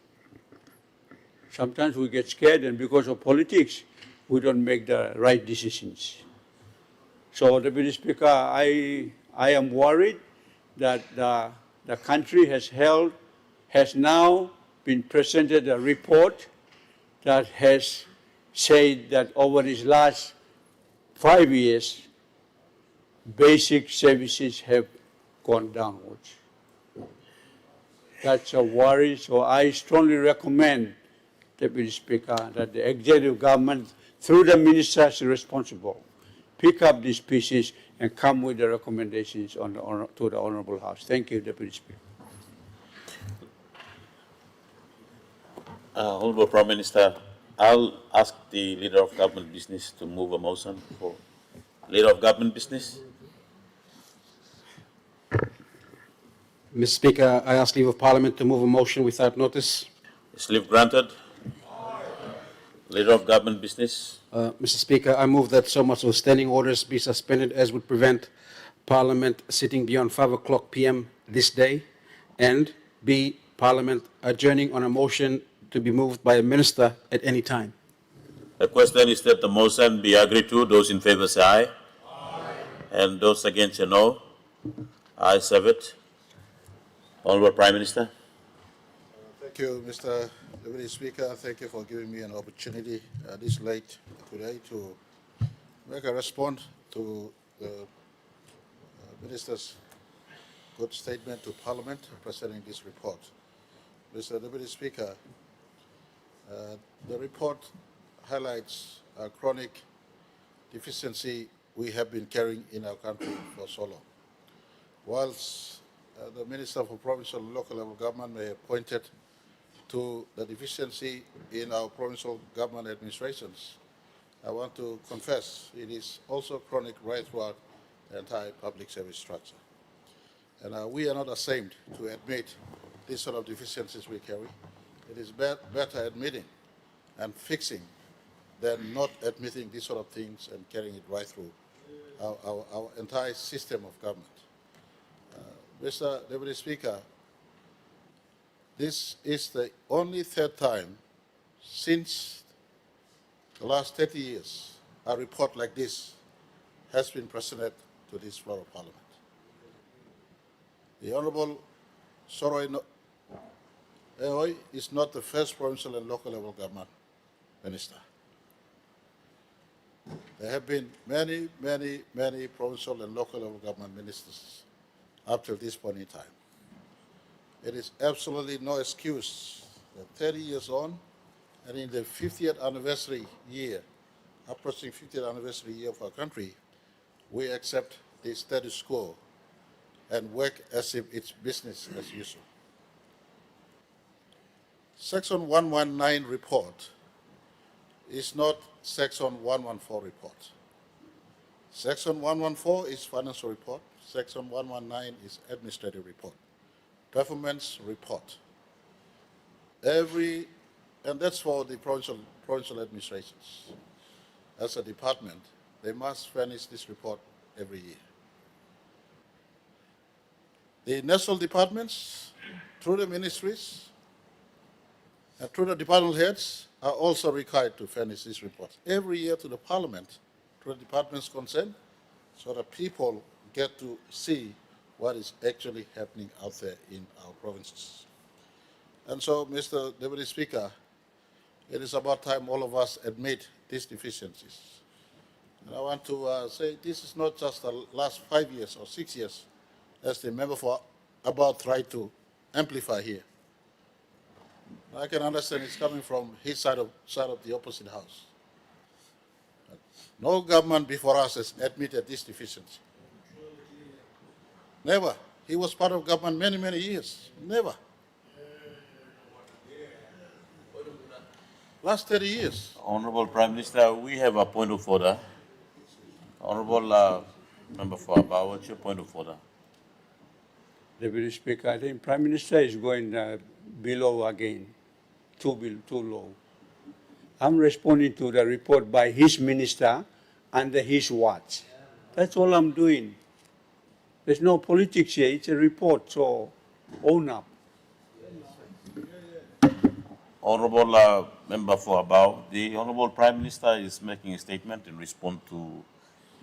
Sometimes we get scared, and because of politics, we don't make the right decisions. So, Deputy Speaker, I am worried that the country has now been presented a report that has said that over these last 5 years, basic services have gone downwards. That's a worry, so I strongly recommend, Deputy Speaker, that the executive government, through the ministers responsible, pick up these pieces and come with the recommendations to the Honourable House. Thank you, Deputy Speaker. Honourable Prime Minister, I'll ask the Leader of Government Business to move a motion for Leader of Government Business. Mr. Speaker, I ask leave of Parliament to move a motion without notice. Is leave granted? Leader of Government Business. Mr. Speaker, I move that so much of standing orders be suspended as would prevent Parliament sitting beyond 5 o'clock p.m. this day, and B, Parliament adjourning on a motion to be moved by a minister at any time. The question is that the motion be agreed to. Those in favor say aye. Aye. And those against say no. Ayes have it. Honourable Prime Minister. Thank you, Mr. Deputy Speaker. Thank you for giving me an opportunity this late today to make a response to the Minister's good statement to Parliament presenting this report. Mr. Deputy Speaker, the report highlights a chronic deficiency we have been carrying in our country for so long. Whilst the Minister for Provincial and Local Level Government may have pointed to the deficiency in our provincial government administrations, I want to confess it is also chronic right throughout the entire public service structure. And we are not ashamed to admit these sort of deficiencies we carry. It is better admitting and fixing than not admitting these sort of things and carrying it right through our entire system of government. Mr. Deputy Speaker, this is the only third time since the last 30 years a report like this has been presented to this floor of Parliament. The Honourable Soroi Eoi is not the first provincial and local level government minister. There have been many provincial and local level government ministers up till this point in time. It is absolutely no excuse that 30 years on, and in the 50th anniversary year, approaching 50th anniversary year of our country, we accept the status quo and work as if it's business as usual. Section 119 report is not Section 114 report. Section 114 is financial report. Section 119 is administrative report, performance report. And that's for the provincial administrations. As a department, they must furnish this report every year. The national departments, through the ministries, and through the department heads, are also required to furnish these reports every year to the Parliament, to the departments concerned, so that people get to see what is actually happening out there in our provinces. And so, Mr. Deputy Speaker, it is about time all of us admit these deficiencies. And I want to say this is not just the last 5 years or 6 years, as the member for About tried to amplify here. I can understand it's coming from his side of the opposite house. No government before us has admitted this deficiency. Never. He was part of government many, many years. Never. Last 30 years. Honorable Prime Minister, we have a point of order. Honorable Member for About, what's your point of order? Deputy Speaker, I think Prime Minister is going below again, too low. I'm responding to the report by his minister under his watch. That's all I'm doing. There's no politics here, it's a report, so own up. Honorable Member for About, the Honorable Prime Minister is making a statement in response to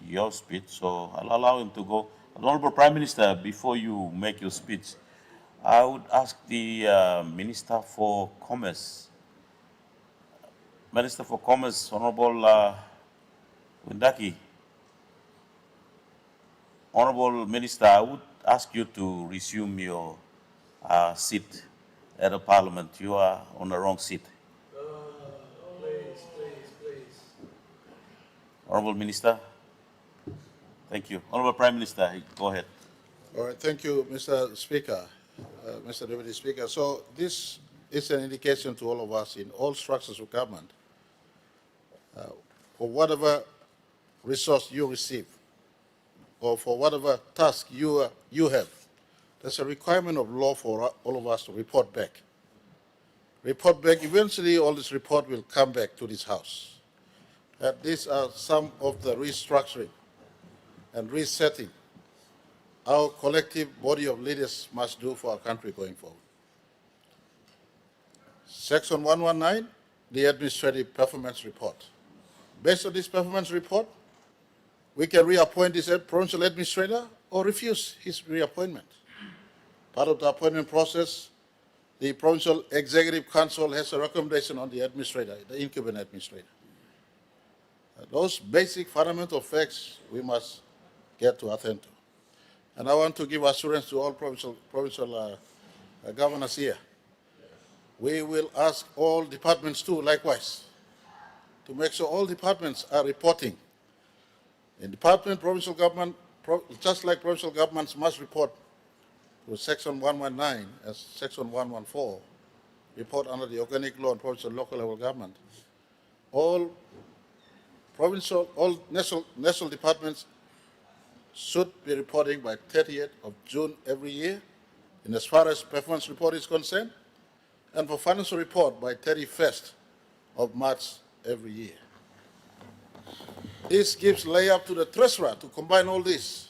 your speech, so I'll allow him to go. Honorable Prime Minister, before you make your speech, I would ask the Minister for Commerce. Minister for Commerce, Honorable Windaki. Honorable Minister, I would ask you to resume your seat at the Parliament. You are on the wrong seat. Please. Honorable Minister. Thank you. Honorable Prime Minister, go ahead. All right, thank you, Mr. Speaker, Mr. Deputy Speaker. So this is an indication to all of us in all structures of government, for whatever resource you receive, or for whatever task you have, there's a requirement of law for all of us to report back. Report back. Eventually, all this report will come back to this House. These are some of the restructuring and resetting our collective body of leaders must do for our country going forward. Section 119, the administrative performance report. Based on this performance report, we can reappoint this provincial administrator or refuse his reappointment. Part of the appointment process, the Provincial Executive Council has a recommendation on the administrator, the incumbent administrator. Those basic fundamental facts we must get to attend to. And I want to give assurance to all provincial governors here. We will ask all departments too, likewise, to make sure all departments are reporting. In department, provincial government, just like provincial governments must report to Section 119 as Section 114, report under the organic law on provincial local level government. All national departments should be reporting by 30th of June every year, in as far as performance report is concerned, and for financial report by 31st of March every year. This gives layup to the treasurer to combine all this,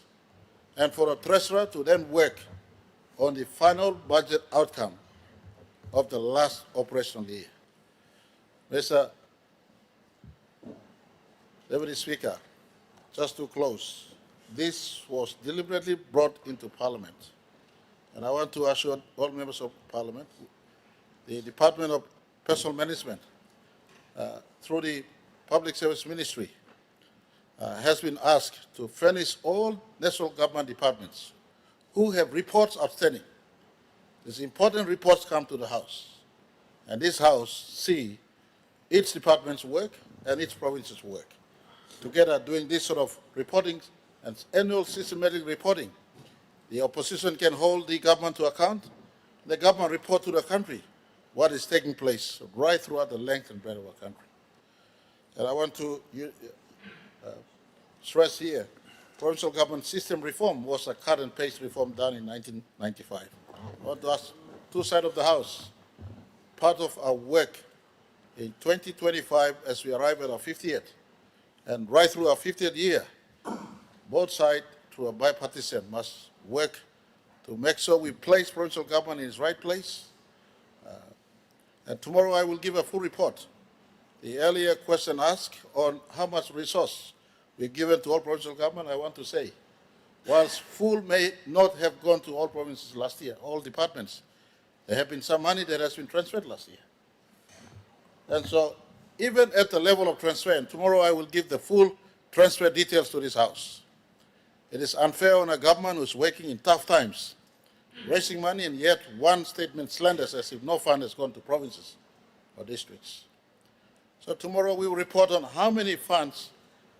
and for the treasurer to then work on the final budget outcome of the last operational year. Mr. Deputy Speaker, just to close, this was deliberately brought into Parliament, and I want to assure all members of Parliament, the Department of Personnel Management, through the Public Service Ministry, has been asked to furnish all national government departments who have reports outstanding. These important reports come to the House, and this House see its department's work and its province's work. Together doing this sort of reporting and annual systematic reporting, the opposition can hold the government to account, the government report to the country what is taking place right throughout the length and breadth of our country. And I want to stress here, provincial government system reform was a cut and paste reform done in 1995. I want to ask two sides of the House, part of our work in 2025 as we arrive at our 50th, and right through our 50th year, both sides, through a bipartisan, must work to make sure we place provincial government in its right place. And tomorrow I will give a full report. The earlier question asked on how much resource we've given to all provincial government, I want to say, whilst full may not have gone to all provinces last year, all departments, there have been some money that has been transferred last year. And so, even at the level of transfer, and tomorrow I will give the full transfer details to this House. It is unfair on a government who's working in tough times, raising money, and yet one statement slanders as if no fund has gone to provinces or districts. So tomorrow we will report on how many funds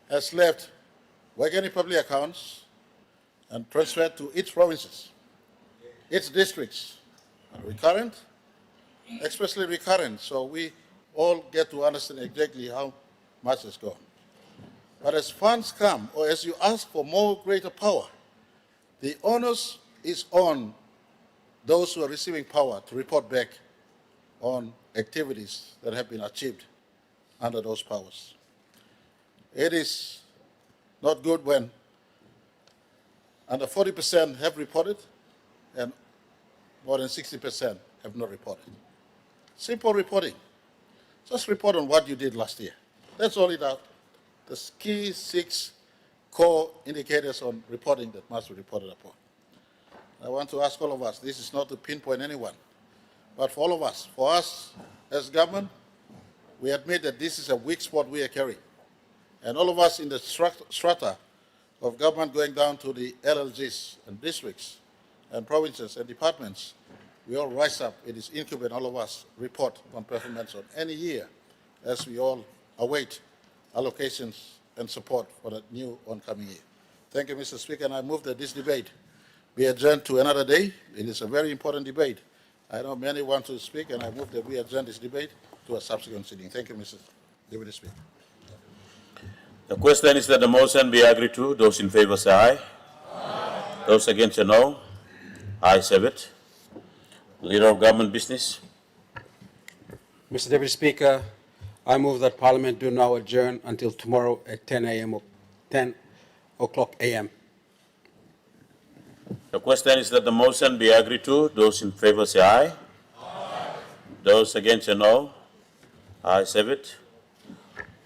has left Waigani public accounts and transferred to its provinces, its districts, recurrent, especially recurrent, so we all get to understand exactly how much has gone. But as funds come, or as you ask for more greater power, the onus is on those who are receiving power to report back on activities that have been achieved under those powers. It is not good when under 40% have reported and more than 60% have not reported. Simple reporting. Just report on what you did last year. That's all it is. The key 6 core indicators on reporting that must be reported upon. I want to ask all of us, this is not to pinpoint anyone, but for all of us, for us as government, we admit that this is a weak spot we are carrying. And all of us in the strata of government going down to the LLGs and districts and provinces and departments, we all rise up. It is incumbent all of us report on performance on any year as we all await allocations and support for the new oncoming year. Thank you, Mr. Speaker, and I move that this debate be adjourned to another day. It is a very important debate. I know many want to speak, and I move that we adjourn this debate to a subsequent sitting. Thank you, Mr. Deputy Speaker. The question is that the motion be agreed to. Those in favor say aye. Aye. Those against say no. Ayes have it. Leader of Government Business. Mr. Deputy Speaker, I move that Parliament do now adjourn until tomorrow at 10 o'clock a.m. The question is that the motion be agreed to. Those in favor say aye. Aye. Those against say no. Ayes have it.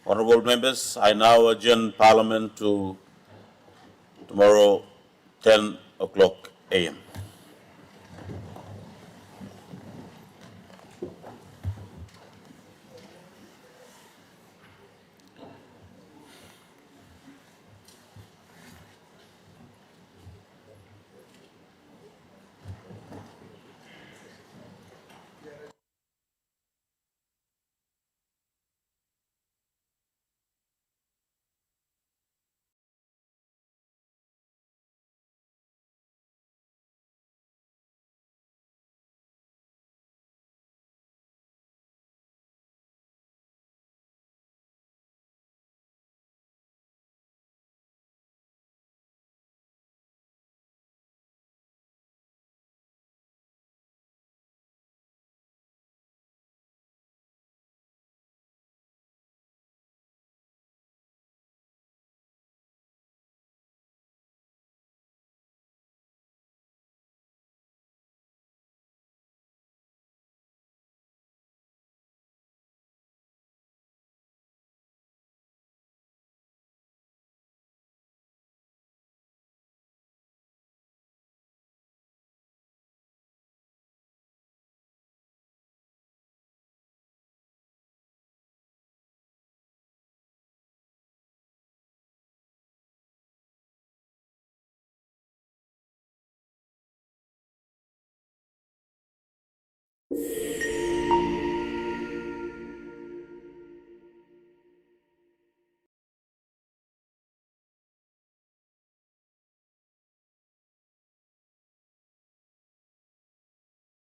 Honourable members, I now adjourn Parliament to tomorrow 10 o'clock a.m.